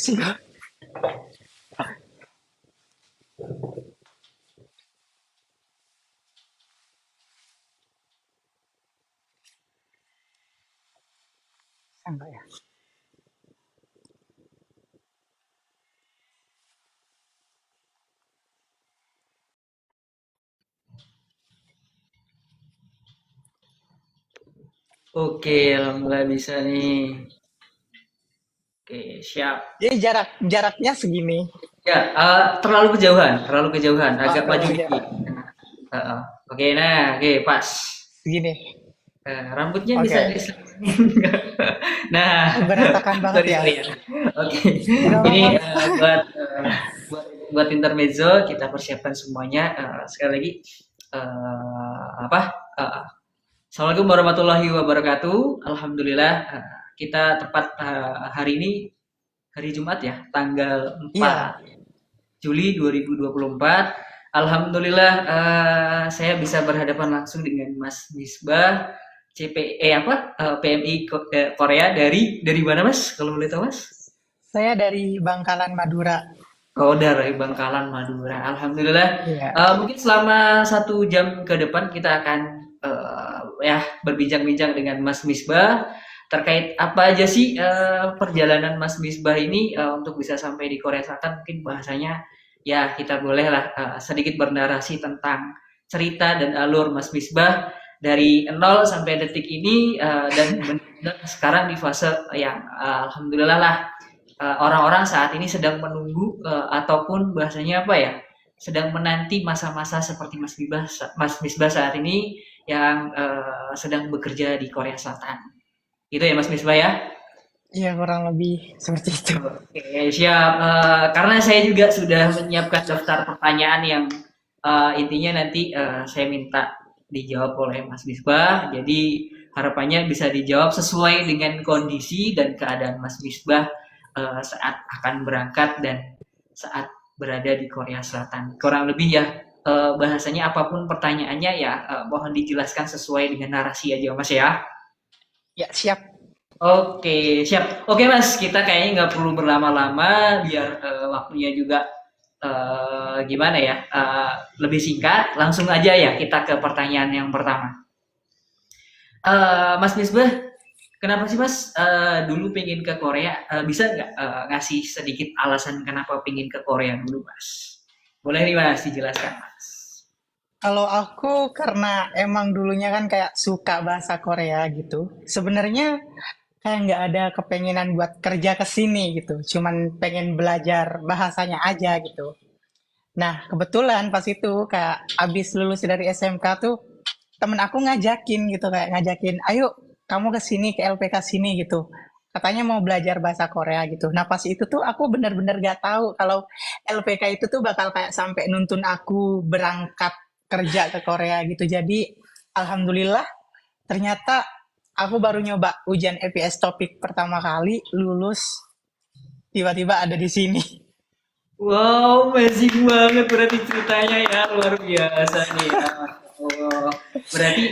sih. Enggak ya. Oke, alhamdulillah bisa nih. Oke, siap. Jadi jaraknya segini. Ya, terlalu kejauhan, Oh, agak maju terlalu dikit. jauh. Oke, nah, oke, pas. Segini. Rambutnya bisa Oke. diselamatin nggak? Nah, Berantakan banget sorry ya. sorry ya. Oke, Gak ini apa-apa. buat intermezzo kita persiapkan semuanya. Sekali lagi, apa? Uh, Assalamualaikum warahmatullahi wabarakatuh. Alhamdulillah, kita tepat hari ini hari Jumat ya, tanggal Iya. 4 Juli 2024. Alhamdulillah, saya bisa berhadapan langsung dengan Mas Misbah, PMI Korea dari mana Mas? Kalau boleh tahu Mas? Saya dari Bangkalan, Madura. Oh, dari Bangkalan, Madura. Alhamdulillah. Iya. Mungkin selama 1 jam ke depan kita akan ya berbincang-bincang dengan Mas Misbah terkait apa aja sih perjalanan Mas Misbah ini untuk bisa sampai di Korea Selatan. Mungkin bahasanya ya kita bolehlah sedikit bernarasi tentang cerita dan alur Mas Misbah dari nol sampai detik ini dan benar-benar sekarang di fase yang alhamdulillah lah orang-orang saat ini sedang menunggu ataupun bahasanya apa ya sedang menanti masa-masa seperti Mas Misbah saat ini yang sedang bekerja di Korea Selatan. Gitu ya Mas Misbah ya. Iya, kurang lebih seperti itu. Oke, siap. Karena saya juga sudah menyiapkan daftar pertanyaan yang intinya nanti saya minta dijawab oleh Mas Misbah. Jadi harapannya bisa dijawab sesuai dengan kondisi dan keadaan Mas Misbah saat akan berangkat dan saat berada di Korea Selatan. Kurang lebih ya bahasanya apapun pertanyaannya ya mohon dijelaskan sesuai dengan narasi aja Mas ya. Ya, siap. Oke, siap. Oke, Mas, kita kayaknya nggak perlu berlama-lama biar waktunya juga gimana ya, lebih singkat. Langsung aja ya kita ke pertanyaan yang pertama. Mas Misbah, kenapa sih Mas dulu pengen ke Korea? Bisa nggak ngasih sedikit alasan kenapa pengen ke Korea dulu, Mas? Boleh nih Mas, dijelaskan Mas. Kalau aku karena emang dulunya kan kayak suka bahasa Korea gitu. Sebenarnya kayak nggak ada kepengenan buat kerja ke sini gitu. Cuman pengen belajar bahasanya aja gitu. Nah, kebetulan pas itu kayak abis lulus dari SMK tuh temen aku ngajakin gitu kayak ngajakin, ayo kamu ke sini ke LPK sini gitu. Katanya mau belajar bahasa Korea gitu. Nah pas itu tuh aku bener-bener gak tahu kalau LPK itu tuh bakal kayak sampai nuntun aku berangkat kerja ke Korea gitu. Jadi alhamdulillah ternyata aku baru nyoba ujian EPS topik pertama kali lulus tiba-tiba ada di sini. Wow, amazing banget berarti ceritanya ya, luar biasa nih ya, Masya Allah. Berarti,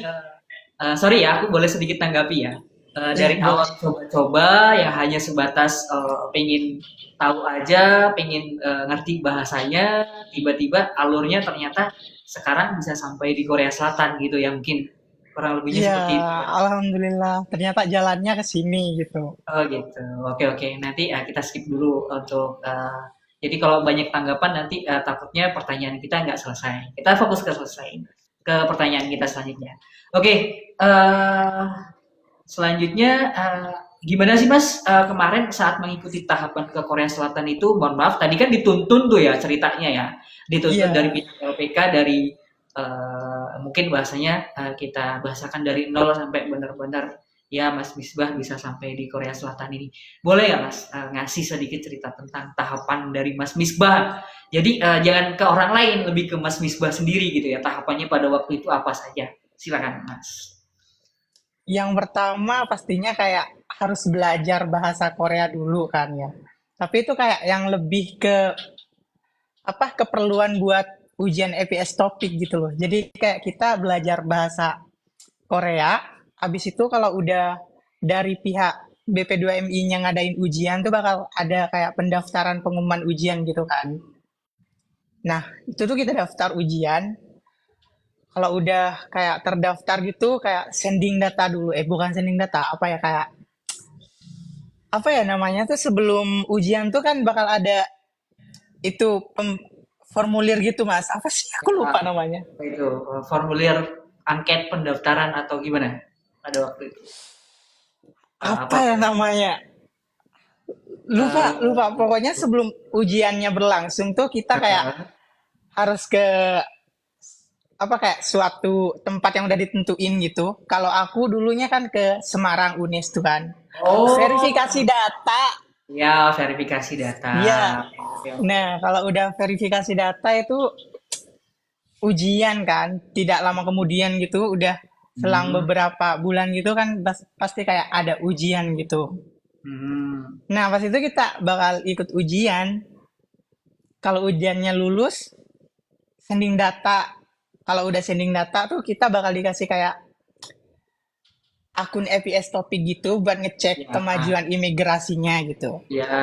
sorry ya, aku boleh sedikit tanggapi ya. Ya Dari boleh. awal coba-coba yang hanya sebatas pengen tahu aja, pengen ngerti bahasanya, tiba-tiba alurnya ternyata sekarang bisa sampai di Korea Selatan gitu ya, mungkin kurang lebihnya Iya, seperti itu ya. alhamdulillah ternyata jalannya ke sini gitu. Oh gitu. Oke oke. Nanti kita skip dulu untuk jadi kalau banyak tanggapan nanti takutnya pertanyaan kita nggak selesai. Kita fokus ke selesai ke pertanyaan kita selanjutnya. Oke. Uh, Selanjutnya gimana sih Mas kemarin saat mengikuti tahapan ke Korea Selatan itu? Mohon maaf, tadi kan dituntun tuh ya ceritanya ya. Dituntun dari Iya, pihak LPK dari mungkin bahasanya kita bahasakan dari nol sampai benar-benar ya Mas Misbah bisa sampai di Korea Selatan ini. Boleh ya Mas ngasih sedikit cerita tentang tahapan dari Mas Misbah? Jadi jangan ke orang lain, lebih ke Mas Misbah sendiri gitu ya. Tahapannya pada waktu itu apa saja? Silakan Mas. yang pertama pastinya kayak harus belajar bahasa Korea dulu kan ya. Tapi itu kayak yang lebih ke apa keperluan buat ujian EPS topik gitu loh. Jadi kayak kita belajar bahasa Korea, habis itu kalau udah dari pihak BP2MI-nya ngadain ujian tuh bakal ada kayak pendaftaran pengumuman ujian gitu kan. Nah, itu tuh kita daftar ujian. Kalau udah kayak terdaftar gitu, kayak sending data dulu. Bukan sending data, apa ya kayak apa ya namanya tuh sebelum ujian tuh kan bakal ada itu formulir gitu mas. Apa sih? Aku lupa Ah, namanya. apa itu formulir angket pendaftaran atau gimana pada waktu itu? Apa Apa? ya namanya? Lupa, lupa. eh, Pokoknya sebelum ujiannya berlangsung tuh kita kayak harus ke apa kayak suatu tempat yang udah ditentuin gitu. Kalau aku dulunya kan ke Semarang Unis tuh kan. Verifikasi oh, data. ya verifikasi data. Iya. Oke, oke. Nah, kalau udah verifikasi data itu ujian kan, tidak lama kemudian gitu, udah selang Hmm, beberapa bulan gitu kan pasti kayak ada ujian gitu. hmm. Nah, pas itu kita bakal ikut ujian. Kalau ujiannya lulus, sending data. Kalau udah sending data tuh kita bakal dikasih kayak akun EPS Topik gitu buat ngecek Ya, kemajuan imigrasinya gitu.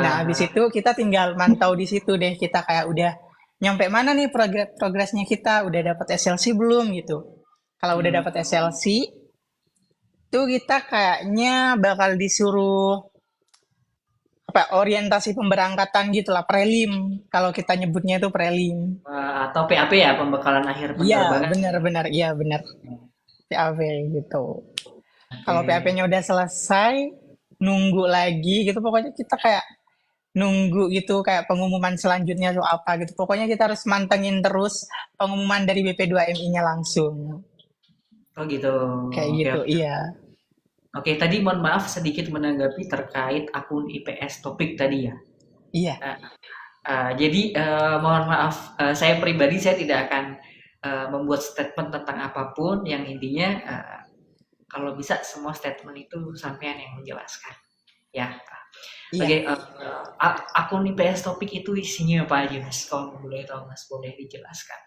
Nah, habis ya. itu kita tinggal mantau di situ deh. Kita kayak udah nyampe mana nih progresnya kita, udah dapat SLC belum gitu. Kalau udah Hmm. dapat SLC, tuh kita kayaknya bakal disuruh apa orientasi pemberangkatan gitu lah, prelim. Kalau kita nyebutnya itu prelim. Atau PAP ya, pembekalan akhir Iya, penerbangan. benar-benar, iya benar. PAV gitu. Kalau Oke. PAP-nya udah selesai, nunggu lagi gitu. Pokoknya kita kayak nunggu gitu kayak pengumuman selanjutnya tuh apa gitu. Pokoknya kita harus mantengin terus pengumuman dari BP2MI-nya langsung. Oh gitu. Kayak Oke, gitu, oke. iya. Oke, tadi mohon maaf sedikit menanggapi terkait akun IPS topik tadi ya. Iya, Eh, jadi mohon maaf, saya pribadi saya tidak akan membuat statement tentang apapun yang intinya kalau bisa semua statement itu sampean yang menjelaskan. Ya. iya. Oke, akun IPS topik itu isinya apa aja Mas? Kalau boleh tahu Mas, boleh dijelaskan.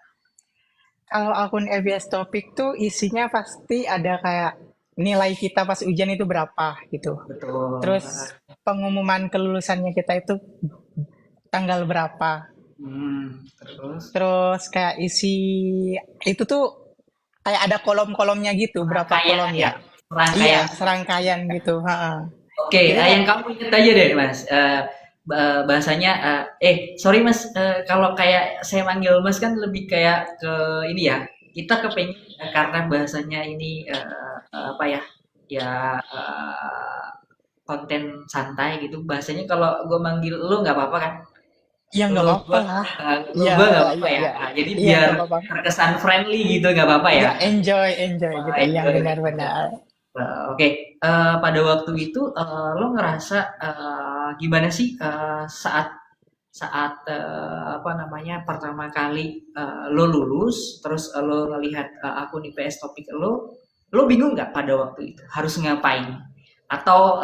Kalau akun EBS Topik tuh isinya pasti ada kayak nilai kita pas ujian itu berapa gitu. Betul. Terus pengumuman kelulusannya kita itu tanggal berapa. Terus Terus kayak isi itu tuh kayak ada kolom-kolomnya gitu, berapa rangkaian kolom ya, ya? rangkaian. Iya, serangkaian gitu. Ha. Oke, Jadi kayak yang kamu ingat aja deh, Mas. Bahasanya, sorry Mas, kalau kayak saya manggil Mas kan lebih kayak ke ini ya. Kita kepengen karena bahasanya ini apa ya? Ya konten santai gitu. Bahasanya kalau gue manggil lu nggak apa-apa kan? ya nggak Lu apa-apa gua, lah. lu Iya, gua nggak apa-apa iya, ya. iya. Jadi Iya, biar nggak apa-apa. terkesan friendly gitu nggak apa-apa ya. Iya, enjoy, enjoy gitu. Iya, Enjoy gitu. benar-benar. Oke, pada waktu itu lo ngerasa gimana sih saat saat apa namanya pertama kali lo lulus, terus lo ngelihat akun IPS topik lo bingung nggak pada waktu itu harus ngapain? Atau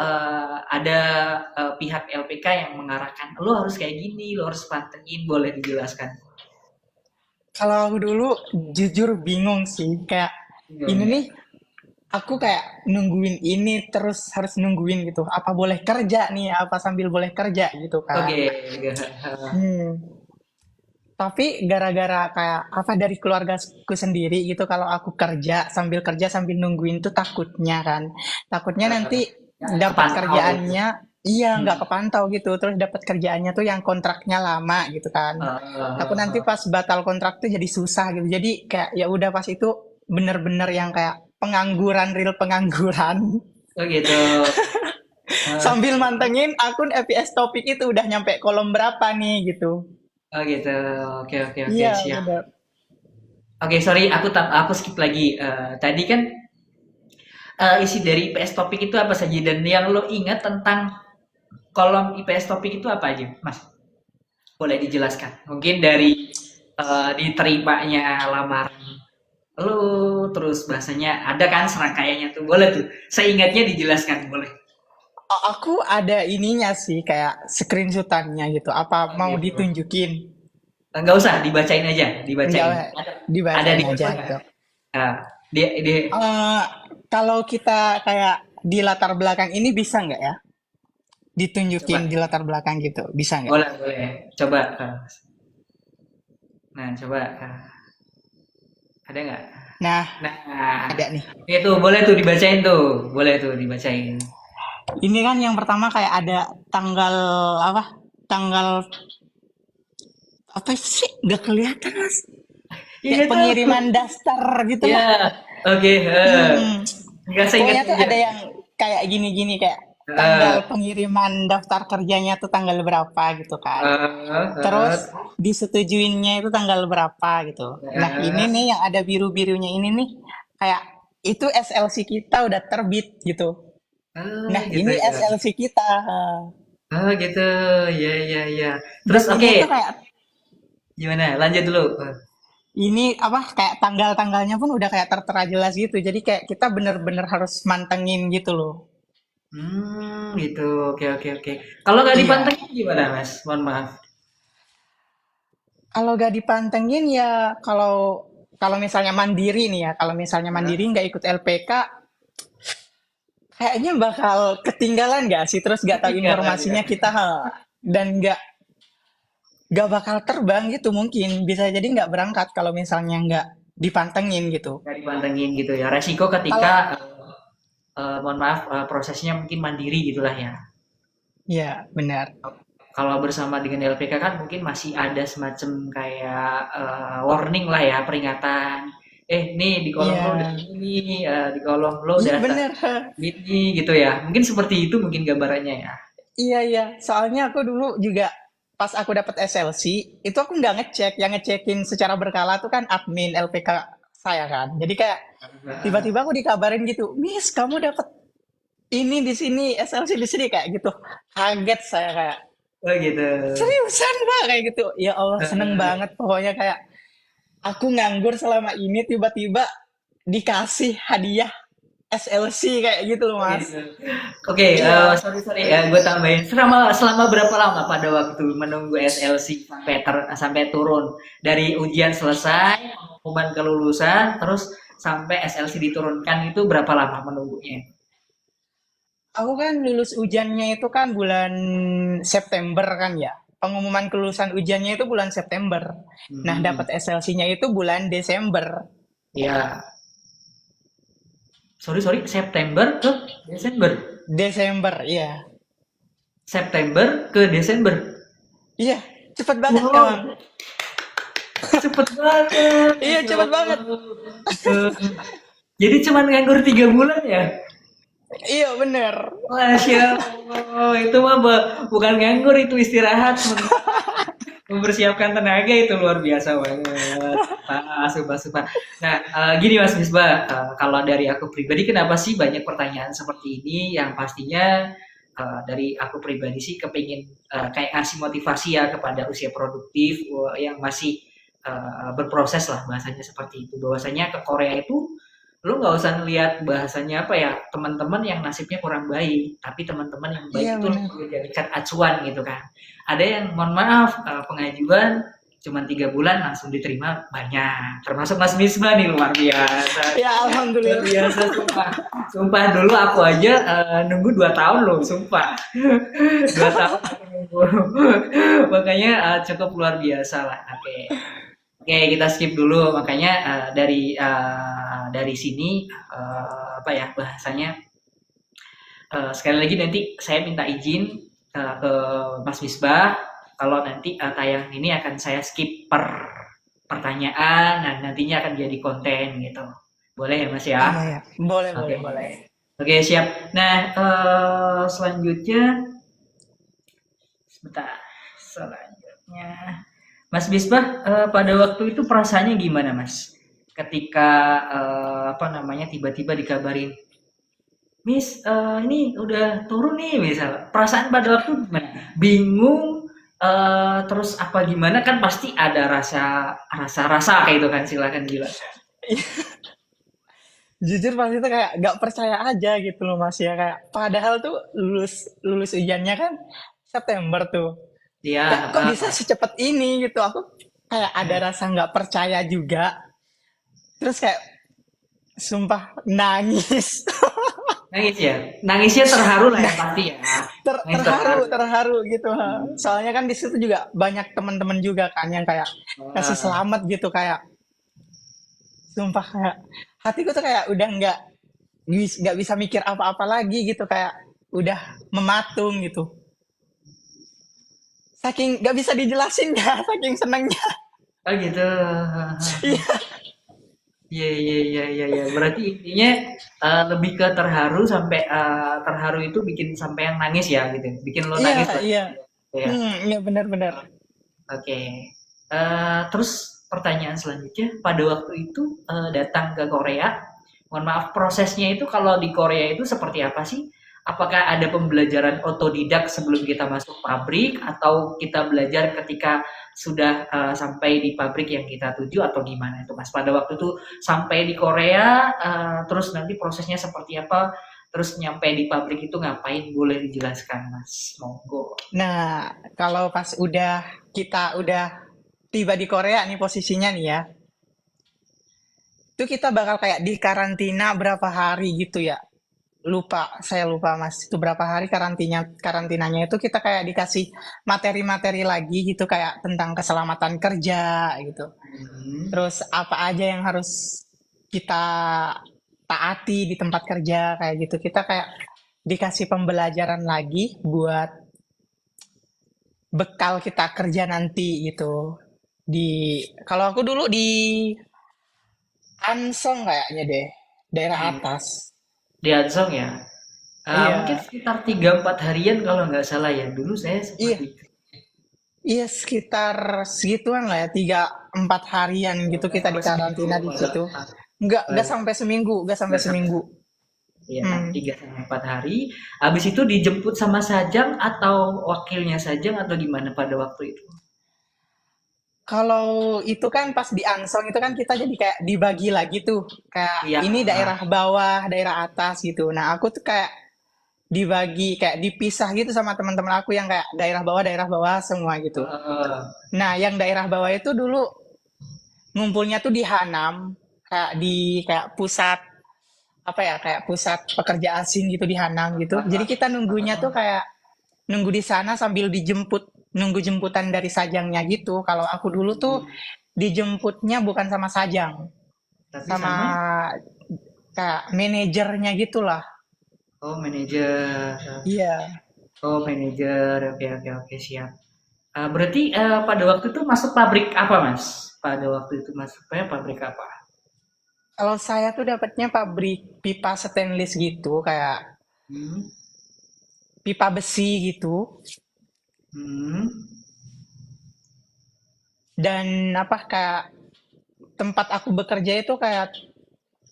ada pihak LPK yang mengarahkan lo harus kayak gini, lo harus pantengin, boleh dijelaskan? Kalau aku dulu jujur bingung sih. Kayak ini Bingung ya? nih, aku kayak nungguin ini terus harus nungguin gitu. Apa boleh kerja nih? Apa sambil boleh kerja gitu kan? Oke, Hmm. Tapi gara-gara kayak apa dari keluargaku sendiri gitu kalau aku kerja sambil nungguin tuh takutnya kan. Takutnya nanti ya, dapat kepantau gitu. kerjaannya iya nggak Hmm. kepantau gitu. Terus dapat kerjaannya tuh yang kontraknya lama gitu kan. Takut nanti pas batal kontrak tuh jadi susah gitu. Jadi kayak ya udah pas itu bener-bener yang kayak pengangguran real pengangguran. Oh gitu. Sambil mantengin akun EPS topik itu udah nyampe kolom berapa nih gitu. Oh gitu. Oke, oke, oke, Iya siap. bener. Oke, sorry, aku skip lagi. Tadi kan isi dari IPS topik itu apa saja dan yang lo ingat tentang kolom IPS topik itu apa aja, Mas? Boleh dijelaskan. Mungkin dari diterimanya lamaran lo, terus bahasanya ada kan serangkaiannya tuh. Boleh tuh. Seingatnya dijelaskan, boleh. Aku ada ininya sih kayak screenshotannya gitu. Apa Oh mau gitu. ditunjukin? Nggak usah, dibacain aja, Enggak, dibacain. Ada dibacain di aja handphone nggak? gitu. Ah, dia Kalau kita kayak di latar belakang ini bisa nggak ya? Coba, ditunjukin di latar belakang gitu, bisa nggak? boleh, boleh. Coba. Nah, coba. Ada nggak? Nah, Nah, ada nih. itu boleh tuh dibacain tuh. Boleh tuh dibacain. Ini kan yang pertama kayak ada tanggal apa? Tanggal apa sih? Nggak kelihatan mas. Iya Kayak tuh. pengiriman daftar gitu Ya, lah. oke. Hmm. Nggak saya ingat Pokoknya tuh aja. ada yang kayak gini-gini kayak tanggal Eh, pengiriman daftar kerjanya tuh tanggal berapa gitu kan. Terus eh, disetujuinnya itu tanggal berapa gitu. Nah ini nih eh, yang ada biru-birunya ini nih kayak itu SLC kita udah terbit gitu. Nah gitu ini ya. SLC kita. Oh gitu, ya ya ya. Terus Dan oke, ini tuh kayak gimana? Lanjut dulu. ini apa kayak tanggal-tanggalnya pun udah kayak tertera jelas gitu. Jadi kayak kita bener-bener harus mantengin gitu loh. Gitu. Oke oke oke. Kalau nggak Iya. dipantengin gimana, Mas? Mohon maaf. Kalau gak dipantengin ya kalau kalau misalnya mandiri nih ya, kalau misalnya mandiri Hah? nggak ikut LPK, kayaknya bakal ketinggalan nggak sih? Terus nggak tahu Ketinggalan ya. informasinya kita dan nggak bakal terbang gitu mungkin. Bisa jadi nggak berangkat kalau misalnya nggak dipantengin gitu. Nggak dipantengin gitu ya. Resiko ketika, Kalau mohon maaf, prosesnya mungkin mandiri gitulah ya. ya benar. Kalau bersama dengan LPK kan mungkin masih ada semacam kayak warning lah ya, peringatan. Nih di kolom Iya, lo udah ini, di kolom lo iya data benar. ini gitu ya. Mungkin seperti itu mungkin gambarannya ya. Iya iya. Soalnya aku dulu juga pas aku dapat SLC itu aku nggak ngecek, yang ngecekin secara berkala tuh kan admin LPK saya kan. Jadi kayak tiba-tiba aku dikabarin gitu, Miss, kamu dapat ini di sini, SLC di sini kayak gitu. Kaget saya kayak, Oh gitu. seriusan Mbak kayak gitu. Ya Allah, seneng Heeh. banget pokoknya kayak aku nganggur selama ini tiba-tiba dikasih hadiah SLC kayak gitu loh, Oh Mas. gitu. Oke, Iya. sorry sorry ya, gue tambahin. Selama berapa lama pada waktu menunggu SLC sampai turun dari ujian selesai, pengumuman kelulusan, terus sampai SLC diturunkan itu berapa lama menunggunya? Aku kan lulus ujiannya itu kan bulan September kan ya. Pengumuman kelulusan ujiannya itu bulan September. Nah, dapat Hmm, SLC-nya itu bulan Desember. ya. Sorry sorry, September ke Desember. Desember, iya. September ke Desember. Iya, cepet banget emang. Wow, cepet banget, Iya, masya cepet banget. Allah. Eh, jadi cuman nganggur 3 bulan ya? Iya, bener. Masya Allah, itu mah bukan nganggur, itu istirahat, mempersiapkan tenaga itu luar biasa banget. Sumpah, sumpah. Nah, gini Mas Misbah, kalau dari aku pribadi, kenapa sih banyak pertanyaan seperti ini? Yang pastinya dari aku pribadi sih kepingin kayak ngasih motivasi ya kepada usia produktif yang masih berproses lah bahasanya seperti itu. Bahwasanya ke Korea itu lu nggak usah ngelihat bahasanya apa ya teman-teman yang nasibnya kurang baik, tapi teman-teman yang baik Iya, itu bener. perlu jadikan acuan gitu kan. Ada yang mohon maaf pengajuan cuma 3 bulan langsung diterima banyak, termasuk Mas Misbah nih luar biasa, Ya, luar alhamdulillah. biasa sumpah, sumpah dulu aku aja nunggu 2 tahun loh sumpah, 2 tahun aku nunggu, makanya cukup luar biasa lah. Oke. Oke, kita skip dulu. Makanya dari sini apa ya bahasanya sekali lagi nanti saya minta izin ke Mas Misbah kalau nanti tayang ini akan saya skip per pertanyaan dan nantinya akan jadi konten gitu. Boleh ya Mas ya? Iya, ya. Boleh, Oke. boleh, boleh. Oke, siap. Nah, selanjutnya sebentar. Selanjutnya Mas Misbah, pada waktu itu perasaannya gimana, Mas? Ketika apa namanya tiba-tiba dikabarin, Miss, ini udah turun nih, misal. Perasaan pada waktu gimana? Bingung, terus apa gimana? Kan pasti ada rasa kayak itu kan, silakan gila. Jujur pas itu kayak gak percaya aja gitu loh Mas ya kayak padahal tuh lulus lulus ujiannya kan September tuh. Iya, Kok bisa secepat ini gitu. Aku kayak ada rasa nggak percaya juga. Terus kayak sumpah nangis. nangis ya. Nangisnya terharu lah yang pasti ya. Nangis terharu, terharu. terharu gitu. Ha. Hmm. Soalnya kan di situ juga banyak teman-teman juga kan yang kayak kasih Wah, selamat gitu, kayak sumpah kayak hatiku tuh kayak udah nggak bisa mikir apa-apa lagi gitu, kayak udah mematung gitu. Saking nggak bisa dijelasin ya, saking senengnya. oh gitu. Iya, Iya, iya, iya, iya, iya. Berarti intinya lebih ke terharu sampai terharu itu bikin sampai yang nangis ya gitu. Bikin lo iya, nangis lah. iya. Ya. Iya benar-benar. Oke. Terus pertanyaan selanjutnya, pada waktu itu datang ke Korea, mohon maaf prosesnya itu kalau di Korea itu seperti apa sih? Apakah ada pembelajaran otodidak sebelum kita masuk pabrik atau kita belajar ketika sudah sampai di pabrik yang kita tuju atau gimana itu Mas? Pada waktu itu sampai di Korea, terus nanti prosesnya seperti apa? Terus nyampe di pabrik itu ngapain? Boleh dijelaskan Mas? Monggo. Nah, kalau pas kita udah tiba di Korea nih posisinya nih ya, itu kita bakal kayak di karantina berapa hari gitu ya. Saya lupa Mas, itu berapa hari karantinanya itu kita kayak dikasih materi-materi lagi gitu kayak tentang keselamatan kerja gitu. Hmm. Terus apa aja yang harus kita taati di tempat kerja kayak gitu. Kita kayak dikasih pembelajaran lagi buat bekal kita kerja nanti gitu. Kalau aku dulu di Ansong kayaknya deh, daerah Hmm. atas. Di Adsong ya? Mungkin Iya, sekitar 3-4 harian kalau nggak salah ya. Dulu saya iya, seperti itu. iya sekitar segituan lah ya, 3-4 harian gitu kita di Sampai seminggu karantina di kalau situ. Nggak sampai seminggu, nggak sampai nggak sampai seminggu. ya kan, Hmm. 3-4 hari. Habis itu dijemput sama Sajang atau wakilnya Sajang atau gimana pada waktu itu? Kalau itu kan pas di Ansong itu kan kita jadi kayak dibagi lagi tuh. Kayak Iya. ini daerah bawah, daerah atas gitu. Nah, aku tuh kayak dibagi, kayak dipisah gitu sama teman-teman aku yang kayak daerah bawah semua gitu. Heeh. Nah, yang daerah bawah itu dulu ngumpulnya tuh di Hanam, kayak pusat apa ya, kayak pusat pekerja asing gitu di Hanam gitu. Jadi kita nunggunya tuh kayak nunggu di sana sambil nunggu jemputan dari sajangnya gitu. Kalau aku dulu tuh dijemputnya bukan sama sajang, Tapi sama sama kayak manajernya gitulah. oh manajer. Iya. Oh manajer. Oke, oke, oke, siap. Berarti pada waktu itu masuk pabrik apa Mas? Pada waktu itu masuknya pabrik apa? Kalau saya tuh dapatnya pabrik pipa stainless gitu, kayak Hmm. pipa besi gitu. Hmm. Dan apa kayak tempat aku bekerja itu kayak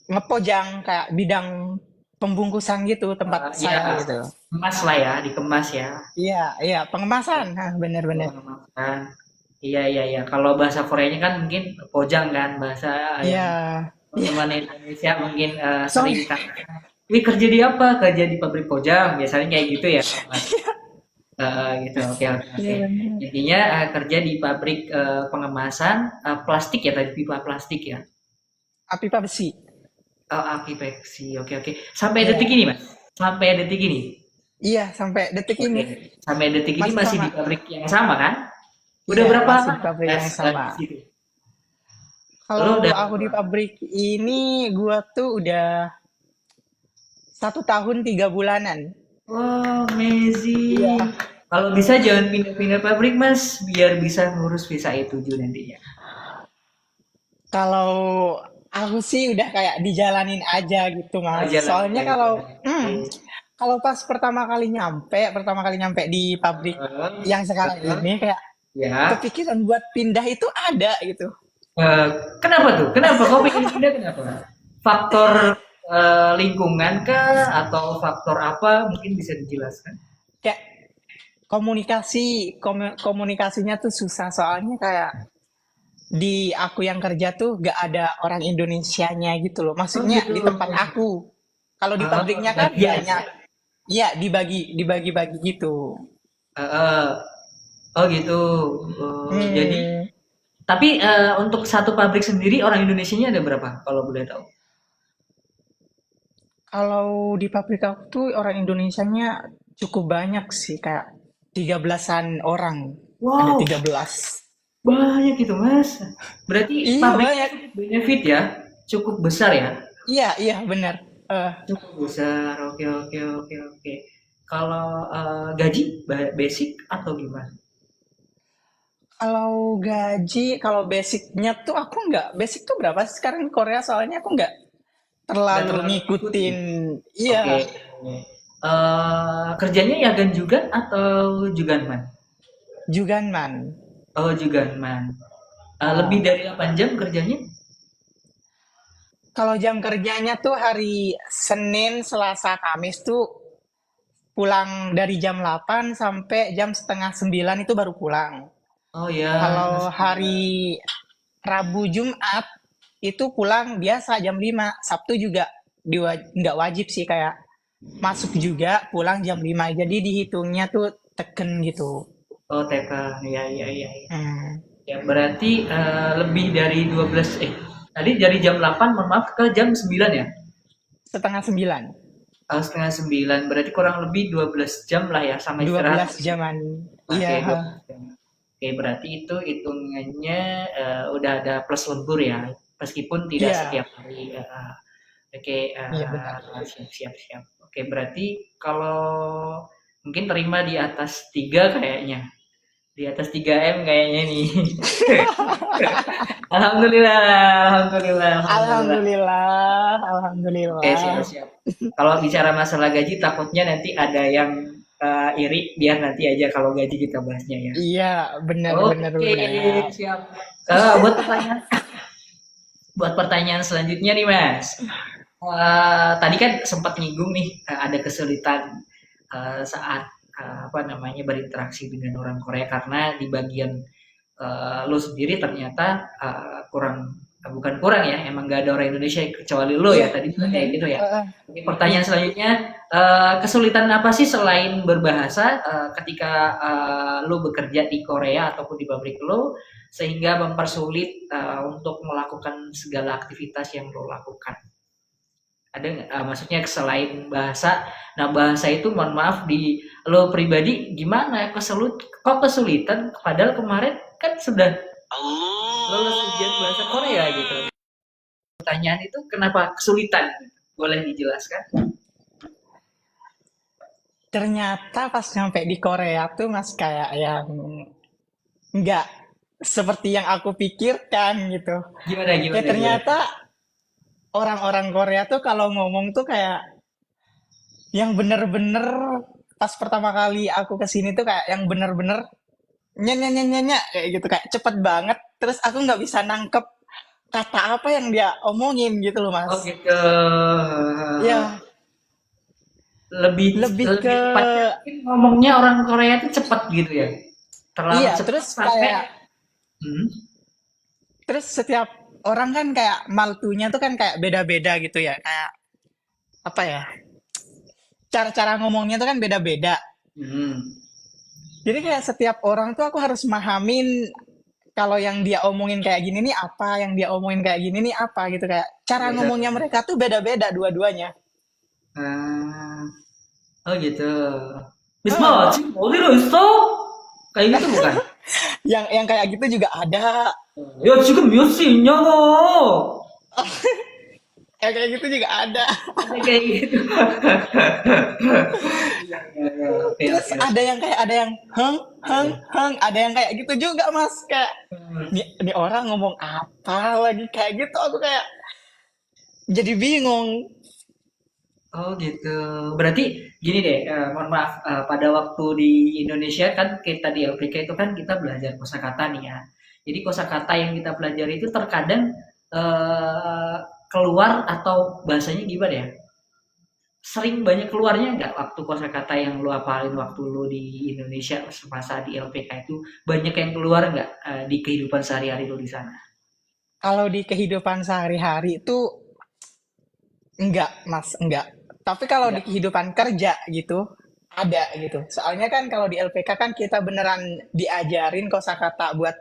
ngepojang kayak bidang pembungkusan gitu tempat Iya, saya gitu. kemas lah ya, dikemas ya. Iya, iya, pengemasan. Nah, bener-bener. Pengemasan. Iya, iya, iya. Kalau bahasa Koreanya kan mungkin pojang kan, bahasa Iya, yang iya. teman-teman Indonesia mungkin sering Soalnya, kan. Wih kerja di apa? Kerja di pabrik pojang, biasanya kayak gitu ya, Mas. Gitu, oke, oke, iya oke. bener. Intinya kerja di pabrik pengemasan plastik ya tadi pipa plastik ya. Pipa besi. Oh, akipeksi, oke, oke. Sampai detik Iya, ini, Mas. Sampai detik ini. iya sampai detik ini Oke. Sampai detik ini masih masih sama. di pabrik yang sama kan? Udah Iya, berapa masih lama di pabrik Mas yang sama. di situ? Lo Kalau udah aku di pabrik ini, gua tuh udah 1 tahun 3 bulanan. oh, amazing. Iya. Kalau bisa jangan pindah-pindah pabrik, Mas, biar bisa ngurus visa E7 nantinya. Kalau aku sih udah kayak dijalanin aja gitu, Oh, Mas. jalan Soalnya aja. kalau pas pertama kali nyampe di pabrik yang sekarang ini kayak Ya. kepikiran buat pindah itu ada gitu. Eh, Kenapa tuh? Kenapa kau pengen pindah? Kenapa? Faktor lingkungan kah atau faktor apa? Mungkin bisa dijelaskan. Kayak komunikasinya tuh susah, soalnya kayak di aku yang kerja tuh gak ada orang Indonesianya gitu loh. Oh Maksudnya gitu. di tempat aku. Kalau di pabriknya kan Bagian. banyak. Iya, dibagi-bagi gitu. Eh, eh, oh gitu. Jadi, Hmm, tapi untuk satu pabrik sendiri orang Indonesianya ada berapa? Kalau boleh tahu? kalau di pabrik aku tuh orang Indonesianya cukup banyak sih, kayak 13-an orang. Ada Wow, 13. banyak itu Mas. Berarti Iya pabriknya banyak. cukup benefit ya, cukup besar ya. Iya, iya benar. Eh, Cukup besar. Oke, oke, oke, oke. Kalau gaji basic atau gimana? kalau basicnya tuh aku nggak, basic tuh berapa sih sekarang di Korea? Soalnya aku nggak Nggak terlalu terlalu ngikutin. ngikutin. Iya, Oke. Kerjanya Yagan juga atau Juganman? Juganman. Oh, Juganman. Lebih Ah, dari 8 jam kerjanya? kalau jam kerjanya tuh hari Senin, Selasa, Kamis tuh pulang dari jam 8 sampai jam setengah 9 itu baru pulang. Oh ya, Kalau hari Rabu, Jumat itu pulang biasa jam 5. Sabtu juga nggak wajib sih, kayak masuk juga pulang jam 5. Jadi dihitungnya tuh teken gitu. oh TK. Ya, ya, ya, ya. Hmm, Ya, berarti lebih dari 12 tadi dari jam 8 mohon maaf ke jam 9 ya? setengah 9. Setengah 9 berarti kurang lebih 12 jam lah ya sama istirahat 12 mungkin. jaman. Iya, Oke, 12 jam. Oke, berarti itu hitungannya udah ada plus lembur ya, meskipun tidak iya, setiap hari. Oke, iya benar. siap, siap, siap. Oke, berarti kalau mungkin terima di atas 3 kayaknya. Di atas 3 M kayaknya nih. Alhamdulillah, alhamdulillah, alhamdulillah. Alhamdulillah, Oke, siap, alhamdulillah. siap. Kalau bicara masalah gaji, takutnya nanti ada yang iri, biar nanti aja kalau gaji kita bahasnya ya. Iya, benar, benar, Oke, benar. siap. Buat pertanyaan selanjutnya nih, Mas. Tadi kan sempat nyinggung nih, ada kesulitan saat apa namanya berinteraksi dengan orang Korea karena di bagian lo sendiri ternyata kurang bukan kurang ya, emang gak ada orang Indonesia kecuali lo Iya, ya tadi bilang benar. kayak gitu ya. Heeh, Oke, iya. pertanyaan selanjutnya, kesulitan apa sih selain berbahasa ketika lo bekerja di Korea ataupun di pabrik lo sehingga mempersulit untuk melakukan segala aktivitas yang lo lakukan? Ada nggak? Maksudnya selain bahasa, nah bahasa itu mohon maaf di lo pribadi gimana? Kok kesulitan? Padahal kemarin kan sudah lolos ujian bahasa Korea gitu. Pertanyaan itu kenapa kesulitan? Boleh dijelaskan? Ternyata pas nyampe di Korea tuh Mas kayak yang nggak seperti yang aku pikirkan gitu. Gimana, Kayak gimana, gimana? ternyata orang-orang Korea tuh kalau ngomong tuh kayak yang bener-bener pas pertama kali aku kesini tuh kayak yang bener-bener nyanya nyanya nyanya kayak gitu, kayak cepet banget. Terus aku nggak bisa nangkep kata apa yang dia omongin gitu loh Oh Mas. gitu. Ya, Lebih lebih lebih ke tepatnya mungkin ngomongnya orang Korea itu cepat gitu ya. Terlalu iya. cepat Terus sampai kayak hmm, setiap orang kan kayak maltunya tuh kan kayak beda-beda gitu ya, kayak apa ya, cara-cara ngomongnya tuh kan beda-beda. hmm. Jadi kayak setiap orang tuh aku harus mahamin kalau yang dia omongin kayak gini nih apa, yang dia omongin kayak gini nih apa gitu, kayak cara Gitu. ngomongnya mereka tuh beda-beda dua-duanya. Ah, oh gitu. Wisma, Heeh. 지금 어디로 있어? Kayak gitu bukan? Yang kayak gitu juga ada. Ya 지금 몇 시 있냐고. Yang kayak gitu juga ada. Ada kayak gitu. Iya, iya, iya. Oke, Terus oke, ada oke. yang kayak ada yang heng heng Iya. heng, ada yang kayak gitu juga Mas, kayak Hmm. nih orang ngomong apa lagi kayak gitu, aku kayak jadi bingung. Oh gitu. Berarti gini deh, mohon maaf, pada waktu di Indonesia kan kita di LPK itu kan kita belajar kosakata nih ya. Jadi kosakata yang kita pelajari itu terkadang eh, keluar atau bahasanya gimana ya? Sering banyak keluarnya nggak waktu kosakata yang lu hafalin waktu lu di Indonesia semasa di LPK itu banyak yang keluar nggak di kehidupan sehari-hari lu di sana? Kalau di kehidupan sehari-hari itu enggak, Mas, enggak. Tapi kalau di Nggak. kehidupan kerja gitu, ada gitu. Soalnya kan kalau di LPK kan kita beneran diajarin kosakata buat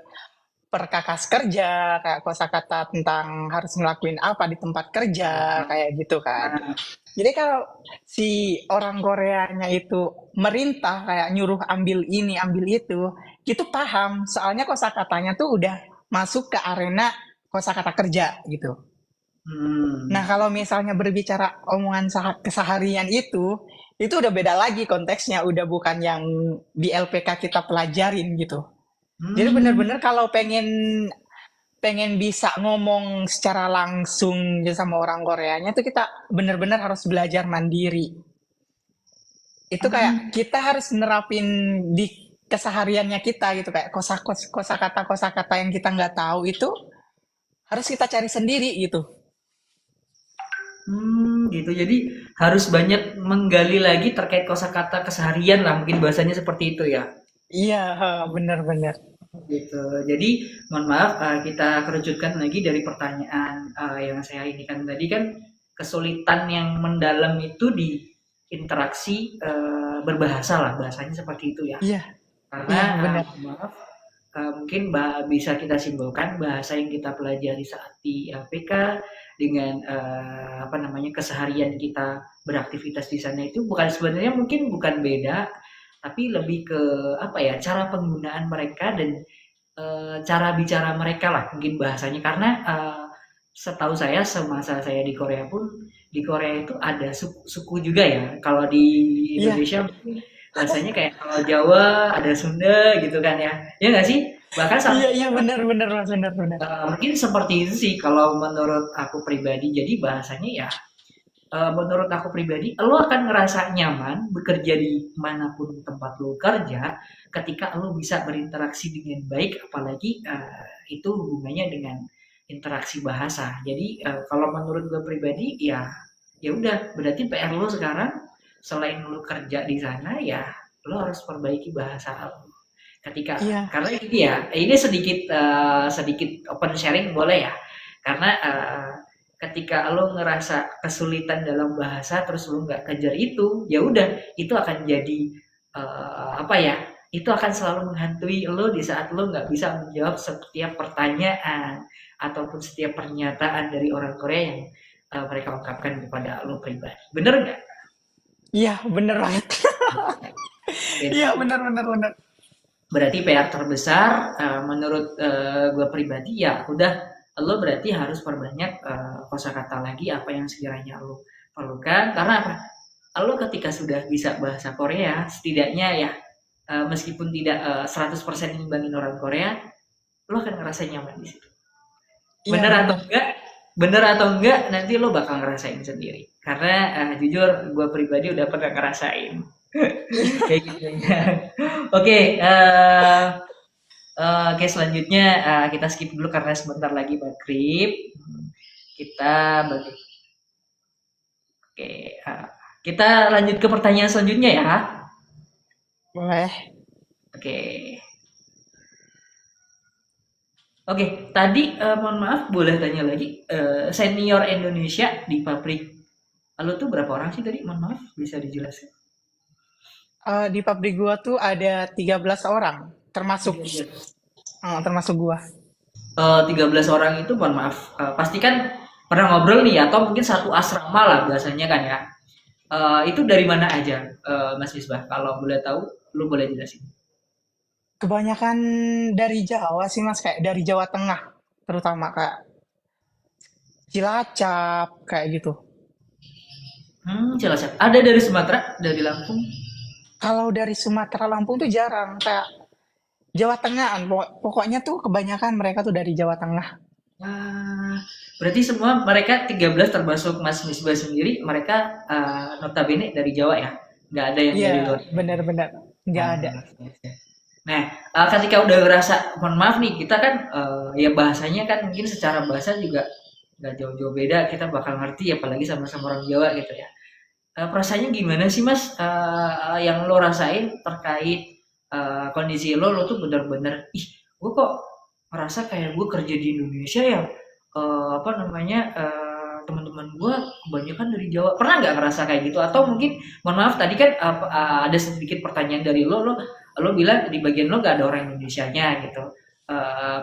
perkakas kerja, kayak kosakata tentang harus ngelakuin apa di tempat kerja, kayak gitu kan. Jadi kalau si orang Koreanya itu merintah kayak nyuruh ambil ini, ambil itu paham. Soalnya kosakatanya tuh udah masuk ke arena kosakata kerja gitu. Nah, Hmm. kalau misalnya berbicara omongan keseharian itu udah beda lagi konteksnya, udah bukan yang di LPK kita pelajarin gitu. Jadi Hmm. bener-bener kalau pengen pengen bisa ngomong secara langsung gitu sama orang Koreanya tuh kita bener-bener harus belajar mandiri. Itu kayak Hmm. kita harus nerapin di kesehariannya kita gitu kayak kosakata yang kita nggak tahu itu harus kita cari sendiri gitu. Gitu. Jadi harus banyak menggali lagi terkait kosakata keseharian lah, mungkin bahasanya seperti itu ya. Iya, bener-bener. Gitu. Jadi mohon maaf, kita kerucutkan lagi dari pertanyaan yang saya ini kan tadi kan kesulitan yang mendalam itu di interaksi berbahasa lah, bahasanya seperti itu ya. Iya, Karena iya bener. mohon maaf, mungkin bisa kita simpulkan bahasa yang kita pelajari saat di LPK dengan apa namanya keseharian kita beraktivitas di sana itu bukan sebenarnya mungkin bukan beda, tapi lebih ke apa ya cara penggunaan mereka dan cara bicara mereka lah mungkin bahasanya karena setahu saya semasa saya di Korea pun di Korea itu ada suku juga ya kalau di Iya, Indonesia mungkin bahasanya kayak kalau Jawa ada Sunda gitu kan ya nggak sih bahkan iya, sampai iya bener-bener mas, bener-bener. mungkin seperti itu sih kalau menurut aku pribadi jadi bahasanya ya menurut aku pribadi, lo akan ngerasa nyaman bekerja di manapun tempat lo kerja ketika lo bisa berinteraksi dengan baik, apalagi itu hubungannya dengan interaksi bahasa. Jadi kalau menurut gue pribadi ya udah berarti PR lo sekarang selain lo kerja di sana ya lo harus perbaiki bahasa lo. Ketika Iya, karena ini sedikit sedikit open sharing boleh ya. Karena ketika lo ngerasa kesulitan dalam bahasa terus lo nggak kejar itu ya udah itu akan jadi apa ya itu akan selalu menghantui lo di saat lo nggak bisa menjawab setiap pertanyaan ataupun setiap pernyataan dari orang Korea yang mereka ungkapkan kepada lo pribadi bener nggak? iya bener banget. Iya bener-bener bener. Berarti PR terbesar menurut gue pribadi ya udah lo berarti harus perbanyak kosakata lagi apa yang sekiranya lo perlukan karena apa lo ketika sudah bisa bahasa Korea setidaknya ya meskipun tidak 100% ngimbangin orang Korea lo akan ngerasa nyaman di situ Iya bener atau bener. enggak bener atau enggak nanti lo bakal ngerasain sendiri karena jujur gue pribadi udah pernah ngerasain kayak gitu ya. Oke, oke selanjutnya kita skip dulu karena sebentar lagi maghrib. Kita bagi. Oke, kita lanjut ke pertanyaan selanjutnya ya. Boleh. Oke, oke. Tadi mohon maaf, boleh tanya lagi. Senior Indonesia di pabrik. Lalu tuh berapa orang sih tadi? Mohon maaf, bisa dijelaskan? Di pabrik gua tuh ada 13 orang, termasuk 13. termasuk gua. 13 orang itu mohon maaf. Pasti kan pernah ngobrol nih atau mungkin satu asrama lah biasanya kan ya. Itu dari mana aja, Mas Misbah? Kalau boleh tahu, lu boleh jelasin. Kebanyakan dari Jawa sih mas, kayak dari Jawa Tengah, terutama kayak Cilacap kayak gitu. Jelas ya. Ada dari Sumatera, dari Lampung. Kalau dari Sumatera Lampung tuh jarang, kayak Jawa Tengahan. Pokoknya tuh kebanyakan mereka tuh dari Jawa Tengah. Wah, berarti semua mereka 13 termasuk Mas Misbah sendiri, mereka notabene dari Jawa ya? Nggak ada yang Iya, dari luar. benar-benar nggak ada. Nah, nah, ketika udah ngerasa, mohon maaf nih, kita kan ya bahasanya kan mungkin secara bahasa juga nggak jauh-jauh beda, kita bakal ngerti apalagi sama-sama orang Jawa gitu ya. Perasaannya gimana sih Mas yang lo rasain terkait kondisi lo tuh bener-bener ih gue kok merasa kayak gue kerja di Indonesia ya apa namanya teman-teman gue kebanyakan dari Jawa pernah nggak ngerasa kayak gitu atau mungkin mohon maaf tadi kan ada sedikit pertanyaan dari lo bilang di bagian lo gak ada orang Indonesianya gitu.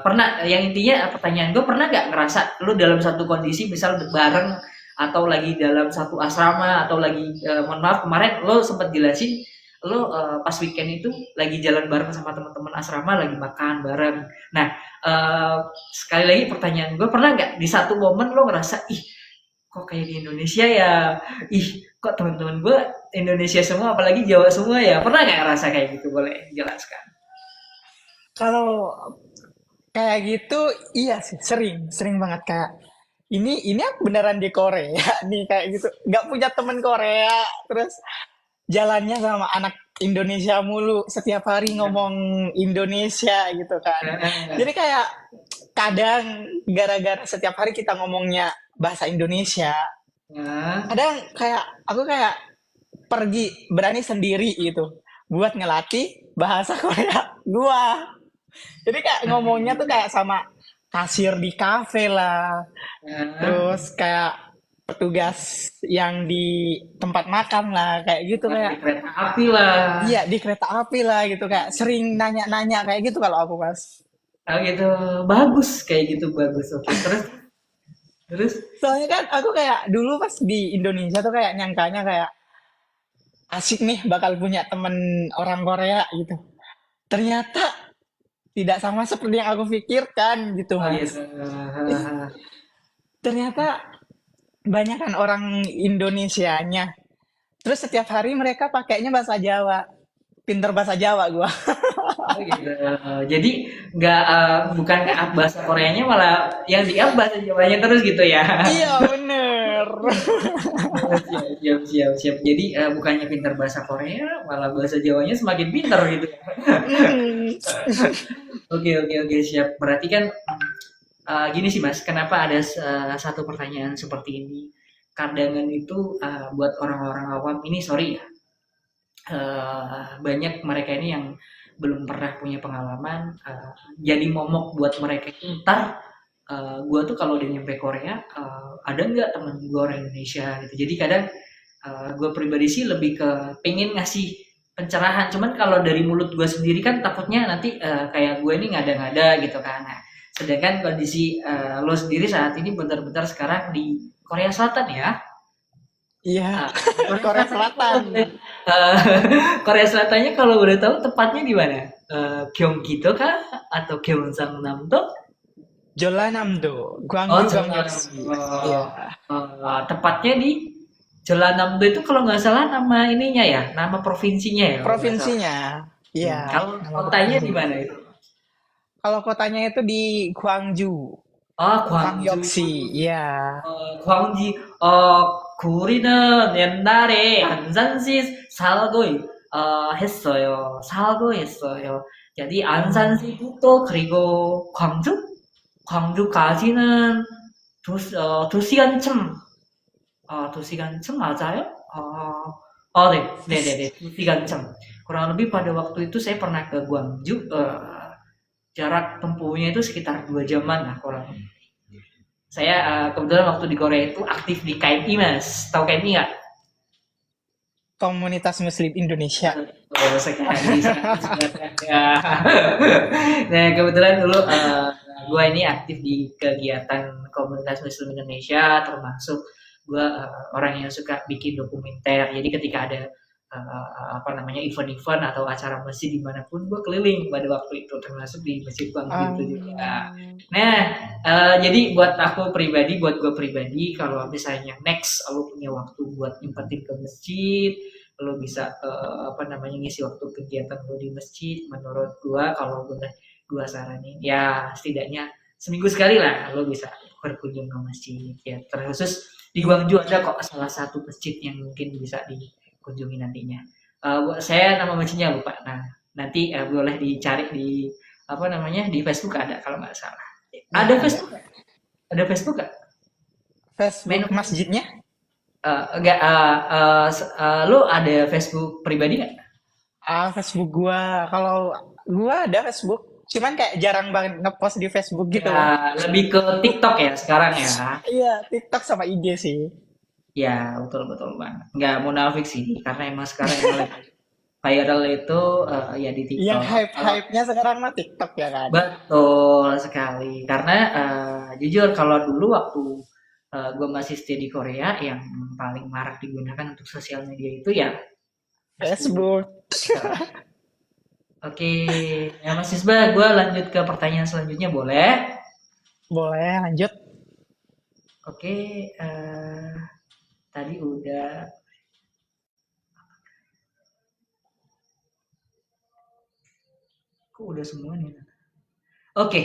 Pernah yang intinya pertanyaan gue pernah nggak ngerasa lo dalam satu kondisi misal bareng atau lagi dalam satu asrama atau lagi mohon maaf kemarin lo sempat jelasin lo pas weekend itu lagi jalan bareng sama teman-teman asrama lagi makan bareng. Nah, sekali lagi pertanyaan gue, pernah nggak di satu momen lo ngerasa ih kok kayak di Indonesia ya, ih kok teman-teman gue Indonesia semua apalagi Jawa semua ya, pernah nggak ngerasa kayak gitu, boleh jelaskan? Kalau kayak gitu, iya sih, sering, sering banget kayak ini aku beneran di Korea nih kayak gitu. Nggak punya temen Korea, terus jalannya sama anak Indonesia mulu, setiap hari ngomong Indonesia gitu kan. Jadi kayak kadang gara-gara setiap hari kita ngomongnya bahasa Indonesia, Nah, kadang kayak aku kayak pergi berani sendiri gitu buat ngelatih bahasa Korea gua. Jadi kayak ngomongnya tuh kayak sama kasir di kafe lah, nah, terus kayak petugas yang di tempat makan lah, kayak gitu di kayak kereta api lah. iya di kereta api lah gitu kayak sering nanya-nanya kayak gitu kalau aku pas. Oh gitu, bagus kayak gitu bagus. Oke, terus terus. Soalnya kan aku kayak dulu pas di Indonesia tuh kayak nyangkanya kayak asik nih bakal punya temen orang Korea gitu. Ternyata tidak sama seperti yang aku pikirkan gitu Oh mas. gitu. Ternyata banyak kan orang Indonesianya. Terus setiap hari mereka pakainya bahasa Jawa. Pinter bahasa Jawa gua. Oh gitu. Jadi nggak bukan nge-up bahasa Koreanya malah yang di-up bahasa Jawanya terus gitu ya. Iya bener. Siap, siap, siap, siap. Jadi bukannya pintar bahasa Korea, malah bahasa Jawanya semakin pintar gitu. Mm-mm. Oke, oke, oke, siap. Berarti kan gini sih Mas, kenapa ada satu pertanyaan seperti ini? Kadangan itu buat orang-orang awam ini, sorry ya, banyak mereka ini yang belum pernah punya pengalaman, jadi momok buat mereka itu ntar gue tuh kalau udah nyampe Korea, ada nggak temen gue orang Indonesia gitu. Jadi kadang gue pribadi sih lebih ke pengen ngasih pencerahan. Cuman kalau dari mulut gue sendiri kan takutnya nanti kayak gue ini ngada-ngada gitu kan. Nah, sedangkan kondisi lo sendiri saat ini bentar-bentar sekarang di Korea Selatan ya. Iya, Ah, Korea Korea Selatan itu Selatan. eh, Korea Selatannya kalau boleh tahu tepatnya di mana? Gyeonggi-do kah atau Gyeongsangnam-do? Jeollanam-do, Oh, Gwangju Jelanam. Gangneoksi. Iya. Oh, tepatnya di Jelanam-do itu kalau nggak salah nama ininya ya, nama provinsinya ya kalau nggak salah. Provinsinya. Iya, Kalau nama kotanya di provinsinya. mana itu? Kalau kotanya itu di Gwangju, 아, 광주. Gangneoksi. Iya. 광주. 우리는 옛날에 안산시 했어요. 살고 했어요. jadi Oh. 안산시부터 그리고 광주? 광주까지는 두 시간쯤, 두 시간쯤 맞아요? 네, 네, 네, 네, 두 시간쯤. kurang lebih pada waktu itu saya pernah ke Gwangju, jarak tempuhnya itu sekitar 2 jaman lah kurang lebih. Saya kebetulan waktu di Korea itu aktif di KMI Mas. Tahu KMI nggak? Komunitas Muslim Indonesia. Oh, sekali sekali ya. Nah kebetulan dulu gue ini aktif di kegiatan komunitas Muslim Indonesia, termasuk gue orang yang suka bikin dokumenter. Jadi ketika ada apa namanya event-event atau acara masjid dimanapun gue keliling pada waktu itu, termasuk di Masjid Gwangju itu juga. Um, Nah, jadi buat aku pribadi, buat gue pribadi, kalau misalnya next lo punya waktu buat nyempetin ke masjid, lo bisa apa namanya ngisi waktu kegiatan lo di masjid. Menurut gue, kalau gue saranin, ya setidaknya seminggu sekali lah lo bisa berkunjung ke masjid. Ya, terkhusus di Gwangju ada kok salah satu masjid yang mungkin bisa dikunjungi nantinya. Saya nama masjidnya lupa. Nah, nanti boleh dicari di apa namanya di Facebook ada kalau nggak salah. ya Ada ada. Facebook nggak? Ada Facebook nggak? Main Facebook masjidnya? enggak, lu ada Facebook pribadi nggak? Facebook gua. Kalau gua ada Facebook, cuman kayak jarang banget ngepost di Facebook gitu Ya, loh. lebih ke TikTok ya sekarang ya. Iya, TikTok sama IG sih. Ya, betul betul banget. Nggak munafik sih, karena emang sekarang yang lagi viral itu ya di Yang TikTok. Kalau hype-hype-nya sekarang mah TikTok ya kan? betul sekali, karena jujur kalau dulu waktu gue masih stay di Korea, yang paling marak digunakan untuk sosial media itu ya Facebook. Facebook. Eh, Oke, ya Mas Isba, gue lanjut ke pertanyaan selanjutnya boleh? Boleh lanjut. Oke, tadi udah, kok udah semua nih? Oke,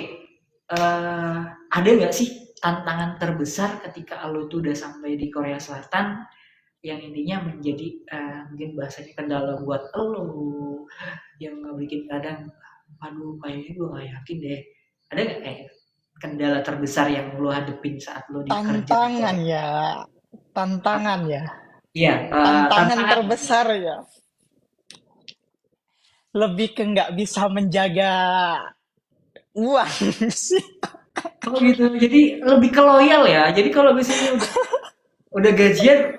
ada nggak sih tantangan terbesar ketika lo tuh udah sampai di Korea Selatan yang intinya menjadi mungkin bahasanya kendala buat lo yang bikin kadang, aduh kayaknya gue nggak yakin deh. Ada nggak kayak kendala terbesar yang lo hadepin saat lo di kerja di Tantangan Korea? ya. Tantangan ya. Iya, Tantangan tantangan. terbesar ya. Lebih ke nggak bisa menjaga uang sih. Oh gitu. Jadi lebih ke loyal ya. Jadi kalau misalnya udah gajian,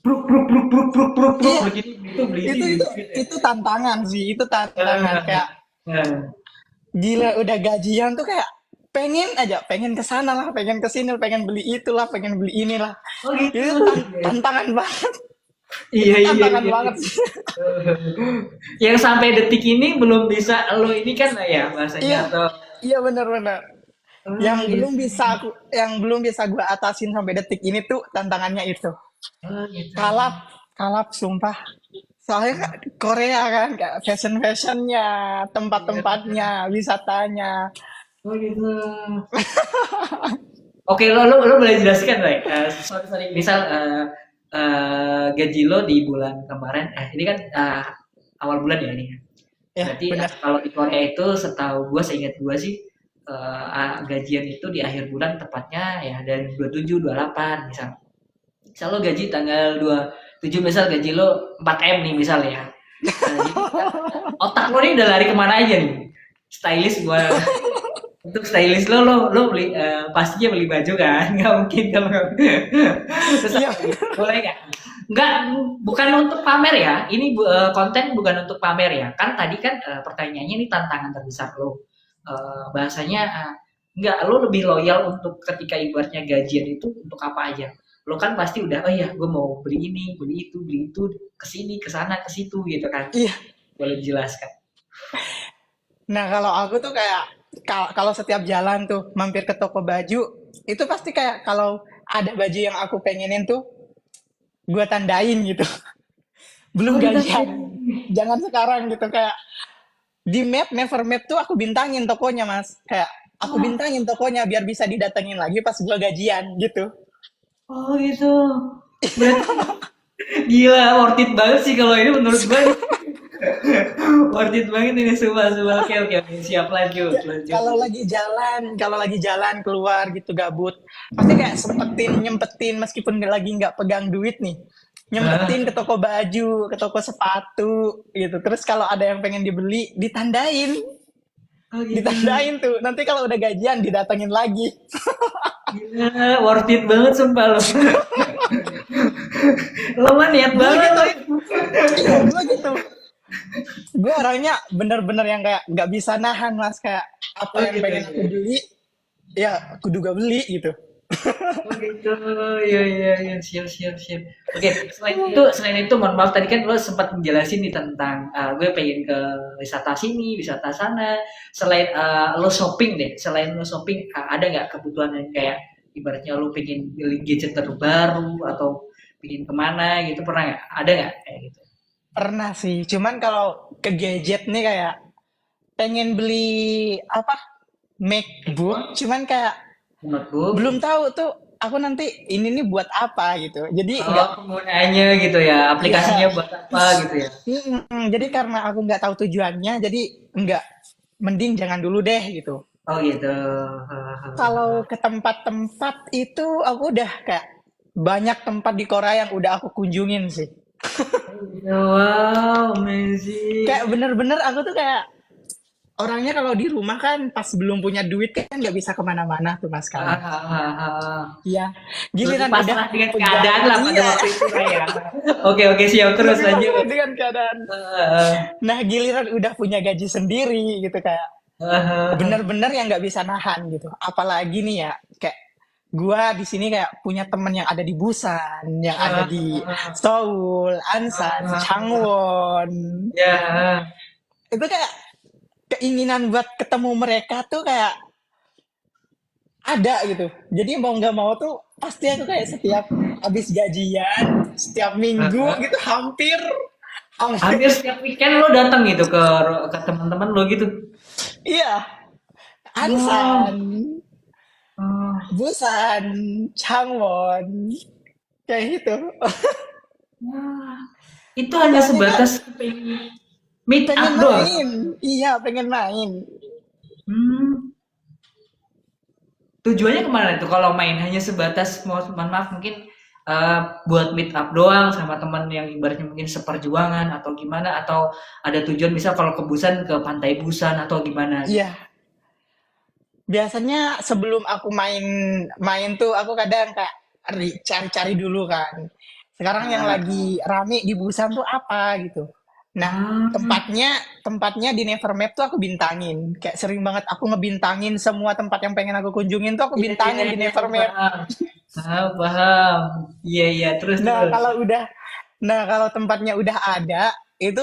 bruk bruk bruk bruk bruk bruk bruk Iya, beli ini itu beli itu itu gitu ya. itu tantangan sih, itu tantangan kayak Nah, gila udah gajian tuh kayak pengen aja, pengen ke sana lah, pengen ke sini, pengen beli itulah, pengen beli inilah. oh gitu. Itu tantangan banget, itu Iya iya tantangan iya. banget sih. Yang sampai detik ini belum bisa lo ini kan ya Iya, bahasanya atau iya benar-benar. oh gitu. Yang belum bisa gue atasin sampai detik ini tuh tantangannya itu. Oh gitu. Kalap, kalap sumpah. Soalnya kan Korea kan kayak fashion-fashionnya, Iya. tempat-tempatnya, wisatanya. Oh gitu. Oke, lo boleh jelaskan, baik. Sorry, sorry. Misal gaji lo di bulan kemarin, ini kan awal bulan ya ini. Ya Berarti benar. kalau di Korea itu setahu gue, seingat gue sih gajian itu di akhir bulan tepatnya ya dari 27, 28 misal. Misal lo gaji tanggal 27, misal gaji lo 4M nih misal ya. Jadi otak lo nih udah lari kemana aja nih? Stylist gue untuk stylist lo beli pastinya beli baju kan, nggak mungkin kalau terus Iya, apa lagi? Boleh nggak, bukan untuk pamer ya, ini konten bukan untuk pamer ya, kan tadi kan pertanyaannya ini tantangan terbesar lo. Bahasanya nggak, lo lebih loyal untuk ketika ibaratnya gajian itu untuk apa aja, lo kan pasti udah oh iya gue mau beli ini beli itu kesini kesana ke situ gitu kan, iya. boleh dijelaskan? Nah, kalau aku tuh kayak kalau setiap jalan tuh mampir ke toko baju, itu pasti kayak kalau ada baju yang aku pengenin tuh gue tandain gitu. Oh Belum gitu. gajian. Jangan sekarang gitu kayak di map Never Map tuh aku bintangin tokonya, Mas. Kayak aku Oh, bintangin tokonya biar bisa didatengin lagi pas gue gajian gitu. oh gitu. Berarti gila, worth it banget sih kalau ini menurut gue. Worth it banget ini, sumpah, sumpah. Oke, oke, oke. Siap, lanjut, lanjut. Kalau lagi jalan keluar gitu gabut, pasti kayak sempetin nyempetin meskipun lagi nggak pegang duit nih, nyempetin ke Hah? toko baju, ke toko sepatu gitu. Terus kalau ada yang pengen dibeli, Oh gitu. ditandain tuh. Nanti kalau udah gajian didatengin lagi. Gila, worth it banget sumpah lo. Lo mah niat Gue banget gitu, lo. iya gue gitu. Gue orangnya bener-bener yang kayak nggak bisa nahan mas, kayak apa Oh yang gitu, pengen aku gitu. beli, ya aku juga beli gitu. Oh gitu, iya iya iya, siap siap siap. Oke, selain itu, mohon maaf tadi kan lo sempat menjelasin nih tentang gue pengen ke wisata sini, wisata sana. Selain lo shopping deh, selain lo shopping, ada nggak kebutuhan yang kayak ibaratnya lo pengen beli gadget terbaru atau pengen kemana gitu, pernah nggak? Ada nggak kayak gitu? Pernah sih, cuman kalau ke gadget nih kayak pengen beli apa MacBook, Handphone, cuman kayak belum notebook, tahu tuh aku nanti ini nih buat apa gitu. Jadi oh nggak, penggunanya gitu ya, aplikasinya ya, buat apa gitu ya? jadi karena aku nggak tahu tujuannya, jadi nggak, mending jangan dulu deh gitu. Oh gitu. Kalau ke tempat-tempat itu aku udah kayak banyak tempat di Korea yang udah aku kunjungin sih. Wow, amazing. Kayak bener-bener aku tuh kayak orangnya kalau di rumah kan pas belum punya duit kan nggak bisa kemana-mana tuh mas kan. Hahaha. Iya, Lebih giliran udah pasrah dengan pegang, keadaan lah pada iya, waktu itu lah ya. Oke oke, siap, terus lebih lanjut. pasrah dengan keadaan. Nah, giliran udah punya gaji sendiri gitu kayak Hahaha. bener-bener yang nggak bisa nahan gitu. Apalagi nih ya, kayak gua di sini kayak punya temen yang ada di Busan, yang ada di Ah, Seoul, Ansan, ah, Changwon. ya, Itu kayak keinginan buat ketemu mereka tuh kayak ada gitu. Jadi mau nggak mau tuh pasti aku kayak setiap habis gajian, setiap minggu gitu ah. hampir hampir Hampir setiap weekend lo datang gitu ke teman-teman lo gitu. iya, Wow. Ansan, Oh, Busan, Changwon, kayak gitu. wah. Itu hanya Soalnya kan sebatas pengen meet up pengen doang. main, iya pengen main. Hmm. Tujuannya kemana itu kalau main hanya sebatas mohon maaf mungkin buat meet up doang sama teman yang ibaratnya mungkin seperjuangan atau gimana atau ada tujuan misal kalau ke Busan ke Pantai Busan atau gimana gitu. Iya, biasanya sebelum aku main main tuh aku kadang kayak cari-cari dulu kan. Sekarang yang Ah, lagi rame di Busan tuh apa gitu. Nah, ah, tempatnya di Nevermap tuh aku bintangin. Kayak sering banget aku ngebintangin semua tempat yang pengen aku kunjungin tuh aku iya iya bintangin di iya Nevermap. paham. Paham, paham. Iya iya terus Nah, terus. kalau tempatnya udah ada, itu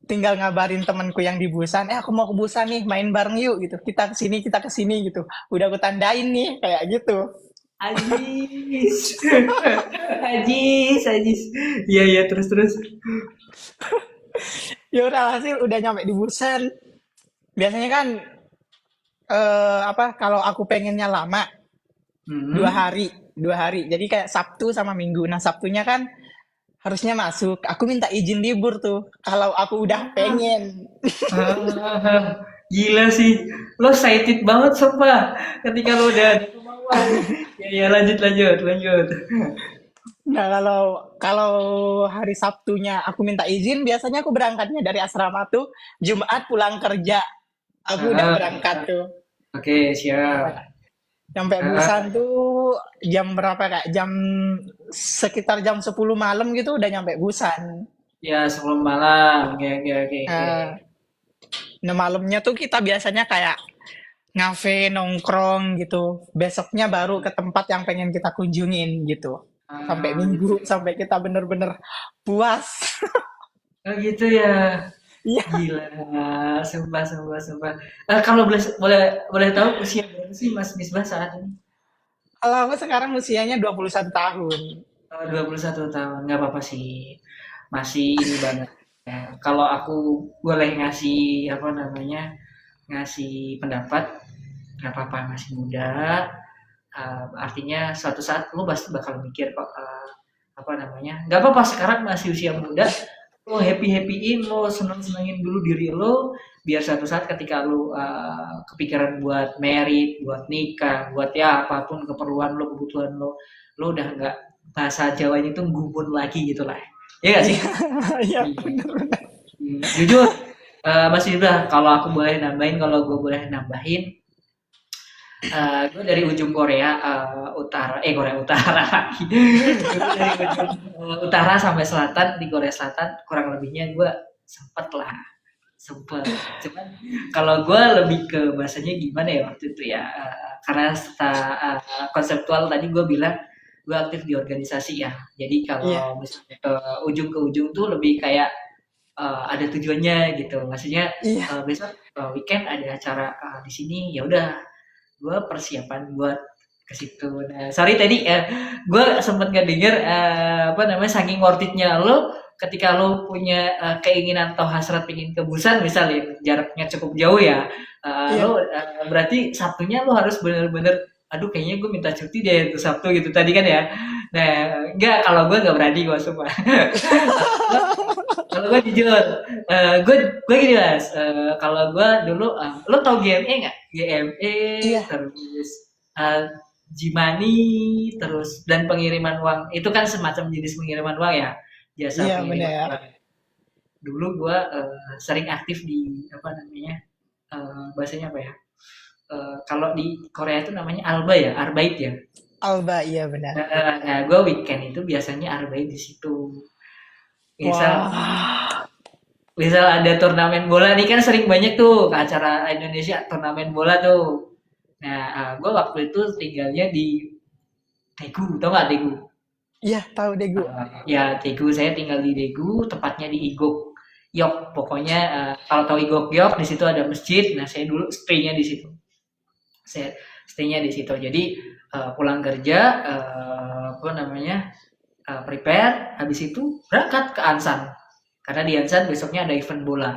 tinggal ngabarin temanku yang di Busan, aku mau ke Busan nih, main bareng yuk gitu. Kita ke sini gitu. Udah aku tandain nih kayak gitu. Ajis. Ajis, ajis. Iya iya terus terus. Ya udah hasil udah nyampe di Busan. Biasanya kan apa kalau aku pengennya lama dua Hmm. hari, 2 hari. Jadi kayak Sabtu sama Minggu. Nah Sabtunya kan harusnya masuk. Aku minta izin libur tuh. Kalau aku udah pengen. Gila sih, lo excited banget sumpah ketika lo udah ada kemauan. Ya, ya lanjut lanjut lanjut. Nah kalau kalau hari Sabtunya aku minta izin, biasanya aku berangkatnya dari asrama tuh Jumat pulang kerja. Aku udah Ah, berangkat tuh. oke siap. Nyampe, nyampe Busan Ah, tuh jam berapa kak? Sekitar jam 10 malam gitu udah nyampe Busan. ya sebelum malam, oke oke oke oke. Nah, nah malamnya tuh kita biasanya kayak ngafe nongkrong gitu. Besoknya baru ke tempat yang pengen kita kunjungin gitu. Sampai Gitu. minggu, sampai kita bener-bener puas. Oh gitu ya. Iya, Gila, sumpah sumpah sumpah. Kalau boleh boleh boleh tahu usia berapa sih Mas Misbah saat ini? kalau aku sekarang usianya 21 tahun. 21 tahun, nggak apa-apa sih. Masih ini banget. Ya, kalau aku boleh ngasih apa namanya ngasih pendapat, nggak apa-apa masih muda. Artinya suatu saat lu pasti bakal mikir kok apa namanya nggak apa-apa sekarang masih usia muda lo happy happyin lo seneng senengin dulu diri lo biar suatu saat ketika lo kepikiran buat merit buat nikah buat ya apapun keperluan lo kebutuhan lo udah nggak bahasa Jawanya itu gumun lagi gitu lah ya gak sih. Iya, iya Iya. bener-bener. Jujur Mas Yuda kalau aku boleh nambahin kalau gue boleh nambahin gue dari ujung Korea utara, Korea Utara lagi. Gue dari ujung utara sampai selatan di Korea Selatan kurang lebihnya gue sempet lah, sempet. Cuman kalau gue lebih ke bahasanya gimana ya waktu itu ya, karena konseptual tadi gue bilang gue aktif di organisasi ya. Jadi Iya, kalau misalnya ke ujung tuh lebih kayak ada tujuannya gitu. Maksudnya iya, besok weekend ada acara di sini ya udah gue persiapan buat ke situ. Nah, sorry tadi gue sempet nggak denger apa namanya saking worth it-nya lo ketika lo punya keinginan atau hasrat pengen ke Busan misalnya jaraknya cukup jauh ya iya. lo berarti Sabtunya lo harus bener-bener aduh kayaknya gue minta cuti deh untuk Sabtu gitu tadi kan ya nah enggak kalau gue nggak berani gue sumpah kalau gue jujur gue gini mas kalau gue dulu lo tau GME nggak GME Iya, terus uh, Gmani terus dan pengiriman uang itu kan semacam jenis pengiriman uang ya jasa iya pengiriman bener. uang dulu gue sering aktif di apa namanya bahasanya apa ya kalau di Korea itu namanya alba ya arbait ya Alba, iya benar. nah gue weekend itu biasanya arbait di situ misal Wah, misal ada turnamen bola nih kan sering banyak tuh ke acara Indonesia turnamen bola tuh. Nah, gue waktu itu tinggalnya di Daegu, tau nggak Daegu? Iya, tahu deh gue. Ya Daegu, saya tinggal di Daegu, tepatnya di Igok Yok. Pokoknya kalau tahu Igok Yok, di situ ada masjid. Nah, saya dulu stay-nya di situ. Saya stay-nya di situ. Jadi pulang kerja, apa namanya, prepare, habis itu berangkat ke Ansan. Karena di Ansan besoknya ada event bola.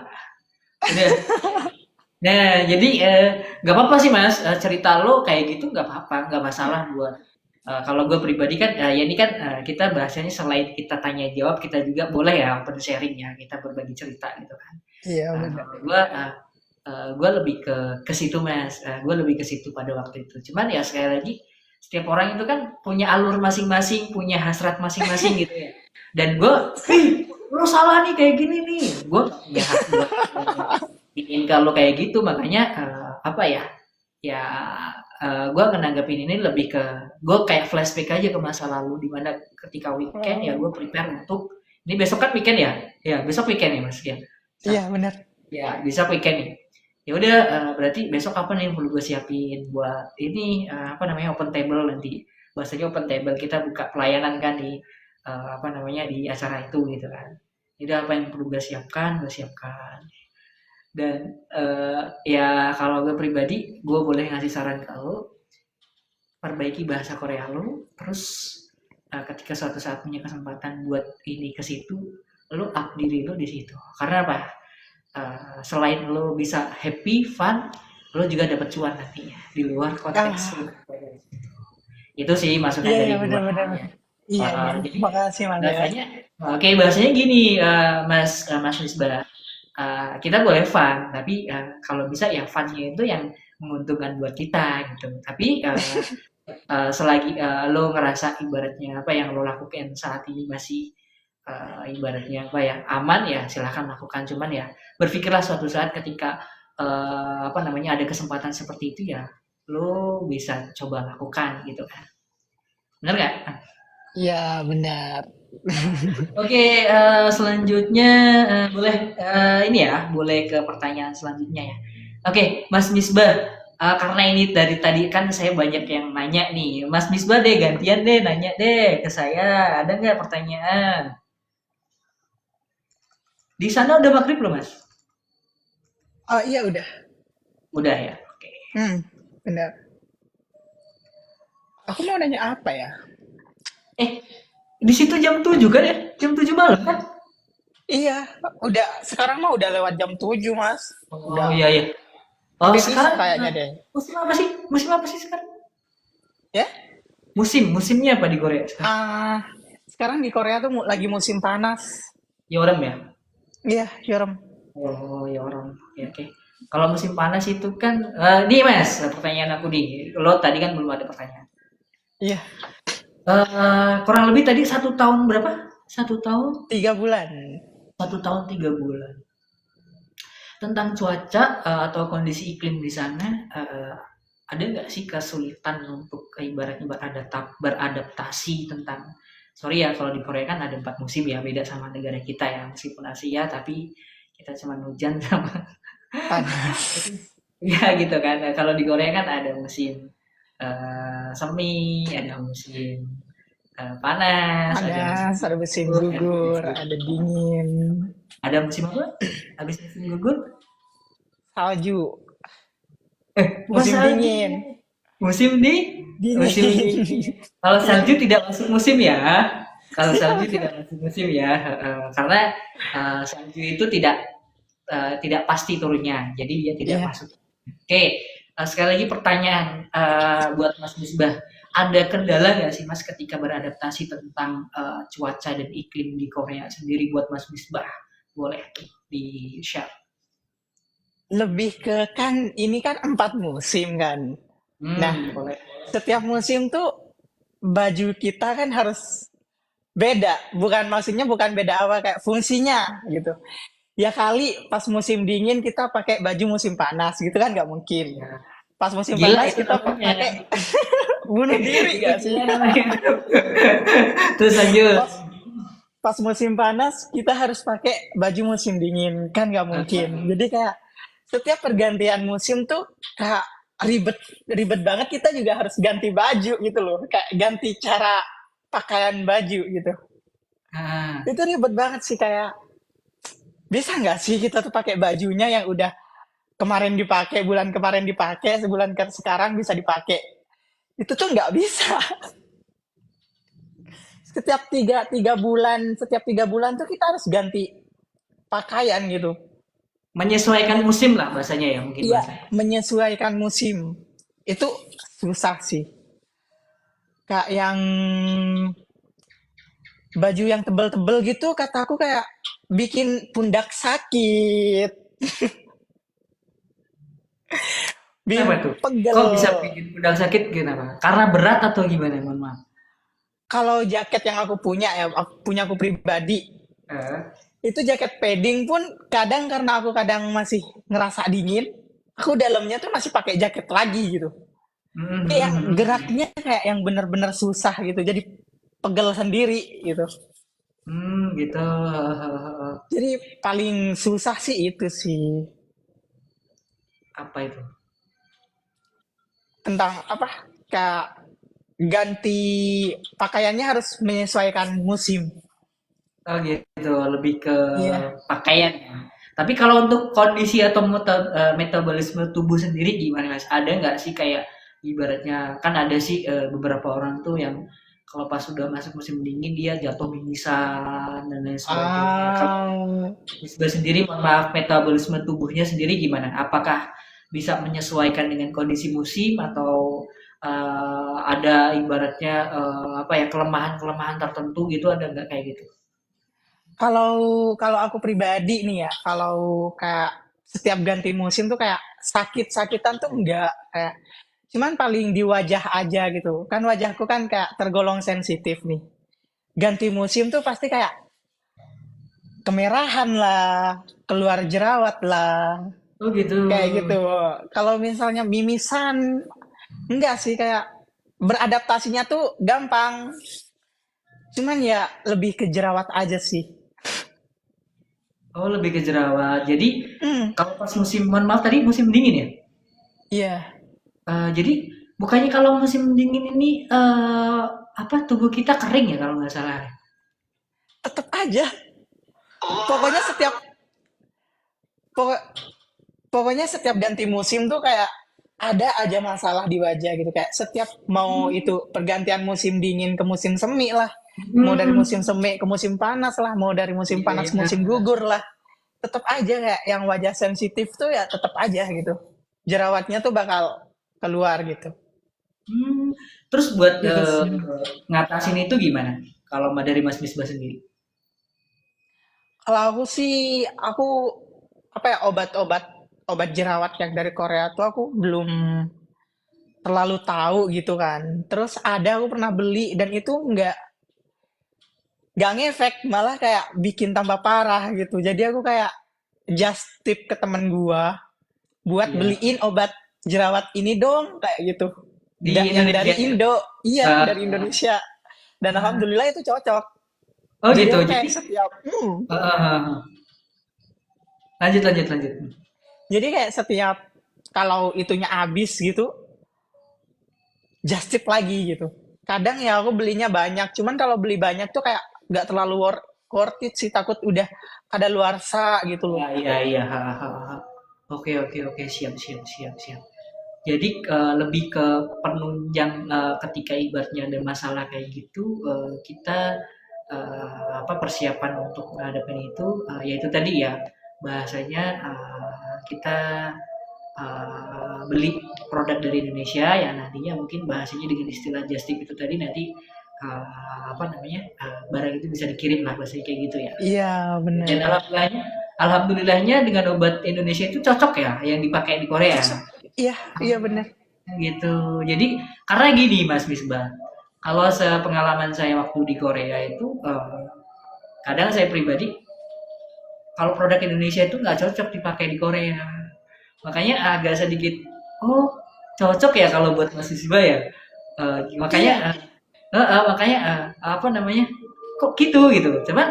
Udah. Nah, jadi nggak apa-apa sih Mas, cerita lo kayak gitu nggak apa-apa, nggak masalah buat kalau gue pribadi kan, ya ini kan kita bahasanya selain kita tanya jawab, kita juga boleh ya open sharing ya, kita berbagi cerita gitu kan. Iya, benar. Kalau gue lebih ke situ Mas, gue lebih ke situ pada waktu itu. Cuman ya sekali lagi, setiap orang itu kan punya alur masing-masing, punya hasrat masing-masing gitu ya. Dan gue, ih, lo salah nih kayak gini nih. Gue punya hak buat ingin kalau kayak gitu, makanya apa ya? Ya gue menanggapin ini lebih ke gue kayak flashback aja ke masa lalu, di mana ketika weekend ya Oh, gue prepare untuk ini besok kan weekend ya, ya besok weekend ya Mas ya. iya benar. Ya besok weekend nih. Ya udah berarti besok apa nih yang perlu gue siapin buat ini apa namanya open table nanti. Bahasanya open table kita buka pelayanan kan di apa namanya di acara itu gitu kan. Jadi apa yang perlu gue siapkan. Dan ya kalau gue pribadi, gue boleh ngasih saran ke lo, perbaiki bahasa Korea lo, terus ketika suatu saat punya kesempatan buat ini ke situ, lo up diri lo di situ. Karena apa? Selain lo bisa happy, fun, lo juga dapat cuan nantinya di luar konteks lo. Ah, Itu sih masukan iya iya dari benar gua. benar benar. Iya iya. Jadi Makasih Mas ya. bahasanya, oke bahasanya gini, Mas Misbah. Kita boleh fun, tapi kalau bisa ya funnya itu yang menguntungkan buat kita gitu. Tapi selagi lo ngerasa ibaratnya apa yang lo lakukan saat ini masih ibaratnya apa ya aman ya silahkan lakukan. Cuman ya berpikirlah suatu saat ketika apa namanya ada kesempatan seperti itu ya lo bisa coba lakukan gitu kan. Bener nggak? Iya benar. Oke, selanjutnya boleh ini ya, boleh ke pertanyaan selanjutnya ya. Oke, Mas Misbah, karena ini dari tadi kan saya banyak yang nanya nih, Mas Misbah deh gantian deh nanya deh ke saya, ada nggak pertanyaan? Di sana udah maghrib belum Mas? Oh iya udah. Udah ya. Oke. Benar. Aku mau nanya apa ya? Eh, di situ jam 7 kan ya? Jam 7 malam kan? Iya, udah sekarang mah udah lewat jam 7 Mas. Oh Udah iya iya. Oh habis isu sekarang kayaknya deh. musim apa sih? Musim apa sih sekarang? Ya? Musimnya apa di Korea sekarang? Ah, sekarang di Korea tuh lagi musim panas. Yorem ya? Iya, Yurem. Oh, ya orang. Oke, oke. Kalau musim panas itu kan, nih Mas, pertanyaan aku nih. Lo tadi kan belum ada pertanyaan. Iya, Kurang lebih tadi 1 tahun berapa? 1 tahun, 3 bulan. 1 tahun 3 bulan. Tentang cuaca atau kondisi iklim di sana, ada nggak sih kesulitan untuk ibaratnya beradaptasi tentang, sorry ya kalau di Korea kan ada 4 musim ya, beda sama negara kita ya, meskipun Asia tapi kita cuma hujan sama Panas. ya gitu kan. Nah, kalau di Korea kan ada musim semi, ada musim panas, ada musim Panas, ada musim gugur, gugur, ada dingin, ada musim apa? Habis musim gugur, salju, bukan musim salju, dingin. musim di musim Dingin. kalau salju tidak masuk musim ya. Kalau salju tidak masuk musim ya, karena salju itu tidak pasti turunnya, jadi dia tidak Iya, masuk. Oke, sekali lagi pertanyaan buat Mas Misbah, ada kendala nggak sih Mas ketika beradaptasi tentang cuaca dan iklim di Korea sendiri buat Mas Misbah? Boleh tuh di share. lebih ke kan ini kan 4 musim kan. Nah, Boleh. setiap musim tuh baju kita kan harus beda. Bukan maksudnya bukan beda apa kayak fungsinya gitu. Ya kali pas musim dingin kita pakai baju musim panas gitu kan nggak mungkin. Ya. Pas musim Gila panas itu kita namanya. pakai bunuh diri Itu gak sih? gila namanya. Terus lanjut. Pas pas musim panas kita harus pakai baju musim dingin kan nggak mungkin. Jadi kayak setiap pergantian musim tuh kayak ribet ribet banget, kita juga harus ganti baju gitu loh, kayak ganti cara pakaian baju gitu. Ah, Itu ribet banget sih, kayak bisa nggak sih kita tuh pakai bajunya yang udah kemarin dipakai, bulan kemarin dipakai, sebulan ke sekarang bisa dipakai. Itu tuh nggak bisa. Setiap tiga bulan tuh kita harus ganti pakaian gitu. menyesuaikan musim lah bahasanya ya mungkin Iya, bahasanya. menyesuaikan musim. Itu susah sih. Kayak yang baju yang tebel-tebel gitu, kataku kayak bikin pundak sakit, Kenapa bikin tuh? pegel. Kok bisa bikin pedal sakit kenapa? Karena berat atau gimana? Mohon maaf. Kalau jaket yang aku punya ya, punya aku pribadi, Eh, itu jaket padding pun kadang karena aku kadang masih ngerasa dingin, aku dalamnya tuh masih pakai jaket lagi gitu. Jadi yang geraknya kayak yang bener-bener susah gitu, jadi pegel sendiri gitu. gitu. Jadi paling susah sih itu sih, Apa itu? tentang apa, kayak ganti pakaiannya harus menyesuaikan musim. Oh gitu, lebih ke Iya. pakaian ya. Tapi kalau untuk kondisi atau metabolisme tubuh sendiri gimana Mas? Ada nggak sih kayak ibaratnya kan ada sih beberapa orang tuh yang kalau pas sudah masuk musim dingin dia jatuh pingsan dan lain sebagainya. Kalau Ah, Misbah sendiri, mohon maaf, metabolisme tubuhnya sendiri gimana? Apakah bisa menyesuaikan dengan kondisi musim atau ada ibaratnya apa ya kelemahan-kelemahan tertentu gitu ada nggak kayak gitu? kalau kalau aku pribadi nih ya, kalau kayak setiap ganti musim tuh kayak sakit-sakitan tuh enggak, kayak cuman paling di wajah aja gitu. Kan wajahku kan kayak tergolong sensitif nih. Ganti musim tuh pasti kayak kemerahan lah, keluar jerawat lah, Oh gitu. kayak gitu. Kalau misalnya mimisan, enggak sih, kayak beradaptasinya tuh gampang. Cuman ya lebih ke jerawat aja sih. Oh lebih ke jerawat. Jadi Hmm, kalau pas musim, mohon maaf tadi musim dingin ya. iya, Jadi bukannya kalau musim dingin ini apa tubuh kita kering ya kalau nggak salah. tetap aja. Pokoknya setiap pokok, pokoknya setiap ganti musim tuh kayak ada aja masalah di wajah gitu, kayak setiap mau itu pergantian musim dingin ke musim semi lah, mau dari Hmm, musim semi ke musim panas lah, mau dari musim iya, panas ke iya. musim gugur lah, tetap aja kayak yang wajah sensitif tuh ya tetap aja gitu, jerawatnya tuh bakal keluar gitu. Hmm, terus buat Gitu sih. ngatasin itu gimana? Kalau dari Mas Misbah sendiri? Kalau aku sih, aku apa ya, obat jerawat yang dari Korea tuh aku belum terlalu tahu gitu kan. Terus ada aku pernah beli dan itu nggak ngefek, malah kayak bikin tambah parah gitu. Jadi aku kayak just tip ke temen gua buat Iya. beliin obat jerawat ini dong, kayak gitu. Di Yang dari Indonesia ya? Indo, iya Eh, dari Indonesia. Dan ah, alhamdulillah itu cocok. oh Jadi gitu. aku Jadi kayak setiap, lanjut lanjut lanjut. jadi kayak setiap kalau itunya habis gitu, just tip lagi gitu. Kadang ya aku belinya banyak, cuman kalau beli banyak tuh kayak nggak terlalu worth it sih, takut udah ada luarsa gitu loh. Iya iya iya. Oke oke oke siap siap siap siap. Jadi lebih ke penunjang ketika ibaratnya ada masalah kayak gitu kita apa persiapan untuk menghadapi itu yaitu tadi ya bahasanya kita beli produk dari Indonesia yang nantinya mungkin bahasanya dengan istilah just tip itu tadi nanti apa namanya barang itu bisa dikirim lah bahasanya kayak gitu ya. Iya, Dan bener. alhamdulillahnya dengan obat Indonesia itu cocok ya yang dipakai di Korea. Cocok. Iya, iya bener. Gitu. Jadi karena gini Mas Misbah, kalau sepengalaman saya waktu di Korea itu kadang saya pribadi kalau produk Indonesia itu nggak cocok dipakai di Korea. Makanya agak sedikit oh cocok ya kalau buat Mas Misbah ya. Makanya Iya, makanya apa namanya kok gitu gitu. Cuman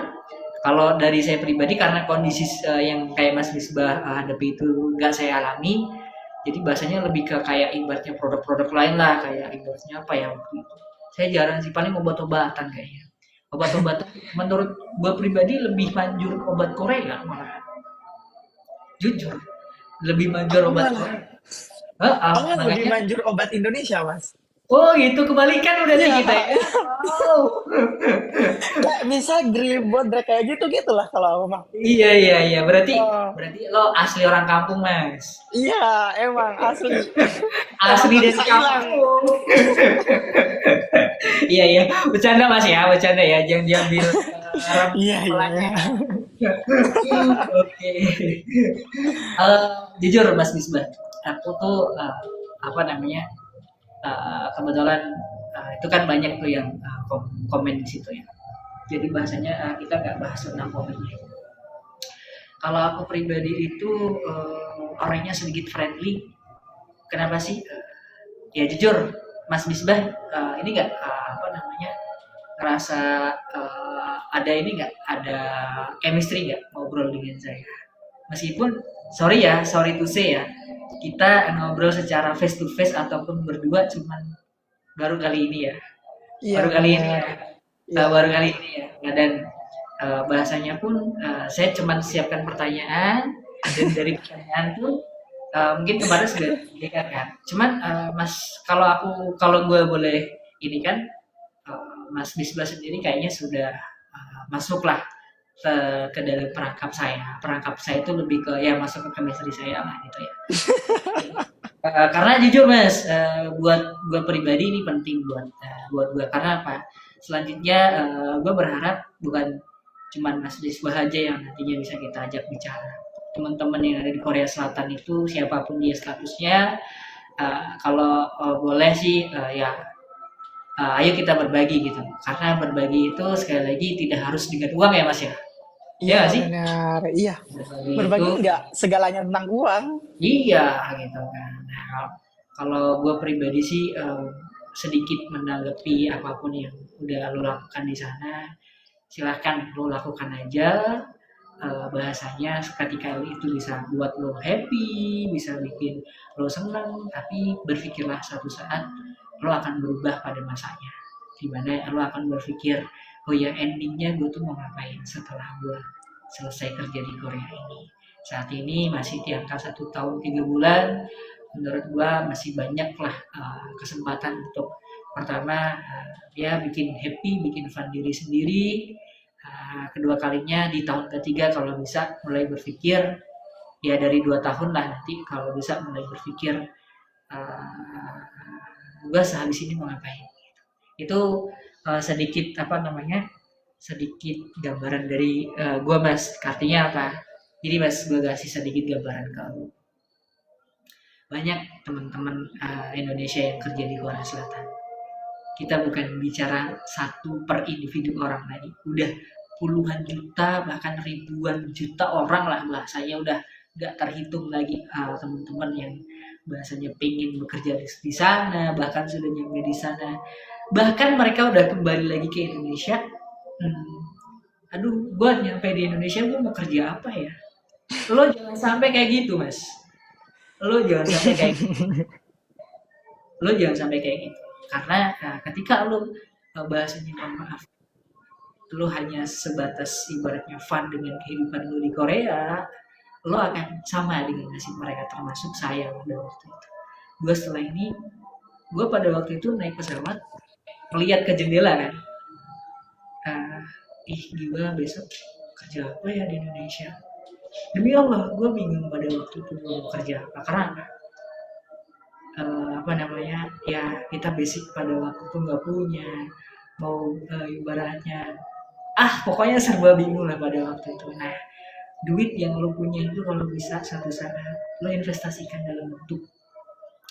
kalau dari saya pribadi karena kondisi yang kayak Mas Misbah hadapi itu nggak saya alami, Jadi bahasanya lebih ke kayak ibaratnya produk-produk lain lah, kayak ibaratnya apa ya waktu itu. Saya jarang sih, paling obat-obatan kayaknya. Obat-obatan menurut gua pribadi lebih manjur obat Korea malah. Jujur, lebih manjur Aku obat malah, Korea. Heeh, aku malah lebih makanya manjur obat Indonesia, Mas. oh gitu kebalikan udah nih Iya, kita ya. Wow. kayak misal Gribot kayak gitu gitulah kalau aku mah. Iya iya iya, berarti Oh, berarti lo asli orang kampung, Mas. iya, emang asli. Emang Asli nggak dari bisa hilang. kampung. Iya iya, bercanda Mas ya, bercanda ya, jangan diambil Iya, iya, pelan iya. ya. Oke. Jujur Mas Misbah, aku tuh apa namanya kebetulan itu kan banyak tuh yang komen di situ ya. Jadi bahasanya kita nggak bahas tentang komennya. Kalau aku pribadi itu orangnya sedikit friendly. Kenapa sih? Ya jujur, Mas Misbah, ini nggak apa namanya ngerasa ada ini nggak ada chemistry nggak ngobrol dengan saya? Meskipun sorry to say ya, kita ngobrol secara face to face ataupun berdua cuman baru kali ini ya, Iya, baru kali ini benar. ya, Iya. baru kali ini ya. Nah, dan bahasanya pun saya cuman siapkan pertanyaan dan dari pertanyaan pun mungkin kemarin sudah dilihat kan. Cuman Mas kalau gue boleh ini kan Mas Bisbah sendiri kayaknya sudah masuk lah ke dalam perangkap saya. Perangkap saya itu lebih ke ya masuk ke chemistry saya lah gitu ya. Karena jujur Mas, buat gue pribadi ini penting buat gue karena apa? Selanjutnya gue berharap bukan cuman Mas Bisbah aja yang nantinya bisa kita ajak bicara. Teman-teman yang ada di Korea Selatan itu siapapun dia statusnya, kalau boleh sih ya ayo kita berbagi gitu. Karena berbagi itu sekali lagi tidak harus dengan uang ya Mas ya. Ya Iya, nggak sih? benar. Iya. Berbagi itu Berbagi nggak segalanya tentang uang. iya gitu kan. Nah, kalau gue pribadi sih sedikit menanggapi apapun yang udah lo lakukan di sana, silahkan lo lakukan aja. Bahasanya ketika itu bisa buat lo happy, bisa bikin lo senang, tapi berpikirlah satu saat lo akan berubah pada masanya. Dimana lo akan berpikir, oh ya endingnya gue tuh mau ngapain setelah gue selesai kerja di Korea ini. Saat ini masih di angka 1 tahun 3 bulan, menurut gue masih banyak lah kesempatan untuk pertama ya bikin happy, bikin fun diri sendiri. Kedua kalinya di tahun ketiga kalau bisa mulai berpikir ya dari 2 tahun lah nanti kalau bisa mulai berpikir uh, gue sehabis ini mau ngapain. Itu sedikit apa namanya sedikit gambaran dari gue Mas. Artinya apa? Jadi Mas gue kasih sedikit gambaran ke lu. Banyak teman-teman Indonesia yang kerja di Korea Selatan. Kita bukan bicara satu per individu orang tadi, udah puluhan juta bahkan ribuan juta orang lah bahasanya udah nggak terhitung lagi teman-teman yang bahasanya pengen bekerja di sana bahkan sudah nyampe di sana bahkan mereka udah kembali lagi ke Indonesia. Aduh gue nyampe di Indonesia gue mau kerja apa ya, lo jangan sampai kayak gitu Mas, lo jangan sampai kayak gitu, lo jangan sampai kayak gitu karena ketika lo bahasanya mohon maaf lo hanya sebatas ibaratnya fun dengan kehidupan lo di Korea, lo akan sama dengan nasib mereka termasuk saya pada waktu itu. Gue setelah ini, gue pada waktu itu naik pesawat, melihat ke jendela kan, uh, gila besok kerja apa ya di Indonesia. Demi Allah, gue bingung pada waktu itu mau kerja apa karena apa namanya ya kita basic pada waktu itu nggak punya mau ibaratnya pokoknya serba bingung lah pada waktu itu. Nah duit yang lo punya itu kalau bisa satu saat lo investasikan dalam bentuk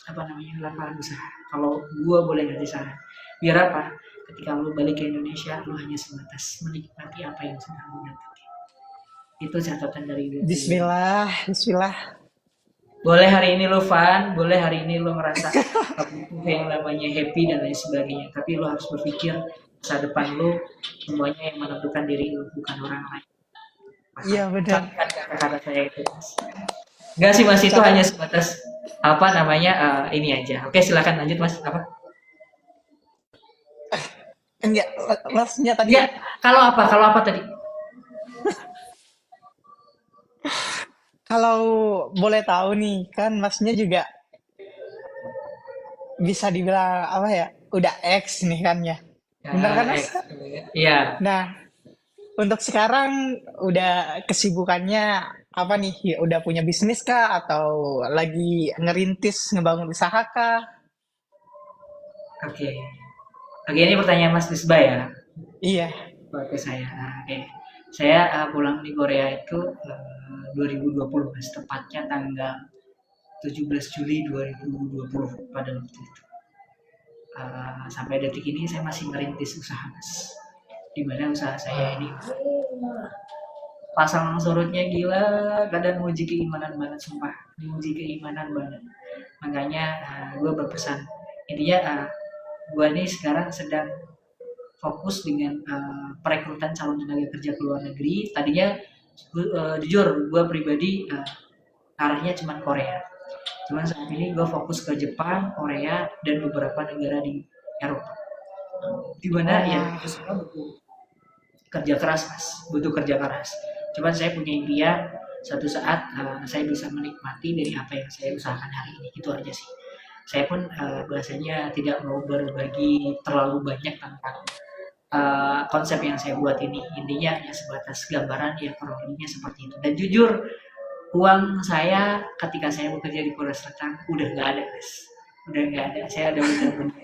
apa namanya lapangan usaha. Kalau gue boleh ngasih saran biar apa ketika lo balik ke Indonesia lo hanya sebatas menikmati apa yang sudah lo dapati. Itu catatan dari gue. Bismillah, Bismillah. Boleh hari ini lo fun, boleh hari ini lo merasa yang namanya happy dan lain sebagainya, tapi lo harus berpikir masa depan lo semuanya yang menentukan diri lo bukan orang lain. Iya, benar. Kata saya itu Mas. Enggak sih Mas, itu Cara hanya sebatas apa namanya ini aja. Oke, silakan lanjut Mas. Apa? Enggak, masnya tadi Enggak, kalau apa? Kalau apa tadi? kalau boleh tahu nih, kan masnya juga bisa dibilang apa ya? Udah X nih kan ya. Bener kan Mas? Iya. Nah, untuk sekarang udah kesibukannya apa nih? Ya, udah punya bisnis kah atau lagi ngerintis ngebangun usaha kah? Oke. Oke, ini pertanyaan Mas Misbah ya. Iya. Ke saya. Oke. Saya pulang di Korea itu 2020 Mas, tepatnya tanggal 17 Juli 2020 pada waktu itu. Sampai detik ini saya masih merintis usaha Mas. Di mana usaha saya ini pasang surutnya gila, kadang nguji keimanan banget sumpah, nguji keimanan banget. Makanya gue berpesan, intinya gue nih sekarang sedang fokus dengan perekrutan calon tenaga kerja ke luar negeri. Tadinya jujur gue pribadi arahnya cuma Korea, cuman saat ini gue fokus ke Jepang, Korea, dan beberapa negara di Eropa, di mana ya Wah, itu semua butuh kerja keras Mas, butuh kerja keras. Cuman saya punya impian satu saat saya bisa menikmati dari apa yang saya usahakan hari ini, itu aja sih. Saya pun bahasanya tidak mau berbagi terlalu banyak tentang konsep yang saya buat ini. Intinya ya sebatas gambaran ya kurang lebihnya seperti itu. Dan jujur uang saya ketika saya bekerja di Korea Selatan udah nggak ada Mas, udah nggak ada. Saya ada benar-benar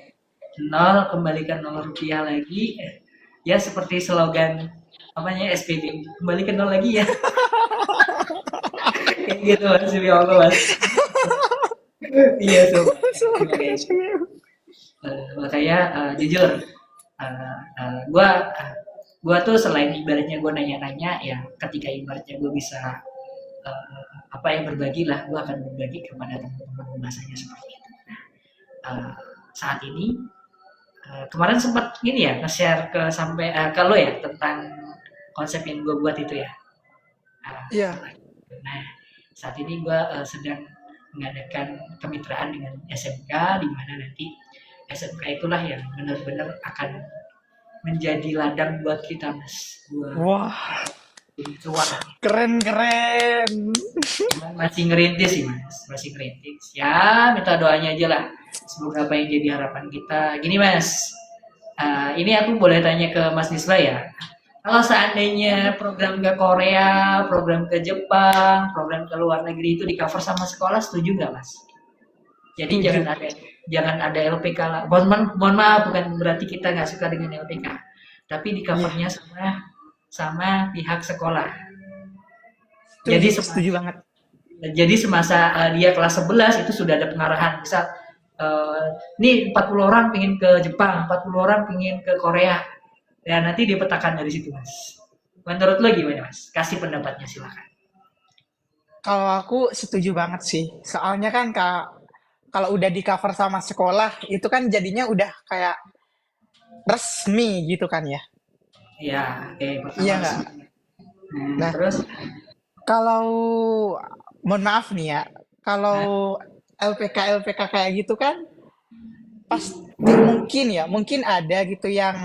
nol, kembalikan 0 rupiah lagi. Ya seperti slogan apanya SPB, kembali ke nol lagi ya. Kayak gitu Mas, demi Allah Mas. Iya tuh. Makanya jujur gue gua tuh selain ibaratnya gue nanya-nanya ya, ketika ibaratnya gue bisa apa yang berbagi lah, gue akan berbagi kepada teman-teman bahasanya seperti itu. Uh, Saat ini kemarin sempat ini ya nge-share ke sampai ke lo ya tentang konsep yang gue buat itu ya. iya. Nah, saat ini gue sedang mengadakan kemitraan dengan SMK, di mana nanti SMK itulah yang benar-benar akan menjadi ladang buat kita Mas, buat Wah, jadi cuan. keren keren. Cuman masih ngerintis sih Mas, masih ngerintis. Ya minta doanya aja lah, semoga apa yang jadi harapan kita. Gini Mas, ini aku boleh tanya ke Mas Nisba ya. Kalau seandainya program ke Korea, program ke Jepang, program ke luar negeri itu di cover sama sekolah, setuju nggak Mas? Jadi Setuju. jangan ada LPK lah. Mohon maaf, bukan berarti kita nggak suka dengan LPK, tapi di Iya, covernya sama sama pihak sekolah. Jadi setuju, setuju banget. semasa dia kelas 11 itu sudah ada pengarahan. Misal nih 40 orang pingin ke Jepang, 40 orang pingin ke Korea. Ya nanti dipetakan dari situ Mas. Menurut lo gimana Mas? Kasih pendapatnya silakan. Kalau aku setuju banget sih. Soalnya kan kalau udah di cover sama sekolah, itu kan jadinya udah kayak resmi gitu kan ya. Ya, oke pertama Iya nggak? resmi. Nah, Terus kalau mohon maaf nih ya, kalau nah, LPK kayak gitu kan pasti mungkin ada gitu yang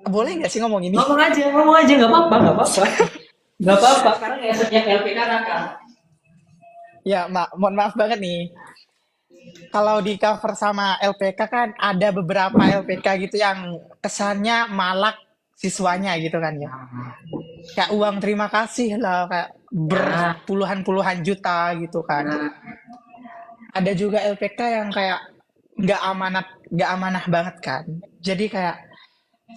boleh nggak sih ngomong ini? ngomong aja nggak apa-apa, nggak apa-apa. Nggak apa-apa, karena kayak setiap LPK nakal. Ya, mohon maaf banget nih. Kalau di cover sama LPK kan ada beberapa LPK gitu yang kesannya malak siswanya gitu kan ya. Kayak uang terima kasih lah, kayak Ya, berpuluhan-puluhan juta gitu kan. ya, Ada juga LPK yang kayak nggak amanah banget kan. Jadi kayak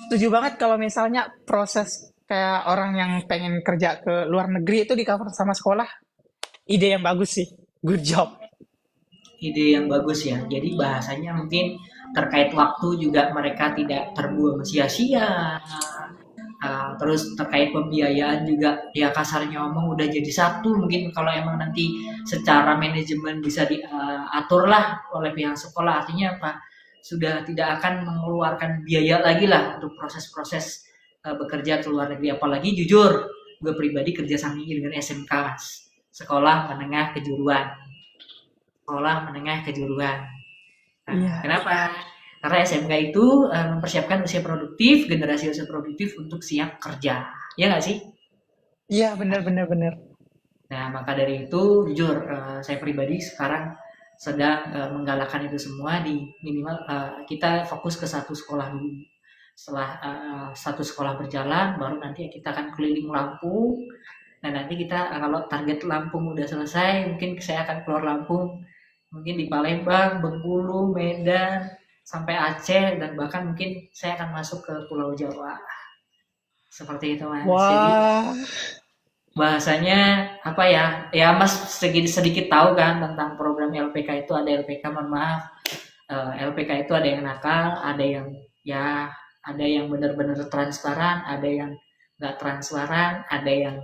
setuju banget kalau misalnya proses kayak orang yang pengen kerja ke luar negeri itu di cover sama sekolah, ide yang bagus sih. Good job. ide yang bagus ya. Jadi bahasanya mungkin terkait waktu juga mereka tidak terbuang sia-sia. Terus terkait pembiayaan juga ya kasarnya ngomong udah jadi satu, mungkin kalau emang nanti secara manajemen bisa diatur lah oleh pihak sekolah, artinya apa, sudah tidak akan mengeluarkan biaya lagi lah untuk proses-proses bekerja ke luar negeri. Apalagi jujur gue pribadi kerja sampingan dengan SMK Mas, sekolah menengah kejuruan. Sekolah menengah kejuruan. Nah, Iya, kenapa? Karena SMK itu mempersiapkan usia produktif, generasi usia produktif untuk siap kerja. Ya nggak sih? iya bener bener bener. Nah, maka dari itu, jujur, saya pribadi sekarang sedang menggalakkan itu semua di minimal kita fokus ke satu sekolah dulu. Setelah satu sekolah berjalan, baru nanti kita akan keliling Lampung. Nah, nanti kita kalau target Lampung udah selesai, mungkin saya akan keluar Lampung, mungkin di Palembang, Bengkulu, Medan, sampai Aceh, dan bahkan mungkin saya akan masuk ke Pulau Jawa. Seperti itu, Mas. Jadi, Wah, bahasanya apa ya? Ya Mas sedikit sedikit tahu kan tentang program LPK itu ada LPK, mohon maaf. LPK itu ada yang nakal, ada yang ya ada yang benar-benar transparan, ada yang nggak transparan, ada yang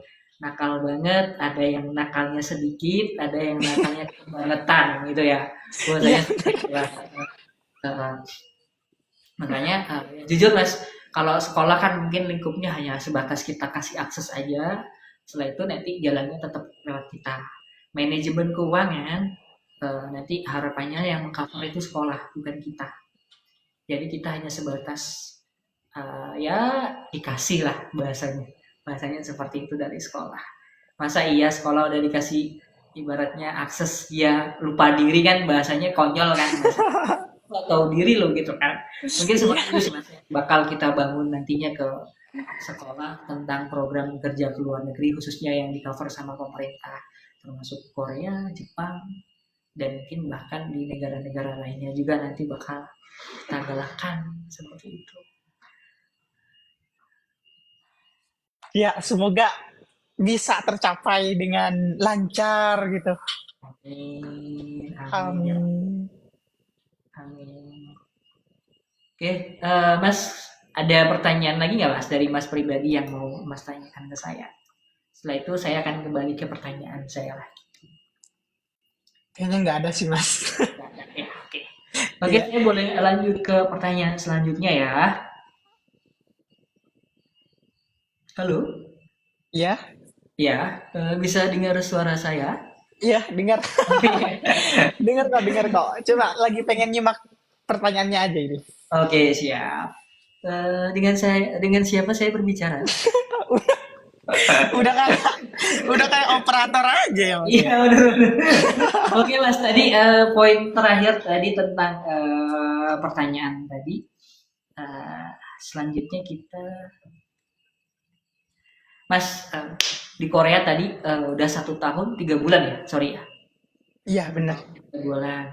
nakal banget, ada yang nakalnya sedikit, ada yang nakalnya kebangetan gitu ya. iya Bahasanya seperti itu lah. Eh, Makanya jujur Mas, kalau sekolah kan mungkin lingkupnya hanya sebatas kita kasih akses aja. Setelah itu nanti jalannya tetap lewat kita. Manajemen keuangan nanti harapannya yang mengcover itu sekolah, bukan kita. Jadi kita hanya sebatas ya dikasih lah bahasanya. Bahasanya seperti itu dari sekolah. Masa iya sekolah udah dikasih ibaratnya akses dia lupa diri kan bahasanya konyol kan nggak tahu diri loh gitu kan mungkin iya. seperti itu sih mas bakal kita bangun nantinya ke sekolah tentang program kerja ke luar negeri khususnya yang di cover sama pemerintah termasuk Korea, Jepang dan mungkin bahkan di negara-negara lainnya juga nanti bakal kita galakkan seperti itu. Ya, semoga bisa tercapai dengan lancar gitu. Amin, amin ya, Amin. amin. Oke, Mas ada pertanyaan lagi nggak mas dari Mas pribadi yang mau Mas tanyakan ke saya? Setelah itu saya akan kembali ke pertanyaan saya lagi. Kayaknya nggak ada sih, Mas. Ya, oke. Oke, Iya, saya boleh lanjut ke pertanyaan selanjutnya ya. Halo? iya, Ya, bisa dengar suara saya? iya, dengar. Oke, Dengar kok. Coba lagi pengen nyimak pertanyaannya aja ini. oke siap. Dengan siapa saya berbicara? Udah kayak udah kayak operator aja ya, Mas Iya, ya. udah. Oke, Mas. Tadi poin terakhir tadi tentang pertanyaan tadi. Eh, Selanjutnya kita, Mas, di Korea tadi udah 1 tahun 3 bulan ya, sorry ya, Iya, satu benar. tahun 3 bulan.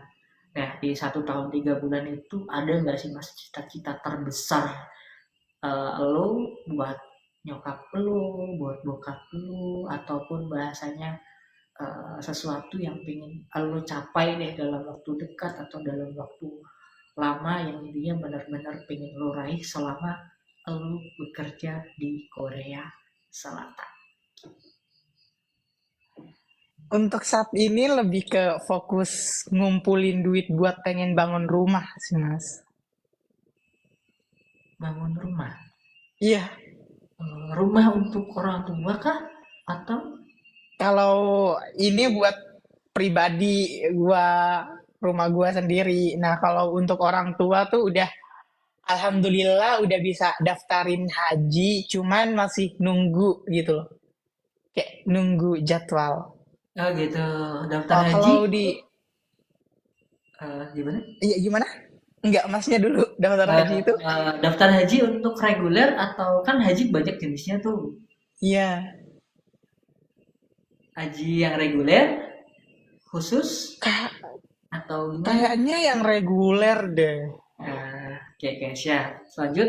Nah, di 1 tahun 3 bulan itu ada nggak sih Mas cita-cita terbesar lo buat nyokap lo, buat bokap lo, ataupun bahasanya sesuatu yang pengen lo capai deh dalam waktu dekat atau dalam waktu lama yang intinya benar-benar pengen lo raih selama lo bekerja di Korea Selatan. Untuk saat ini lebih ke fokus ngumpulin duit buat pengen bangun rumah sih, Mas. Bangun rumah. Iya, Rumah untuk orang tua kah? Atau kalau ini buat pribadi gua, rumah gua sendiri. Nah, kalau untuk orang tua tuh udah alhamdulillah udah bisa daftarin haji, cuman masih nunggu gitu loh. Kayak nunggu jadwal. gitu daftar haji? Kalau di Gimana? iya gimana? Enggak, masnya dulu daftar haji itu. Daftar haji untuk reguler atau kan haji banyak jenisnya tuh. Iya, Haji yang reguler, khusus, Ka- atau gimana? kayaknya yang reguler deh. Oke, siap. Selanjut,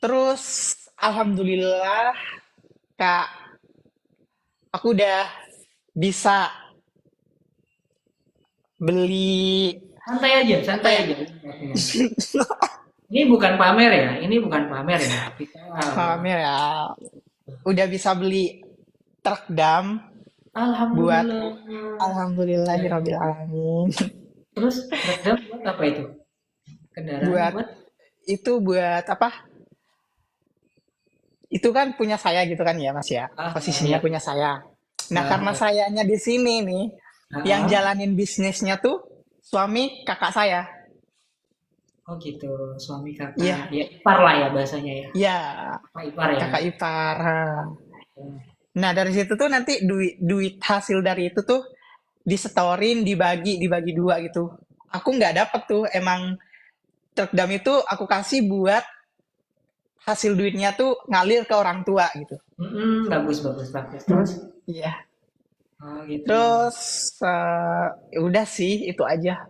Terus alhamdulillah Kak, aku udah bisa beli apa santai ya? aja. Ini bukan pamer ya, ini bukan pamer ya. Kita Hamil ya. Udah bisa beli truk dam buat alhamdulillah. alhamdulillahirabbil alamin. Terus redam buat apa itu? Kendaraan Buat buat itu buat apa? Itu kan punya saya gitu kan ya Mas ya. ya. Posisinya punya saya. Nah, karena Wah, sayanya di sini nih, yang heeh. jalanin bisnisnya tuh suami kakak saya. Oh gitu, suami kakak, Iya, ya ipar lah ya bahasanya ya, iya, kakak ipar ya. kakak ipar. Nah, dari situ tuh nanti duit duit hasil dari itu tuh disetorin, dibagi dua gitu. Aku nggak dapet tuh, emang truk itu aku kasih buat hasil duitnya tuh ngalir ke orang tua gitu. Bagus bagus bagus. Terus? Iya. Oh gitu. Terus udah sih itu aja.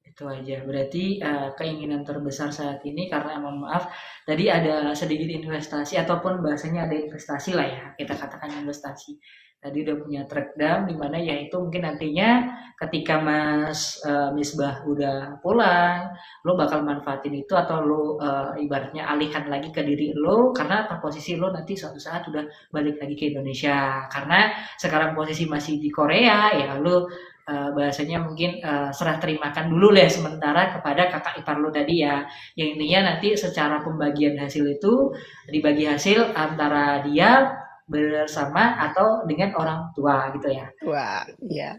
Itu aja. Berarti keinginan terbesar saat ini karena mohon maaf tadi ada sedikit investasi ataupun bahasanya ada investasi lah ya. Kita katakan investasi. Tadi udah punya truk dam di mana ya itu mungkin nantinya ketika Mas Misbah udah pulang, lo bakal manfaatin itu atau lo ibaratnya alihkan lagi ke diri lo karena posisi lo nanti suatu saat udah balik lagi ke Indonesia. Karena sekarang posisi masih di Korea ya lo bahasanya mungkin serah terimakan dulu deh sementara kepada kakak ipar lo tadi ya. Yang intinya nanti secara pembagian hasil itu dibagi hasil antara dia bersama atau dengan orang tua gitu ya. Wah, iya.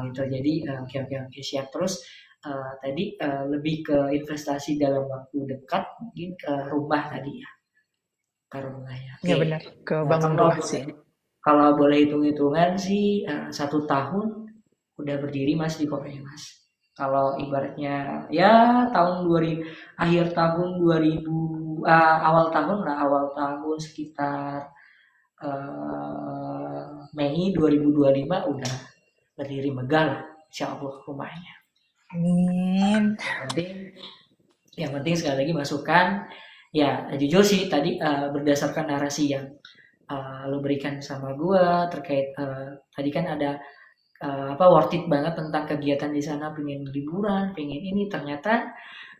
Gitu. Jadi oke oke oke siap. Terus tadi lebih ke investasi dalam waktu dekat mungkin ke rumah tadi ya. Ke rumah ya. Ya Oke. benar, ke Nah, bangun kalau rumah sih. boleh hitung-hitungan sih 1 tahun udah berdiri Mas di Korea Mas. Kalau ibaratnya ya tahun 2000 akhir tahun 2000 awal tahun lah awal tahun sekitar Mei 2025 udah berdiri megah lah insya Allah rumahnya. Amin. Penting yang penting sekali lagi masukan ya jujur sih tadi berdasarkan narasi yang lo berikan sama gue terkait tadi kan ada apa worth it banget tentang kegiatan di sana pengen liburan pengen ini ternyata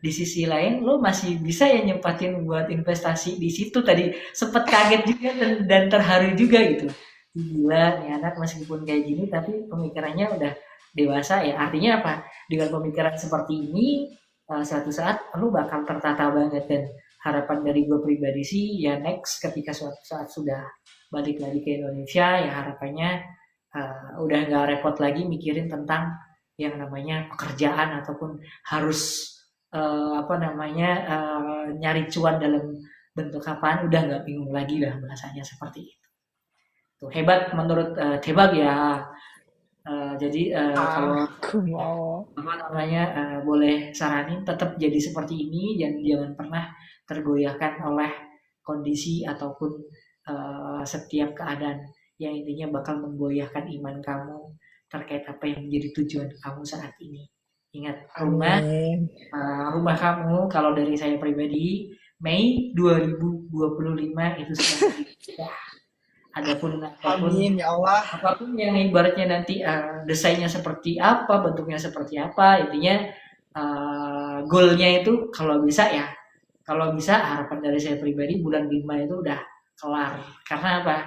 di sisi lain lo masih bisa ya nyempatin buat investasi di situ tadi sempet kaget juga dan terharu juga gitu gila nih anak meskipun kayak gini tapi pemikirannya udah dewasa ya artinya apa dengan pemikiran seperti ini suatu saat lo bakal tertata banget dan harapan dari gue pribadi sih ya next ketika suatu saat sudah balik lagi ke Indonesia ya harapannya udah nggak repot lagi mikirin tentang yang namanya pekerjaan ataupun harus apa namanya nyari cuan dalam bentuk apaan udah nggak bingung lagi lah bahasanya seperti itu. Tuh, hebat menurut Tebak ya. Jadi kalau Aku mau. apa namanya boleh saranin tetap jadi seperti ini dan jangan pernah tergoyahkan oleh kondisi ataupun setiap keadaan yang intinya bakal menggoyahkan iman kamu terkait apa yang menjadi tujuan kamu saat ini. Ingat Amin. rumah kamu kalau dari saya pribadi Mei 2025 itu sudah berdiri. Adapun apapun Amin ya Allah. apapun yang ibaratnya nanti desainnya seperti apa, bentuknya seperti apa, intinya goalnya itu kalau bisa harapan dari saya pribadi bulan 5 itu udah kelar. Karena apa?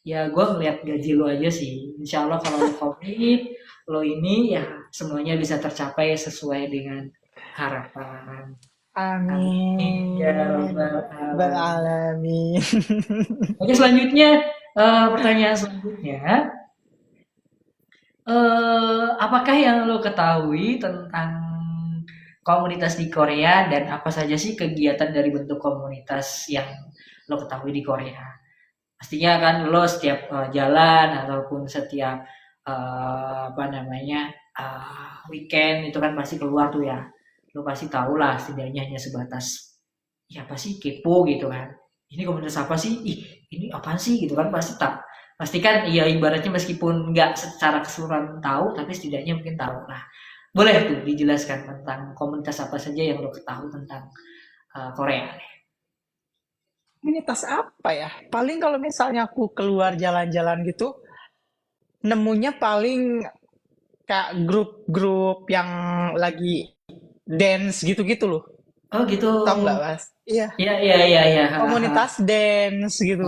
Ya gue ngeliat gaji lo aja sih. Insya Allah kalau lo komit, lo ini ya semuanya bisa tercapai sesuai dengan harapan. Amin. Ya Amin. Rabbal Alamin. Beralamin. Oke selanjutnya, pertanyaan selanjutnya. Apakah yang lo ketahui tentang komunitas di Korea dan apa saja sih kegiatan dari bentuk komunitas yang lo ketahui di Korea? Pastinya kan lo setiap jalan ataupun setiap apa namanya weekend itu kan pasti keluar tuh ya. Lo pasti tahu lah setidaknya hanya sebatas ya apa sih kepo gitu kan. Ini komunitas apa sih? Ih, ini apaan sih gitu kan pasti tak pastikan ya ibaratnya meskipun nggak secara keseluruhan tahu tapi setidaknya mungkin tahu lah boleh tuh dijelaskan tentang komunitas apa saja yang lo ketahui tentang Korea. Komunitas apa ya? Paling kalau misalnya aku keluar jalan-jalan gitu, nemunya paling kayak grup-grup yang lagi dance gitu-gitu loh. Oh gitu. Tahu nggak, Mas? Iya, Iya iya iya iya. komunitas dance gitu.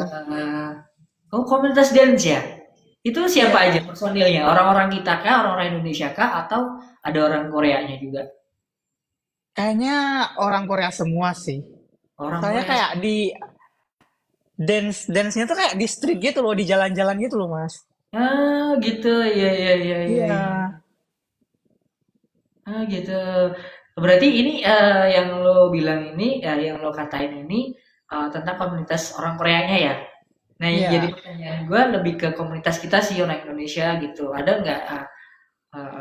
Oh komunitas dance ya. Itu siapa aja Iya, personilnya? Orang-orang kita kah? Orang-orang Indonesia kah? Atau ada orang Koreanya juga? kayaknya orang Korea semua sih. Orang Soalnya Korea. kayak di dance-nya tuh kayak di street gitu loh, di jalan-jalan gitu loh, Mas. Ah, gitu. Iya, iya, iya, iya, Iya, iya. Ah, gitu. Berarti ini yang lo bilang ini, yang lo katain ini tentang komunitas orang Koreanya ya. Nah, yang jadi iya. pertanyaan gue lebih ke komunitas kita sih orang Indonesia gitu. Ada nggak?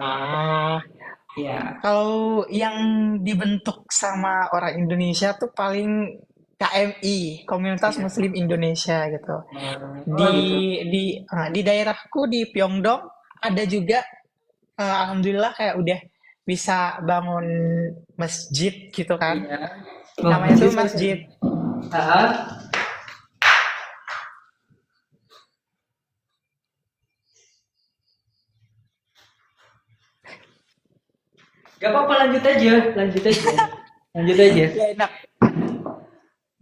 Ah, Ya. kalau yang dibentuk sama orang Indonesia tuh paling KMI, Komunitas Iya. Muslim Indonesia gitu. Oh Di gitu. di daerahku di Pyeongdong ada juga, alhamdulillah kayak udah bisa bangun masjid gitu kan. Iya. Oh, Namanya masih tuh susah. Masjid. Ah, gak apa-apa, lanjut aja, lanjut aja, lanjut aja. Ya enak,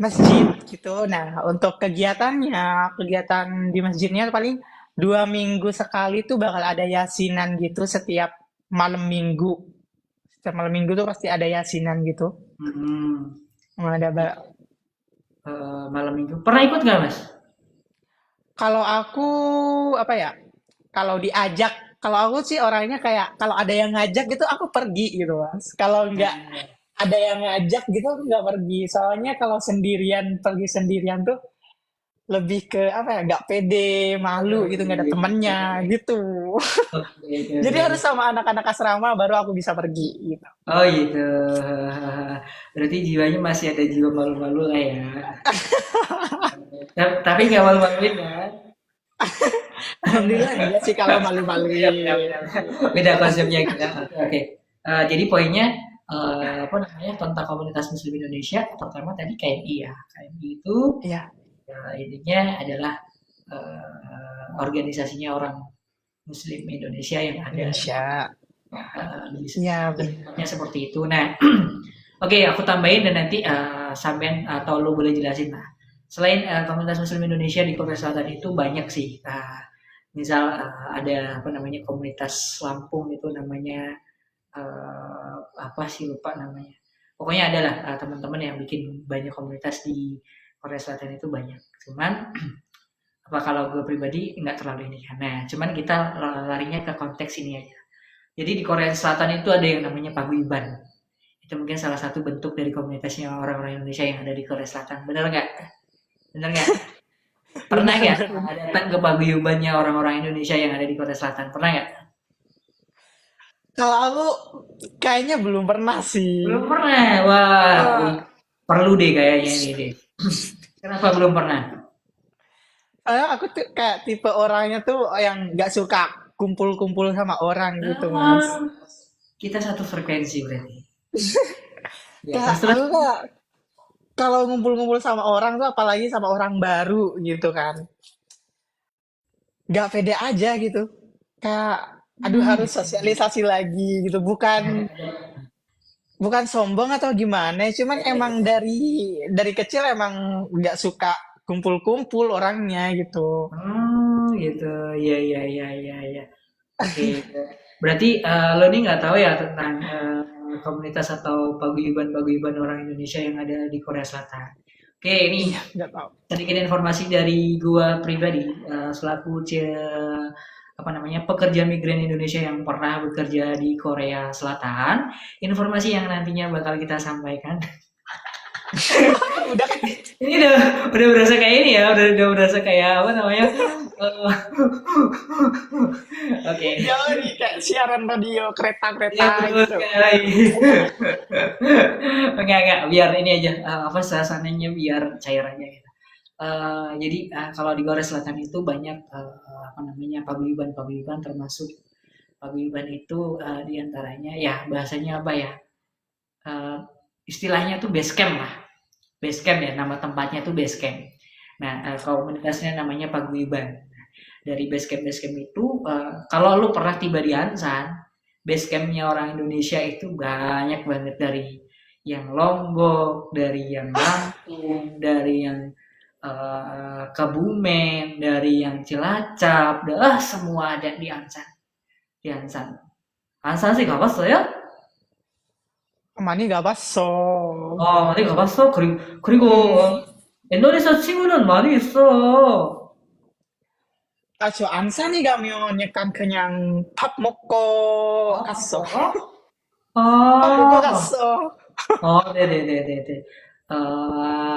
masjid gitu. Nah, untuk kegiatannya, kegiatan di masjidnya paling 2 minggu sekali tuh bakal ada yasinan gitu setiap malam minggu. Setiap malam minggu tuh pasti ada yasinan gitu. Hmm. Ada Malam minggu. Pernah ikut nggak mas? kalau aku apa ya? Kalau diajak, kalau aku sih orangnya kayak kalau ada yang ngajak gitu aku pergi gitu mas. Kalau nggak ada yang ngajak gitu aku nggak pergi. Soalnya kalau sendirian pergi sendirian tuh lebih ke apa ya? Nggak pede, malu gitu nggak ada temennya gitu. Oke, oke, Jadi oke. harus sama anak-anak asrama baru aku bisa pergi gitu. Oh gitu. Berarti jiwanya masih ada jiwa malu-malu lah ya. Tapi nggak malu-maluin kan? Alhamdulillah enggak sih kalau Siap, siap, malu-maluin. siap. Beda konsepnya kita. Oke, oke. Jadi poinnya apa namanya tentang komunitas Muslim Indonesia. Pertama tadi KMI ya. KMI itu Iya, intinya adalah organisasinya orang Muslim Indonesia yang ada di Indonesia. Iya, benar. bentuknya seperti itu. Nah, oke, aku tambahin dan nanti sampean atau lo boleh jelasin lah. Selain komunitas Muslim Indonesia di Korea Selatan itu banyak sih. Misal ada apa namanya komunitas Lampung itu namanya apa sih lupa namanya. Pokoknya adalah teman-teman yang bikin banyak komunitas di Korea Selatan itu banyak. Cuman apa kalau gue pribadi nggak terlalu ini kan. Nah, cuman kita larinya ke konteks ini aja. Jadi di Korea Selatan itu ada yang namanya paguyuban. Itu mungkin salah satu bentuk dari komunitasnya orang-orang Indonesia yang ada di Korea Selatan. Benar nggak? Benar nggak? Pernah Benar, nggak benar. datang ke paguyubannya orang-orang Indonesia yang ada di Korea Selatan? Pernah nggak? Kalau aku kayaknya belum pernah Belum sih. pernah. Wah, Eh, perlu deh kayaknya ini deh. Kenapa belum pernah? Soalnya aku tuh kayak tipe orangnya tuh yang nggak suka kumpul-kumpul sama orang gitu, Mas. Ah, kita satu frekuensi berarti. Ya, Kayak terus terus. aku kayak kalau ngumpul-ngumpul sama orang tuh apalagi sama orang baru gitu kan. Nggak pede aja gitu. Kayak aduh harus Gitu. sosialisasi lagi gitu. Bukan bukan sombong atau gimana, cuman emang dari kecil emang nggak suka kumpul-kumpul orangnya gitu. Oh, gitu. Iya, iya, iya, iya, iya. Oke. Berarti lo nih nggak tahu ya tentang komunitas atau paguyuban-paguyuban orang Indonesia yang ada di Korea Selatan. Oke, ini Iya, nggak tahu. sedikit informasi dari gua pribadi selaku apa namanya pekerja migran Indonesia yang pernah bekerja di Korea Selatan. Informasi yang nantinya bakal kita sampaikan. Udah kan Ini udah berasa kayak ini ya, udah berasa kayak apa namanya? eh, Oke. jauh nih kayak siaran radio Ya kereta-kereta betul gitu. sekali. Enggak, biar ini aja apa suasananya biar cair aja gitu. Jadi kalau di Korea Selatan itu banyak apa namanya paguyuban-paguyuban termasuk paguyuban itu diantaranya ya bahasanya apa ya eh, istilahnya tuh base camp lah, base camp ya nama tempatnya tuh base camp. Nah komunitasnya namanya paguyuban. Dari base camp itu kalau lu pernah tiba di Ansan, base campnya orang Indonesia itu banyak banget dari yang Lombok, dari yang Lampung, dari yang Kebumen, dari yang Cilacap, semua ada di Ansan. Di Ansan. Ansan sih gak 봤어요? Mani gak baso. 많이 가봤어? 그리고 Hmm, 인도네시아 친구는 많이 있어. 저 안산에 가면 약간 그냥 밥 먹고 갔어. Oh, 밥 먹고 oh, 갔어. oh, deh, deh, deh, deh, deh.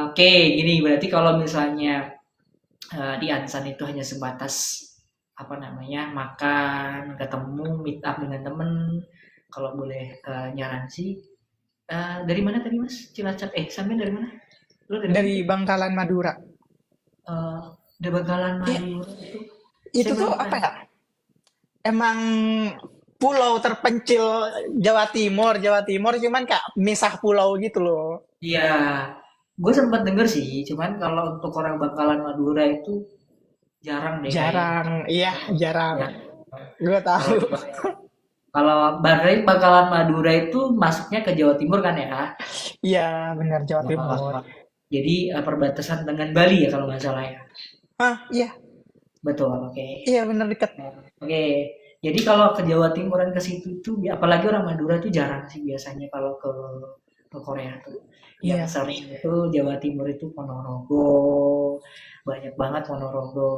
Oke, gini berarti kalau misalnya di Ansan itu hanya sebatas apa namanya makan, ketemu, meet up dengan temen. Kalau boleh nyaran sih, dari mana tadi Mas? Cilacap? Sampai dari mana? Lo dari mana Dari tadi? Bangkalan Madura. Eh, dari Bangkalan Ya, Madura itu, saya itu tuh belum apa pernah. ya? Emang pulau terpencil Jawa Timur, Jawa Timur cuman kayak misah pulau gitu loh. Iya, gue sempat denger sih, cuman kalau untuk orang Bangkalan Madura itu jarang deh kayaknya. Jarang, iya jarang. Ya, Gue kalau tahu. kalau berarti Bangkalan Madura itu masuknya ke Jawa Timur kan ya? Iya, benar Jawa Timur. Oh, jadi perbatasan dengan Bali ya kalau nggak salah ya. Ah, iya, Betul, oke. iya benar deket. Oke, jadi kalau ke Jawa Timuran ke situ tuh, apalagi orang Madura tuh jarang sih biasanya kalau ke Korea tuh. Yang Iya. sering itu Jawa Timur itu Ponorogo, banyak banget Ponorogo.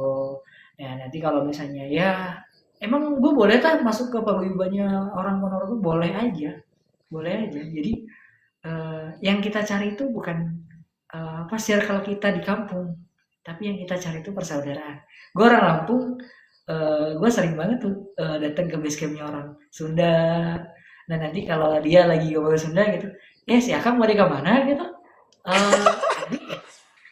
Nah, nanti kalau misalnya ya, emang gue boleh kan masuk ke paguyubannya orang Ponorogo, boleh aja. Jadi yang kita cari itu bukan apa circle kita di kampung, tapi yang kita cari itu persaudaraan. Gue orang Lampung, gue sering banget tuh datang ke base campnya orang Sunda. Nah nanti kalau dia lagi ngomong Sunda gitu, si Akang mau di kemana gitu? Eh,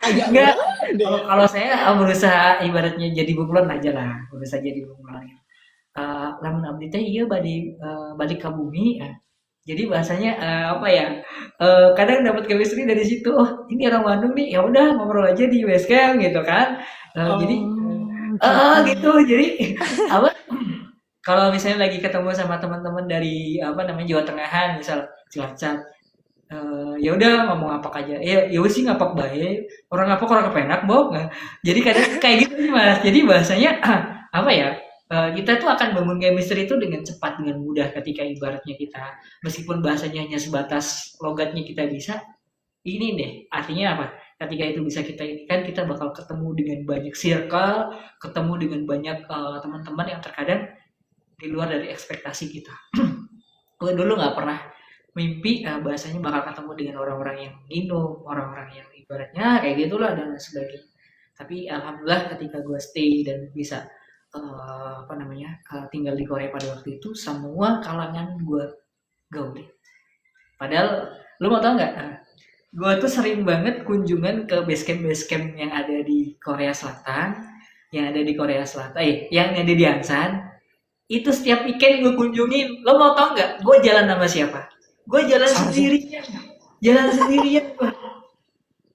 Agak enggak. beda Kalau ya. kalau saya berusaha ibaratnya jadi bunglon aja lah, berusaha jadi bunglon. Lamun abdi teh iya balik ke bumi. Jadi bahasanya apa ya? Kadang dapat chemistry dari situ. Oh, ini orang Bandung nih. Ya udah ngobrol aja di base camp gitu kan. Jadi Oh, gitu. gitu. Jadi apa? Kalau misalnya lagi ketemu sama teman-teman dari apa namanya Jawa Tengahan, misal Cilacap, ya udah ngomong apa aja. Ya wes sih ngapak bae. Orang kepenak, Bob. Nah, jadi kadang kayak gitu sih, Mas. Jadi bahasanya apa ya? Kita tuh akan bangun chemistry itu dengan cepat dengan mudah ketika ibaratnya kita meskipun bahasanya hanya sebatas logatnya kita bisa ini deh artinya apa ketika itu bisa kita ini kan kita bakal ketemu dengan banyak circle ketemu dengan banyak teman-teman yang terkadang di luar dari ekspektasi kita. Gue dulu nggak pernah mimpi bahasanya bakal ketemu dengan orang-orang yang minum, orang-orang yang ibaratnya kayak gitulah dan sebagainya. Tapi alhamdulillah ketika gue stay dan bisa apa namanya tinggal di Korea pada waktu itu semua kalangan gue gauli. Padahal lu mau tau nggak? Gue tuh sering banget kunjungan ke base camp yang ada di Korea Selatan, yang ada di Korea Selatan, yang ada di Ansan. Itu setiap weekend gue kunjungin. Lo mau tau nggak? Gue jalan sama siapa? Gue jalan Sama sih. sendirian. Jalan sendirian.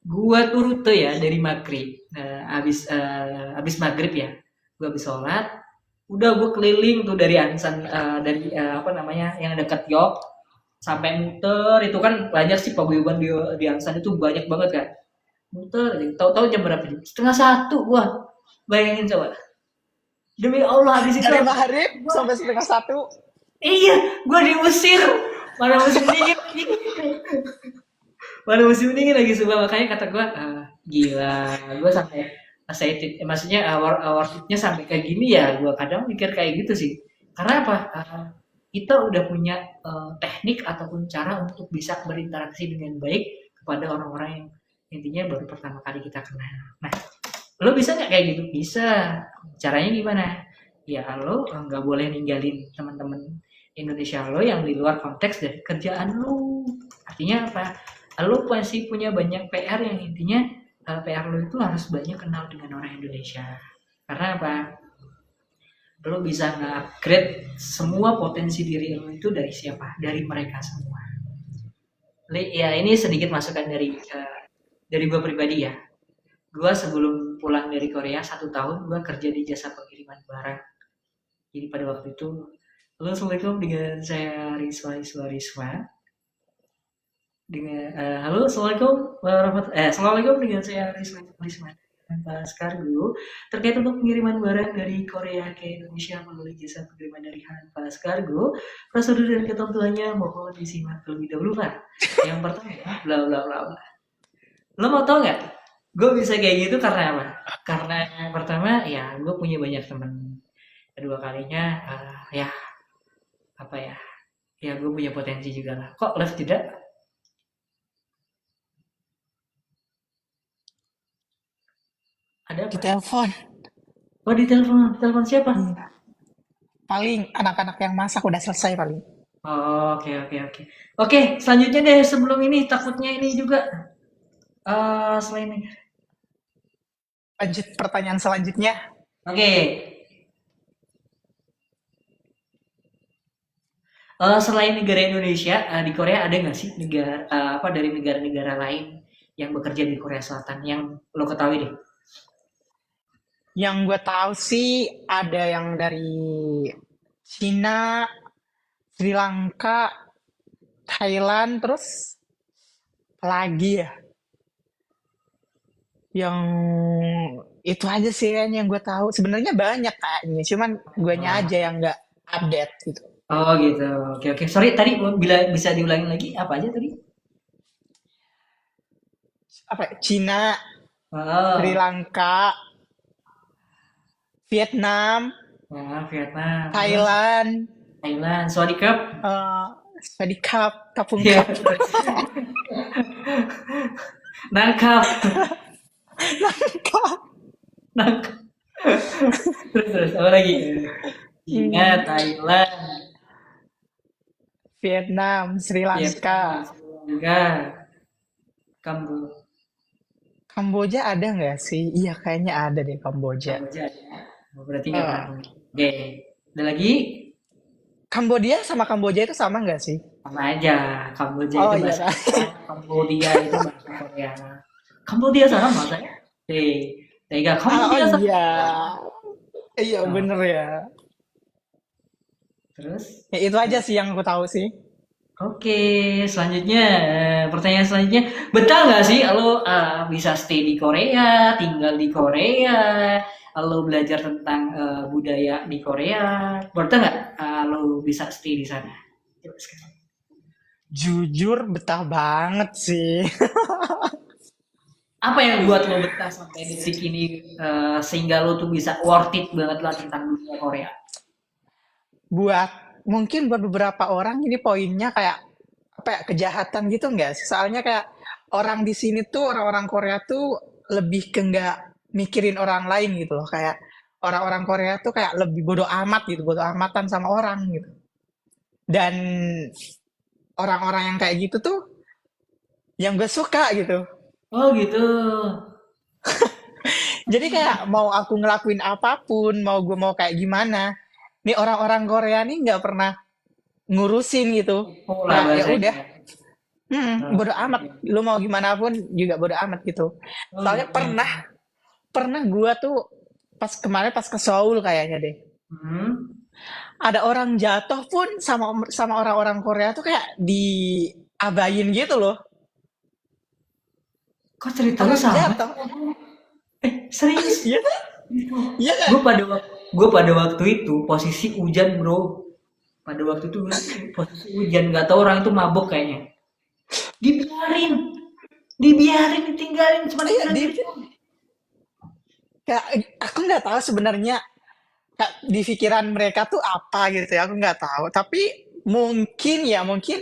Gue tuh rute ya dari maghrib. Abis maghrib ya. Gue abis sholat. Udah gue keliling tuh dari Ansan, dari apa namanya, yang dekat Yok sampai muter itu kan banyak sih paguyuban di Ansan itu banyak banget kan muter tahu-tahu jam berapa nih setengah satu wah bayangin coba demi Allah habis itu Dari maghrib gua, sampai setengah satu. iya gue diusir mana musim dingin mana musim dingin lagi sumpah makanya kata gue gila gue sampai excited maksudnya worth it-nya sampai kayak gini ya gue kadang mikir kayak gitu sih karena apa kita udah punya teknik ataupun cara untuk bisa berinteraksi dengan baik kepada orang-orang yang intinya baru pertama kali kita kenal. Nah, lo bisa nggak kayak gitu? Bisa. Caranya gimana? Ya lo nggak boleh ninggalin teman-teman Indonesia lo yang di luar konteks dari kerjaan lo. Artinya apa? Lo pasti punya banyak PR yang intinya PR lo itu harus banyak kenal dengan orang Indonesia. Karena apa? Lo bisa nge-upgrade semua potensi diri lo itu dari siapa? Dari mereka semua. Ya ini sedikit masukan dari gue pribadi ya. Gue sebelum pulang dari Korea 1 tahun gue kerja di jasa pengiriman barang. Jadi pada waktu itu, halo assalamualaikum dengan saya Riswa. Dengan halo assalamualaikum dengan saya Risma Pas Kargo terkait untuk pengiriman barang dari Korea ke Indonesia melalui jasa pengiriman dari Hanpas Kargo prosedur dan ketentuannya mohon disimak terlebih dahulu Pak. Yang pertama bla bla bla bla. Lo mau tau nggak Gue bisa kayak gitu karena apa? Karena yang pertama ya gue punya banyak teman. Kedua kalinya ya apa ya? Ya gue punya potensi juga lah. Kok Liv tidak? Ada Di apa? telepon. Oh di telepon, telepon siapa? Iya. Paling anak-anak yang masak udah selesai paling. Oh, oke oke oke. Oke, selanjutnya deh sebelum ini takutnya ini juga selain ini. Lanjut pertanyaan selanjutnya. Oke, selain negara Indonesia, di Korea ada nggak sih negara apa dari negara-negara lain yang bekerja di Korea Selatan yang lo ketahui deh? Yang gue tahu sih ada yang dari Cina, Sri Lanka, Thailand, terus apa lagi ya? Yang itu aja sih kayaknya yang gue tahu. Sebenarnya banyak kayaknya, cuman guanya Wah. aja yang nggak update gitu. Oh gitu. Oke oke. Sorry tadi bila bisa diulangi lagi apa aja tadi? Apa ya? Cina, Sri Oh, Lanka, Vietnam, nah, Vietnam, terus Thailand, Thailand, Swadikap. eh Sadikap, Kapung Iya. Kap, Nangkap, Kap. nangkap. Terus apa lagi? Cina, Hmm, Thailand, Vietnam, Sri Vietnam, Lanka, Sri Lanka, Kamboja ada nggak sih? Iya kayaknya ada deh Kamboja. Kamboja ya. Oh, berarti nggak Eh, pernah. Oke. Ada lagi? Kambodia sama Kamboja itu sama nggak sih? Sama aja. Kamboja Oh itu iya bahasa kan? Jepang, Kambodia itu bahasa Korea. Kambodia sama saya. Tega Ah, oh Kambodia sama. iya, iya Oh, bener ya. terus? Ya itu aja sih yang aku tahu sih. Oke, selanjutnya pertanyaan selanjutnya, betah nggak sih lo bisa stay di Korea, tinggal di Korea, lo belajar tentang budaya di Korea, betah nggak lo bisa stay di sana? Coba sekarang. Jujur betah banget sih. Apa yang buat lo betah sampai detik ini sehingga lo tuh bisa worth it banget lah tentang dunia Korea? Buat mungkin buat beberapa orang ini poinnya kayak apa ya kejahatan gitu nggak sih? Soalnya kayak orang di sini tuh orang-orang Korea tuh lebih ke nggak mikirin orang lain gitu loh. Kayak orang-orang Korea tuh kayak lebih bodoh amat gitu, bodoh amatan sama orang gitu. Dan orang-orang yang kayak gitu tuh yang gue suka gitu. Oh gitu. Jadi kayak mau aku ngelakuin apapun, mau gue mau kayak gimana, nih orang-orang Korea nih nggak pernah ngurusin gitu. Oh lah Kayak ya udah, bahasanya. Oh, bodo amat. Lu mau gimana pun juga bodo amat gitu. oh Soalnya gitu. pernah pernah gue tuh pas kemarin pas ke Seoul kayaknya deh. Hmm. Ada orang jatuh pun sama sama orang-orang Korea tuh kayak diabain gitu loh. Kok cerita lu Orang sama? jatuh. Serius? Iya kan? Iya kan? Gue pada waktu itu posisi hujan bro. Pada waktu itu posisi hujan nggak tahu orang itu mabuk kayaknya. Dibiarin, dibiarin, ditinggalin cuma Iya, tinggal di gitu. kayak aku nggak tahu sebenarnya kayak di pikiran mereka tuh apa gitu ya. Aku nggak tahu. Tapi mungkin ya mungkin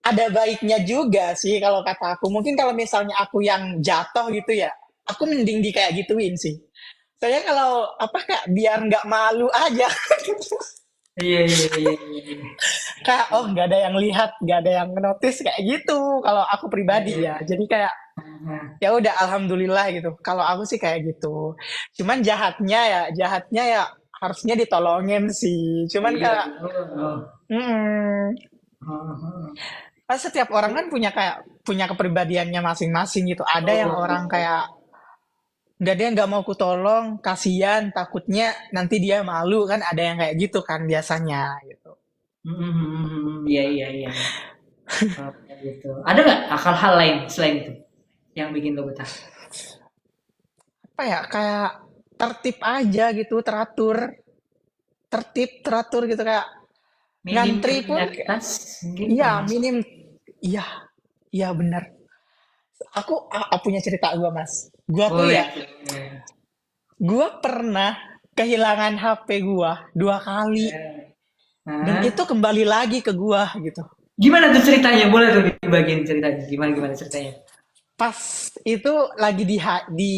ada baiknya juga sih kalau kata aku. Mungkin kalau misalnya aku yang jatuh gitu ya, aku mending di kayak gituin sih. Saya kalau apa kayak biar nggak malu aja. Iya iya iya iya. Iya. Kayak oh nggak ada yang lihat, nggak ada yang notice kayak gitu. Kalau aku Iya, pribadi iya. ya. Jadi kayak Nah, ya udah alhamdulillah gitu. Kalau aku sih kayak gitu. Cuman jahatnya ya harusnya ditolongin sih. Cuman iya kayak betul. kan setiap orang kan punya kayak punya kepribadiannya masing-masing gitu. Ada yang Betul, orang betul. kayak nggak dia nggak mau ku tolong, kasihan, takutnya nanti dia malu kan. Ada yang kayak gitu kan biasanya gitu. Iya iya iya. Iya. Oh, kayak gitu. Ada nggak hal-hal lain selain itu yang bikin lo betah? Apa ya kayak tertib aja gitu, teratur, tertib, teratur gitu kayak Minim ngantri pun kriminalitas mungkin iya termasuk. minim iya iya benar Aku punya cerita gue, Mas. Gua tuh Boleh. ya, gua pernah kehilangan HP gua 2 kali dan itu Nah, kembali lagi ke gua gitu. gimana tuh ceritanya? Boleh tuh dibagiin ceritanya. Gimana gimana ceritanya? Pas itu lagi di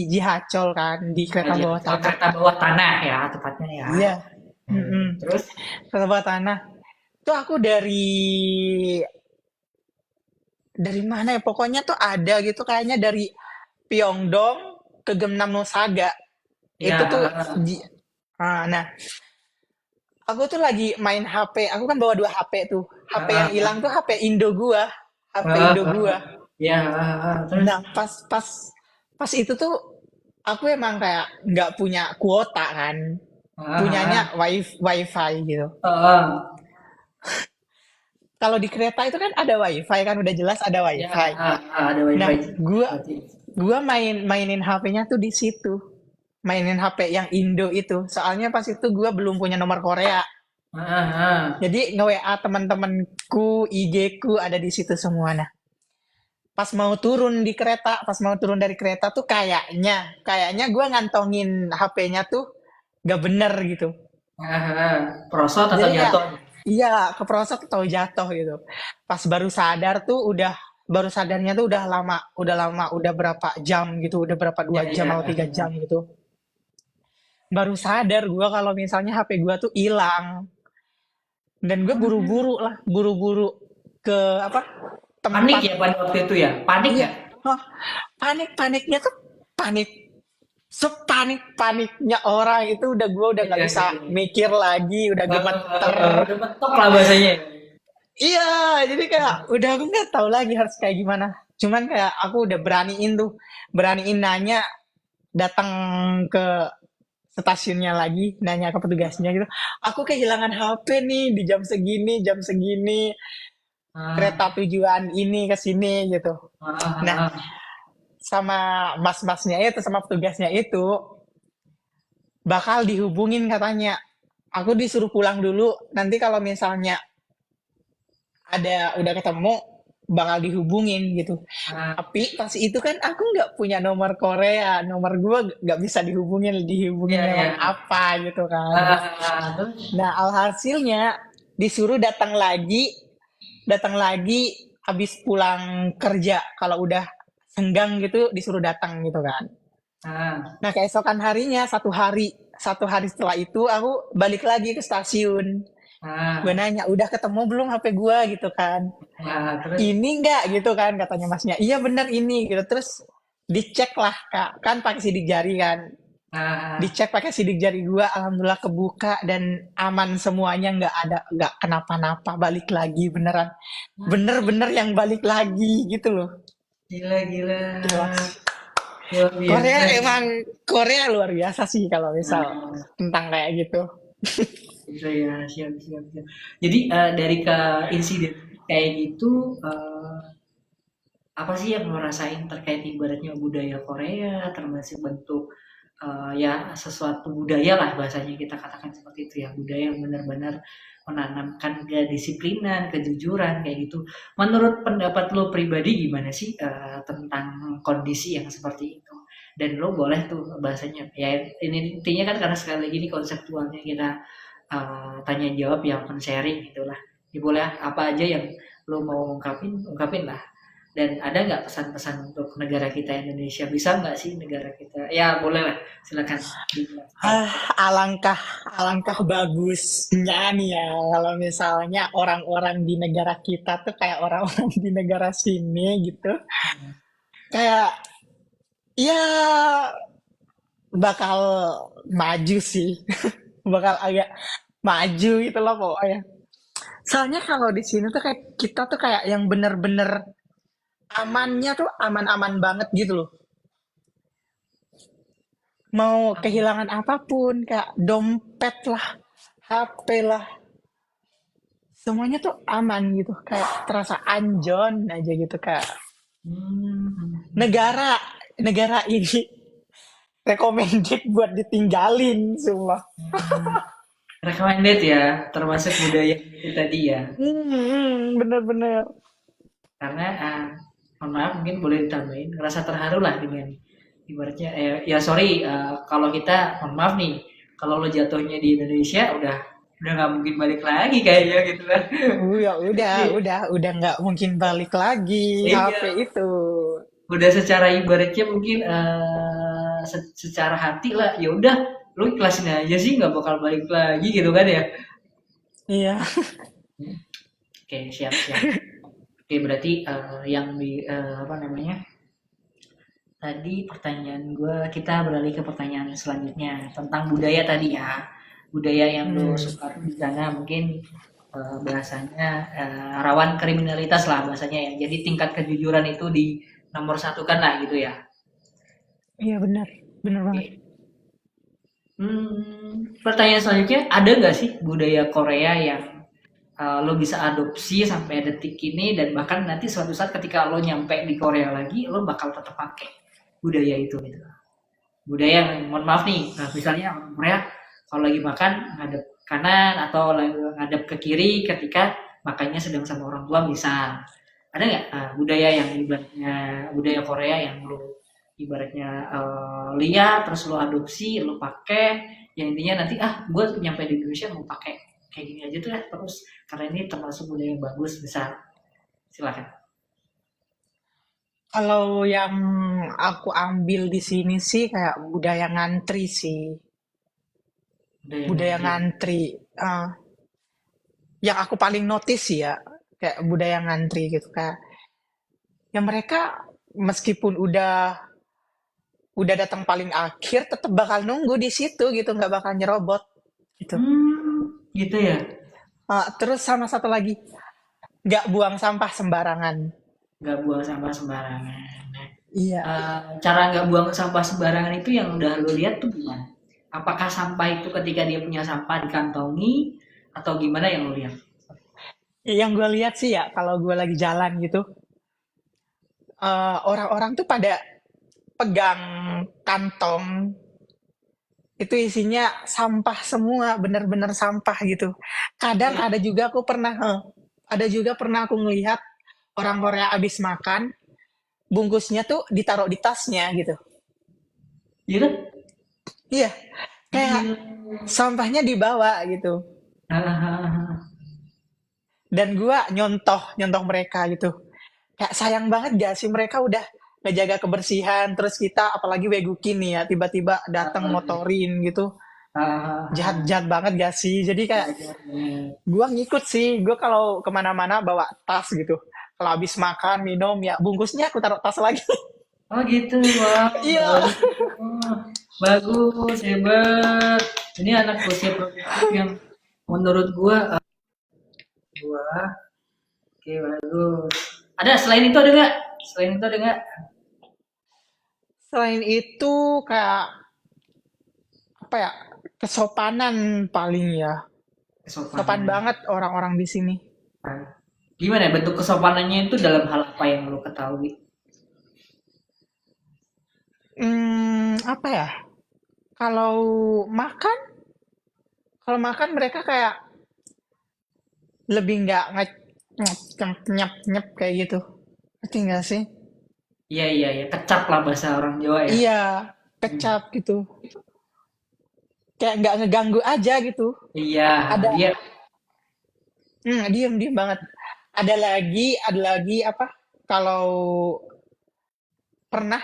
Jihacol kan, di kereta Aja. bawah Oh, tanah. kereta bawah tanah ya tepatnya ya. Iya. Hmm, Mm-mm. terus? Kereta bawah tanah. Itu aku dari mana ya? Pokoknya tuh ada gitu kayaknya dari Pyeongdong ke Gemnam Nusaga. Itu tuh Ya. nah, aku tuh lagi main HP. Aku kan bawa 2 HP tuh. HP yang hilang tuh HP Indo gua. HP Indo gua. Ya, terus? Nah, pas itu tuh aku emang kayak nggak punya kuota kan. Punyanya wifi gitu. Kalau di kereta itu kan ada wifi kan, udah jelas ada Ya, wifi. ada wifi Nah, gua berarti. gua mainin HP-nya tuh di situ. Mainin HP yang Indo itu. Soalnya pas itu gua belum punya nomor Korea. Jadi nge-WA teman-temanku, IG-ku ada di situ semua. Nah, pas mau turun dari kereta tuh kayaknya gue ngantongin HP-nya tuh gak bener gitu. Prosot atau Jadi kayak, jatuh? iya, keprosot atau jatuh gitu. Pas baru sadarnya tuh udah berapa jam gitu, udah berapa Ya, 2 jam atau ya. 3 jam gitu. Baru sadar gue kalau misalnya HP gue tuh hilang. Dan gue buru-buru ke apa Panik tempat. ya pada waktu itu ya? Panik Iya, nggak? oh, paniknya tuh panik sepanik-paniknya orang itu gue udah nggak Iya, bisa iya. mikir lagi, udah gemeter. Udah mentok lah bahasanya. Iya, jadi kayak udah aku nggak tahu lagi harus kayak gimana. Cuman kayak aku udah beraniin nanya, datang ke stasiunnya lagi, nanya ke petugasnya gitu. Aku kehilangan HP nih di jam segini, kereta Ah, tujuan ini ke sini gitu. Nah, ah. sama mas-masnya itu, sama petugasnya itu bakal dihubungin katanya. Aku disuruh pulang dulu. Nanti kalau misalnya udah ketemu bakal dihubungin gitu. Ah, Tapi pas itu kan aku nggak punya nomor Korea, nomor gue nggak bisa dihubungin iya, iya. lewat apa gitu kan. Terus? Nah alhasilnya disuruh datang lagi habis pulang kerja. Kalau udah senggang gitu disuruh datang gitu kan. Ah, Nah keesokan harinya satu hari setelah itu aku balik lagi ke stasiun. Gue ah, nanya, udah ketemu belum HP gue gitu kan? terus? Ini enggak gitu kan katanya masnya. Iya bener ini gitu. Terus dicek lah kak, kan pakai sidik jari kan. Ah, Dicek pakai sidik jari gue, alhamdulillah kebuka dan aman semuanya, nggak kenapa-napa, balik lagi beneran. Bener-bener yang balik lagi gitu loh. gila, gila. Gila. Luar Korea biasa. emang Korea luar biasa sih kalau misal Nah, tentang kayak gitu. gitu ya, siap, siap, siap. Jadi dari ke insiden kayak gitu, apa sih yang lo rasain terkait ibaratnya budaya Korea, termasuk bentuk ya sesuatu budaya lah bahasanya kita katakan seperti itu ya, budaya yang benar-benar menanamkan kedisiplinan, kejujuran kayak gitu. Menurut pendapat lo pribadi gimana sih tentang kondisi yang seperti itu? Dan lo boleh tuh bahasanya ya ini intinya kan karena sekali lagi ini konseptualnya kita tanya jawab yang open sharing gitulah. Ya boleh apa aja yang lo mau ungkapin, ungkapin lah. Dan ada nggak pesan-pesan untuk negara kita Indonesia? Bisa nggak sih negara kita? Ya boleh lah, silakan dijelaskan. Ah, alangkah alangkah bagusnya nih ya kalau misalnya orang-orang di negara kita tuh kayak orang-orang di negara sini gitu. Kayak ya bakal maju sih. Bakal agak maju gitu loh pokoknya. Soalnya kalau di sini tuh kayak kita tuh kayak yang bener-bener amannya tuh aman-aman banget gitu loh. Mau kehilangan apapun, kayak dompet lah, HP lah, semuanya tuh aman gitu. Kayak terasa anjon aja gitu, kayak Hmm, negara negara ini recommended buat ditinggalin semua. recommended ya, termasuk budaya itu tadi ya. Bener-bener. Karena mohon maaf mungkin boleh ditambahin rasa terharu lah dengan ibaratnya ya sorry kalau kita mohon maaf nih kalau lo jatuhnya di Indonesia udah nggak mungkin balik lagi kayaknya gitu kan. Ya Jadi udah nggak mungkin balik lagi HP iya itu. udah secara ibaratnya mungkin secara hati lah ya udah lu ikhlasin aja sih nggak bakal balik lagi gitu kan ya. Iya. Oke siap siap. Oke berarti yang di apa namanya tadi pertanyaan gue kita beralih ke pertanyaan selanjutnya tentang budaya tadi ya budaya yang lo Hmm. suka di sana mungkin bahasanya rawan kriminalitas lah bahasanya ya jadi tingkat kejujuran itu di nomor satu kan lah gitu ya. Iya benar, benar banget. Oke. Pertanyaan selanjutnya ada nggak sih budaya Korea yang lo bisa adopsi sampai detik ini dan bahkan nanti suatu saat ketika lo nyampe di Korea lagi lo bakal tetap pakai budaya itu gitu budaya yang mohon maaf nih nah, misalnya orang Korea kalau lagi makan ngadep kanan atau lagi ngadep ke kiri ketika makannya sedang sama orang tua misal ada nggak budaya yang ibaratnya budaya Korea yang lo ibaratnya lihat terus lo adopsi lo pakai yang intinya nanti gue nyampe di Indonesia mau pakai kayak gini aja tuh ya terus karena ini termasuk budaya yang bagus besar silakan Kalau yang aku ambil di sini sih kayak budaya ngantri sih, budaya yang budaya ngantri ngantri. Eh, yang aku paling notice sih ya, kayak budaya ngantri gitu kayak. Ya mereka meskipun udah datang paling akhir, tetap bakal nunggu di situ gitu, nggak bakal nyerobot gitu. gitu ya Terus sama satu lagi, nggak buang sampah sembarangan. nggak buang sampah sembarangan. Nah, Iya. cara nggak buang sampah sembarangan itu yang udah lo lihat tuh gimana? Apakah sampah itu ketika dia punya sampah dikantongi atau gimana yang lo lihat? Yang gue lihat sih ya, kalau gue lagi jalan gitu, orang-orang tuh pada pegang kantong, itu isinya sampah semua, bener-bener sampah gitu. Kadang Iya, ada juga pernah aku ngelihat orang Korea abis makan, bungkusnya tuh ditaruh di tasnya gitu. gitu? Iya, kayak Gila. sampahnya dibawa gitu. Ah, Dan gua nyontoh mereka gitu. Kayak sayang banget gak sih mereka udah ngejaga kebersihan, terus kita apalagi wegukin nih ya, tiba-tiba datang motorin gitu. Jahat-jahat banget gak sih? Jadi kayak gua ngikut sih, gua kalau kemana-mana bawa tas gitu. Kalau habis makan, minum ya bungkusnya aku taruh tas lagi. oh gitu, wow, Iya. bagus, bagus, hebat. Ini anak usia produktif yang menurut gua, oke bagus. Ada selain itu ada nggak? Selain itu ada nggak? Selain itu kayak apa ya? Kesopanan paling ya. Sopan Kesopanan. banget orang-orang di sini. Nah, gimana ya bentuk kesopanannya itu dalam hal apa yang lo ketahui? Apa ya? Kalau makan, kalau makan mereka kayak lebih nggak nyap nyap kayak gitu. Ngerti nggak sih? Iya iya iya, kecap lah bahasa orang Jawa ya. Iya, Hmm. kecap gitu. Kayak nggak ngeganggu aja gitu. Iya, Ada, dia diem banget. Ada lagi apa? Kalau pernah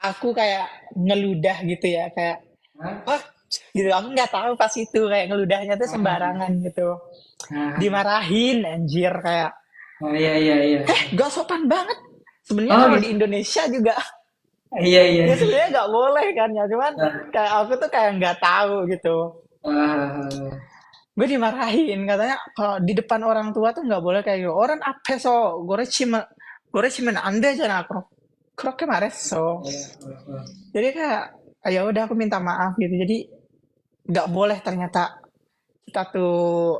aku kayak ngeludah gitu ya, kayak Hah? wah gitu. Aku nggak tahu pas itu kayak ngeludahnya tuh sembarangan gitu. Nah, Dimarahin anjir kayak oh, iya iya iya. gak sopan banget. Sebenarnya Oh kalau di gitu. Indonesia juga Iya iya. ya sebenarnya nggak boleh kan ya, cuman Nah, kayak aku tuh kayak nggak tahu gitu. Gue dimarahin katanya kalau di depan orang tua tuh nggak boleh kayak gitu. Orang apa so gore cimen anda aja nak krok kemarin so. Jadi kayak ya udah aku minta maaf gitu. Jadi nggak boleh ternyata kita tuh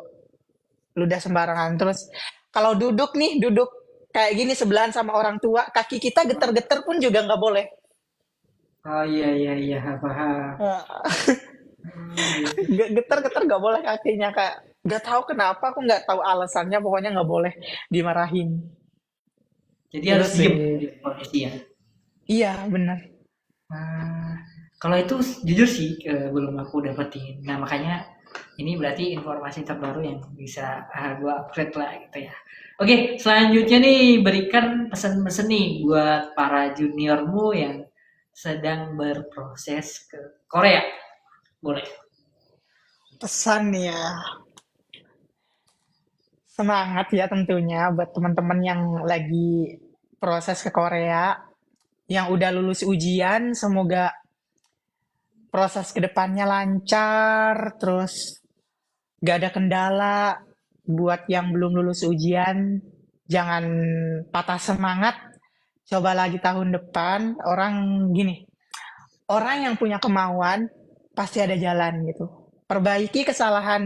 ludah sembarangan. Terus kalau duduk kayak gini sebelahan sama orang tua, kaki kita geter-geter pun juga nggak boleh. oh iya iya iya paham. Eh, Gitu. Geter-geter nggak boleh kakinya kayak nggak tahu kenapa, aku nggak tahu alasannya, pokoknya nggak boleh dimarahin. Jadi Itu harus sih. diem di posisi ya. Iya, benar. Nah, kalau itu jujur sih belum aku dapetin. Nah, makanya ini berarti informasi terbaru yang bisa gua upgrade lah gitu ya. Oke, selanjutnya nih berikan pesan-pesan nih buat para juniormu yang sedang berproses ke Korea. Boleh. Pesan ya, semangat ya tentunya buat teman-teman yang lagi proses ke Korea, yang udah lulus ujian, semoga proses kedepannya lancar, terus gak ada kendala. Buat yang belum lulus ujian, jangan patah semangat, coba lagi tahun depan. Orang gini, orang yang punya kemauan pasti ada jalan gitu. Perbaiki kesalahan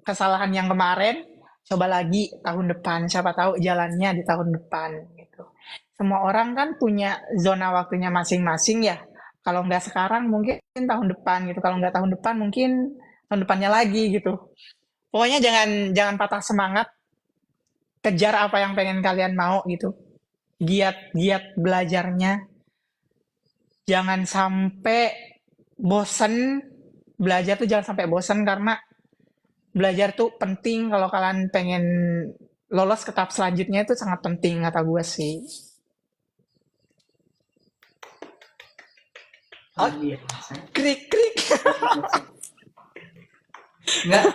kesalahan yang kemarin, coba lagi tahun depan. Siapa tahu jalannya di tahun depan gitu. Semua orang kan punya zona waktunya masing-masing ya. Kalau nggak sekarang mungkin tahun depan gitu. Kalau nggak tahun depan mungkin tahun depannya lagi gitu. Pokoknya jangan jangan patah semangat, kejar apa yang pengen kalian mau gitu. Giat-giat belajarnya, jangan sampai bosen. Belajar tuh jangan sampai bosen, karena belajar tuh penting kalau kalian pengen lolos ke tahap selanjutnya, itu sangat penting kata gue sih. Luar Oh, biasa. krik krik. Luar biasa. Enggak,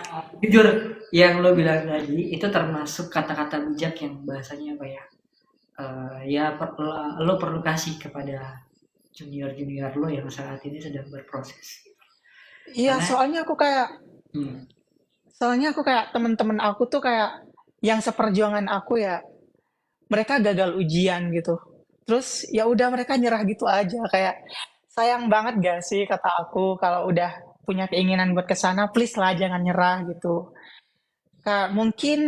jujur yang lo bilang tadi itu termasuk kata-kata bijak yang bahasanya apa ya? Ya lo perlu kasih kepada junior-junior lo yang saat ini sedang berproses. Iya, Karena hmm, soalnya aku kayak temen-temen aku tuh kayak yang seperjuangan aku ya, mereka gagal ujian gitu. Terus ya udah mereka nyerah gitu aja, kayak sayang banget gak sih kata aku, kalau udah punya keinginan buat ke sana, please lah jangan nyerah gitu. Kak, mungkin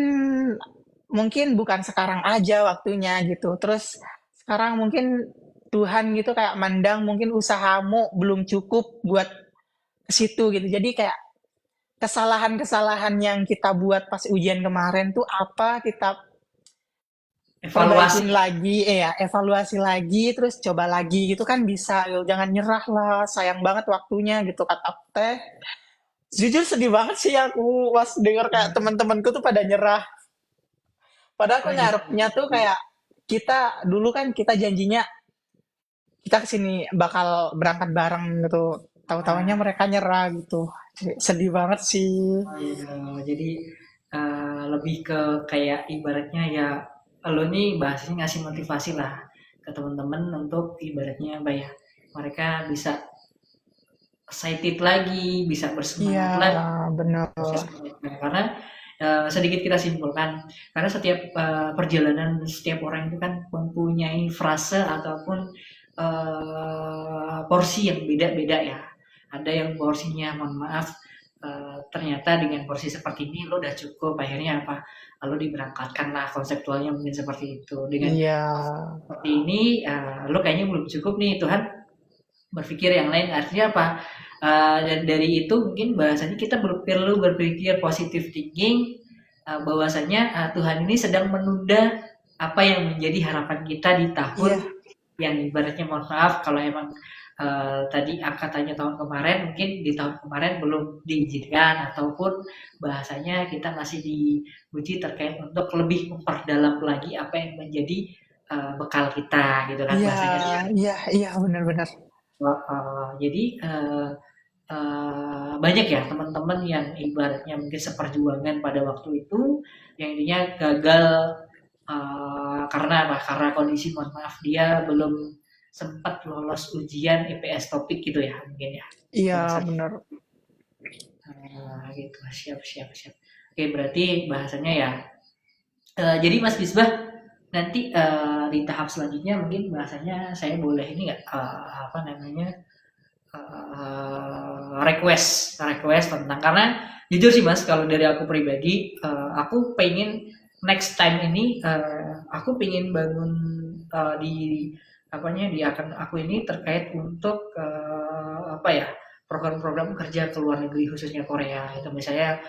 mungkin bukan sekarang aja waktunya gitu. Terus sekarang mungkin Tuhan gitu kayak mandang mungkin usahamu belum cukup buat ke situ gitu. Jadi kayak kesalahan-kesalahan yang kita buat pas ujian kemarin tuh apa, kita evaluasi. perbaikin lagi, ya evaluasi lagi, terus coba lagi gitu kan bisa. Gitu. Jangan nyerah lah, sayang banget waktunya gitu kata aku teh. Jujur sedih banget sih aku pas denger kayak teman-temanku tuh pada nyerah. Padahal aku Oh, ngarepnya tuh kayak kita dulu kan kita janjinya kita kesini bakal berangkat bareng gitu. Tahu-tahunya nah, mereka nyerah gitu. Sedih banget sih. oh iya, jadi lebih ke kayak ibaratnya ya lo nih bahasanya ngasih motivasi lah ke teman-teman untuk ibaratnya apa ya mereka bisa excited lagi, bisa Iya, bersemangat lagi bener. proses mereka. Karena sedikit kita simpulkan, karena setiap perjalanan setiap orang itu kan mempunyai frase ataupun porsi yang beda-beda ya. Ada yang porsinya, mohon maaf, ternyata dengan porsi seperti ini lo udah cukup, akhirnya apa? Lalu diberangkatkan lah konseptualnya mungkin seperti itu. Dengan Iya, seperti ini, lo kayaknya belum cukup nih, Tuhan berpikir yang lain artinya apa dan dari itu mungkin bahasanya kita perlu berpikir positive thinking bahwasanya Tuhan ini sedang menunda apa yang menjadi harapan kita di tahun iya, yang ibaratnya mohon maaf kalau emang tadi angkatannya tahun kemarin mungkin di tahun kemarin belum diizinkan ataupun bahasanya kita masih diuji terkait untuk lebih memperdalam lagi apa yang menjadi bekal kita gitu kan iya, bahasanya. iya, iya, benar-benar. Jadi banyak ya teman-teman yang ibaratnya mungkin seperjuangan pada waktu itu yang intinya gagal karena apa? Karena kondisi mohon maaf dia belum sempat lolos ujian IPS topik gitu ya mungkin ya Iya, bahasa benar. gitu siap siap siap. Oke berarti bahasanya ya jadi Mas Bisbah nanti di tahap selanjutnya mungkin bahasanya saya boleh ini nggak apa namanya request request tentang karena jujur sih mas kalau dari aku pribadi aku pengen next time ini aku pengen bangun di apanya di akan aku ini terkait untuk apa ya program-program kerja ke luar negeri khususnya Korea itu misalnya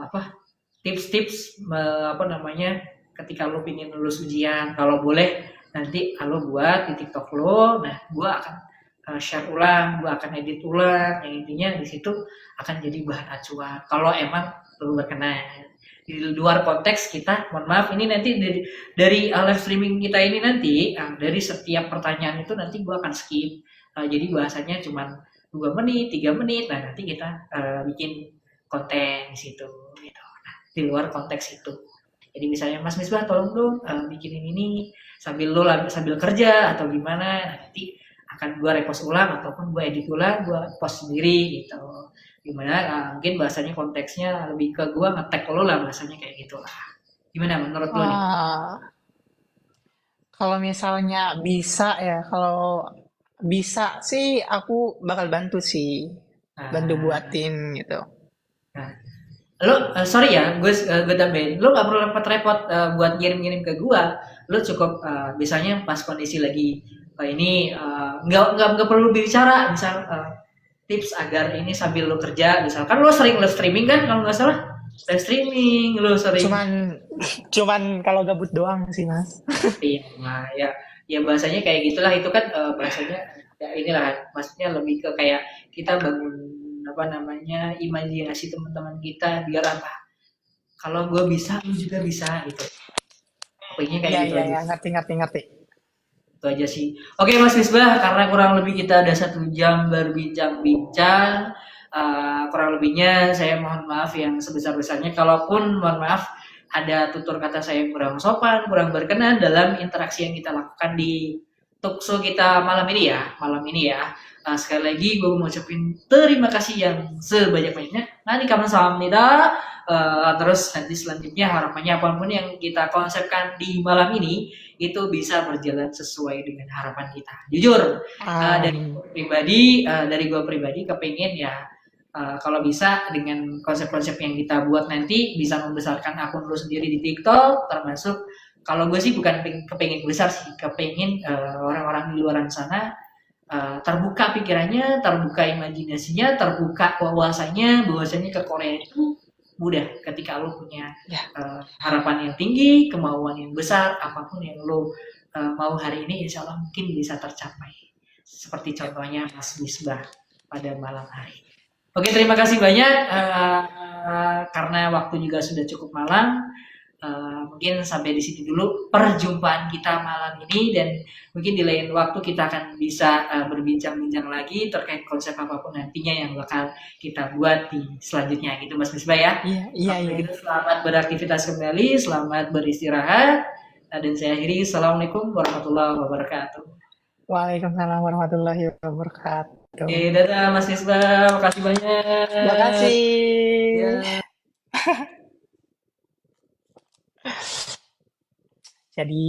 apa tips-tips apa namanya ketika lo pingin lulus ujian, kalau boleh nanti lo buat di TikTok lo, nah gue akan share ulang, gue akan edit ulang, yang intinya di situ akan jadi bahan acuan kalau emang lo berkenan. Di luar konteks kita, mohon maaf, ini nanti dari live streaming kita ini nanti, dari setiap pertanyaan itu nanti gue akan skip. Jadi bahasanya cuma 2 menit, 3 menit, nah nanti kita bikin konten di situ. Gitu. Nah, di luar konteks itu. Jadi misalnya Mas Misbah tolong dong bikinin ini sambil lo sambil kerja atau gimana, nanti akan gue repost ulang ataupun gue edit ulang, gue post sendiri gitu. Gimana mungkin bahasanya konteksnya lebih ke gue ngetek lo lah, bahasanya kayak gitu lah. Gimana menurut lo nih? Ah, kalau misalnya bisa ya, kalau bisa sih aku bakal bantu sih, bantu Nah, buatin gitu. nah. Lo sorry ya, gue tambahin, lo nggak perlu repot-repot buat ngirim-ngirim ke gue. Lo cukup misalnya pas kondisi lagi ini nggak perlu bicara, misal tips agar ini sambil lo kerja, misalkan lo sering live streaming kan kalau nggak salah, live streaming lo sering. Cuman cuman kalau gabut doang sih Mas. Iya, nah, ya, ya bahasanya kayak gitulah itu kan bahasanya ya inilah maksudnya lebih ke kayak kita bangun apa namanya imajinasi teman-teman kita biar apa kalau gue bisa lu juga bisa gitu. Pokoknya kayak Iya gitu iya aja. iya, ngerti ngerti ngerti. Itu aja sih. Oke Mas Misbah, karena kurang lebih kita ada 1 jam berbincang-bincang. Kurang lebihnya saya mohon maaf yang sebesar-besarnya. Kalaupun mohon maaf ada tutur kata saya yang kurang sopan, kurang berkenan dalam interaksi yang kita lakukan di talkshow kita malam ini ya. Malam ini ya. Sekali lagi gue mau ucapin terima kasih yang sebanyak-banyaknya. Nanti kamu sahamnida. Terus nanti selanjutnya harapannya apapun yang kita konsepkan di malam ini itu bisa berjalan sesuai dengan harapan kita. Jujur, Um, dari gue pribadi kepengen ya kalau bisa dengan konsep-konsep yang kita buat nanti bisa membesarkan akun lu sendiri di TikTok, termasuk kalau gue sih bukan kepengen besar sih, kepengen orang-orang di luar sana terbuka pikirannya, terbuka imajinasinya, terbuka wawasannya, bahwasanya ke Korea itu mudah ketika lo punya ya, harapan yang tinggi, kemauan yang besar, apapun yang lo mau hari ini, insya Allah mungkin bisa tercapai. Seperti contohnya Mas Misbah pada malam hari. Oke, terima kasih banyak karena waktu juga sudah cukup malam. Mungkin sampai di sini dulu perjumpaan kita malam ini dan mungkin di lain waktu kita akan bisa berbincang-bincang lagi terkait konsep apapun nantinya yang bakal kita buat di selanjutnya gitu Mas Misbah ya. iya iya Kalau iya. begitu selamat beraktivitas kembali, selamat beristirahat. Dan saya akhiri, Assalamualaikum warahmatullahi wabarakatuh. Waalaikumsalam warahmatullahi wabarakatuh. Oke, dadah Mas Misbah, makasih Terima banyak. kasih. Ya. Jadi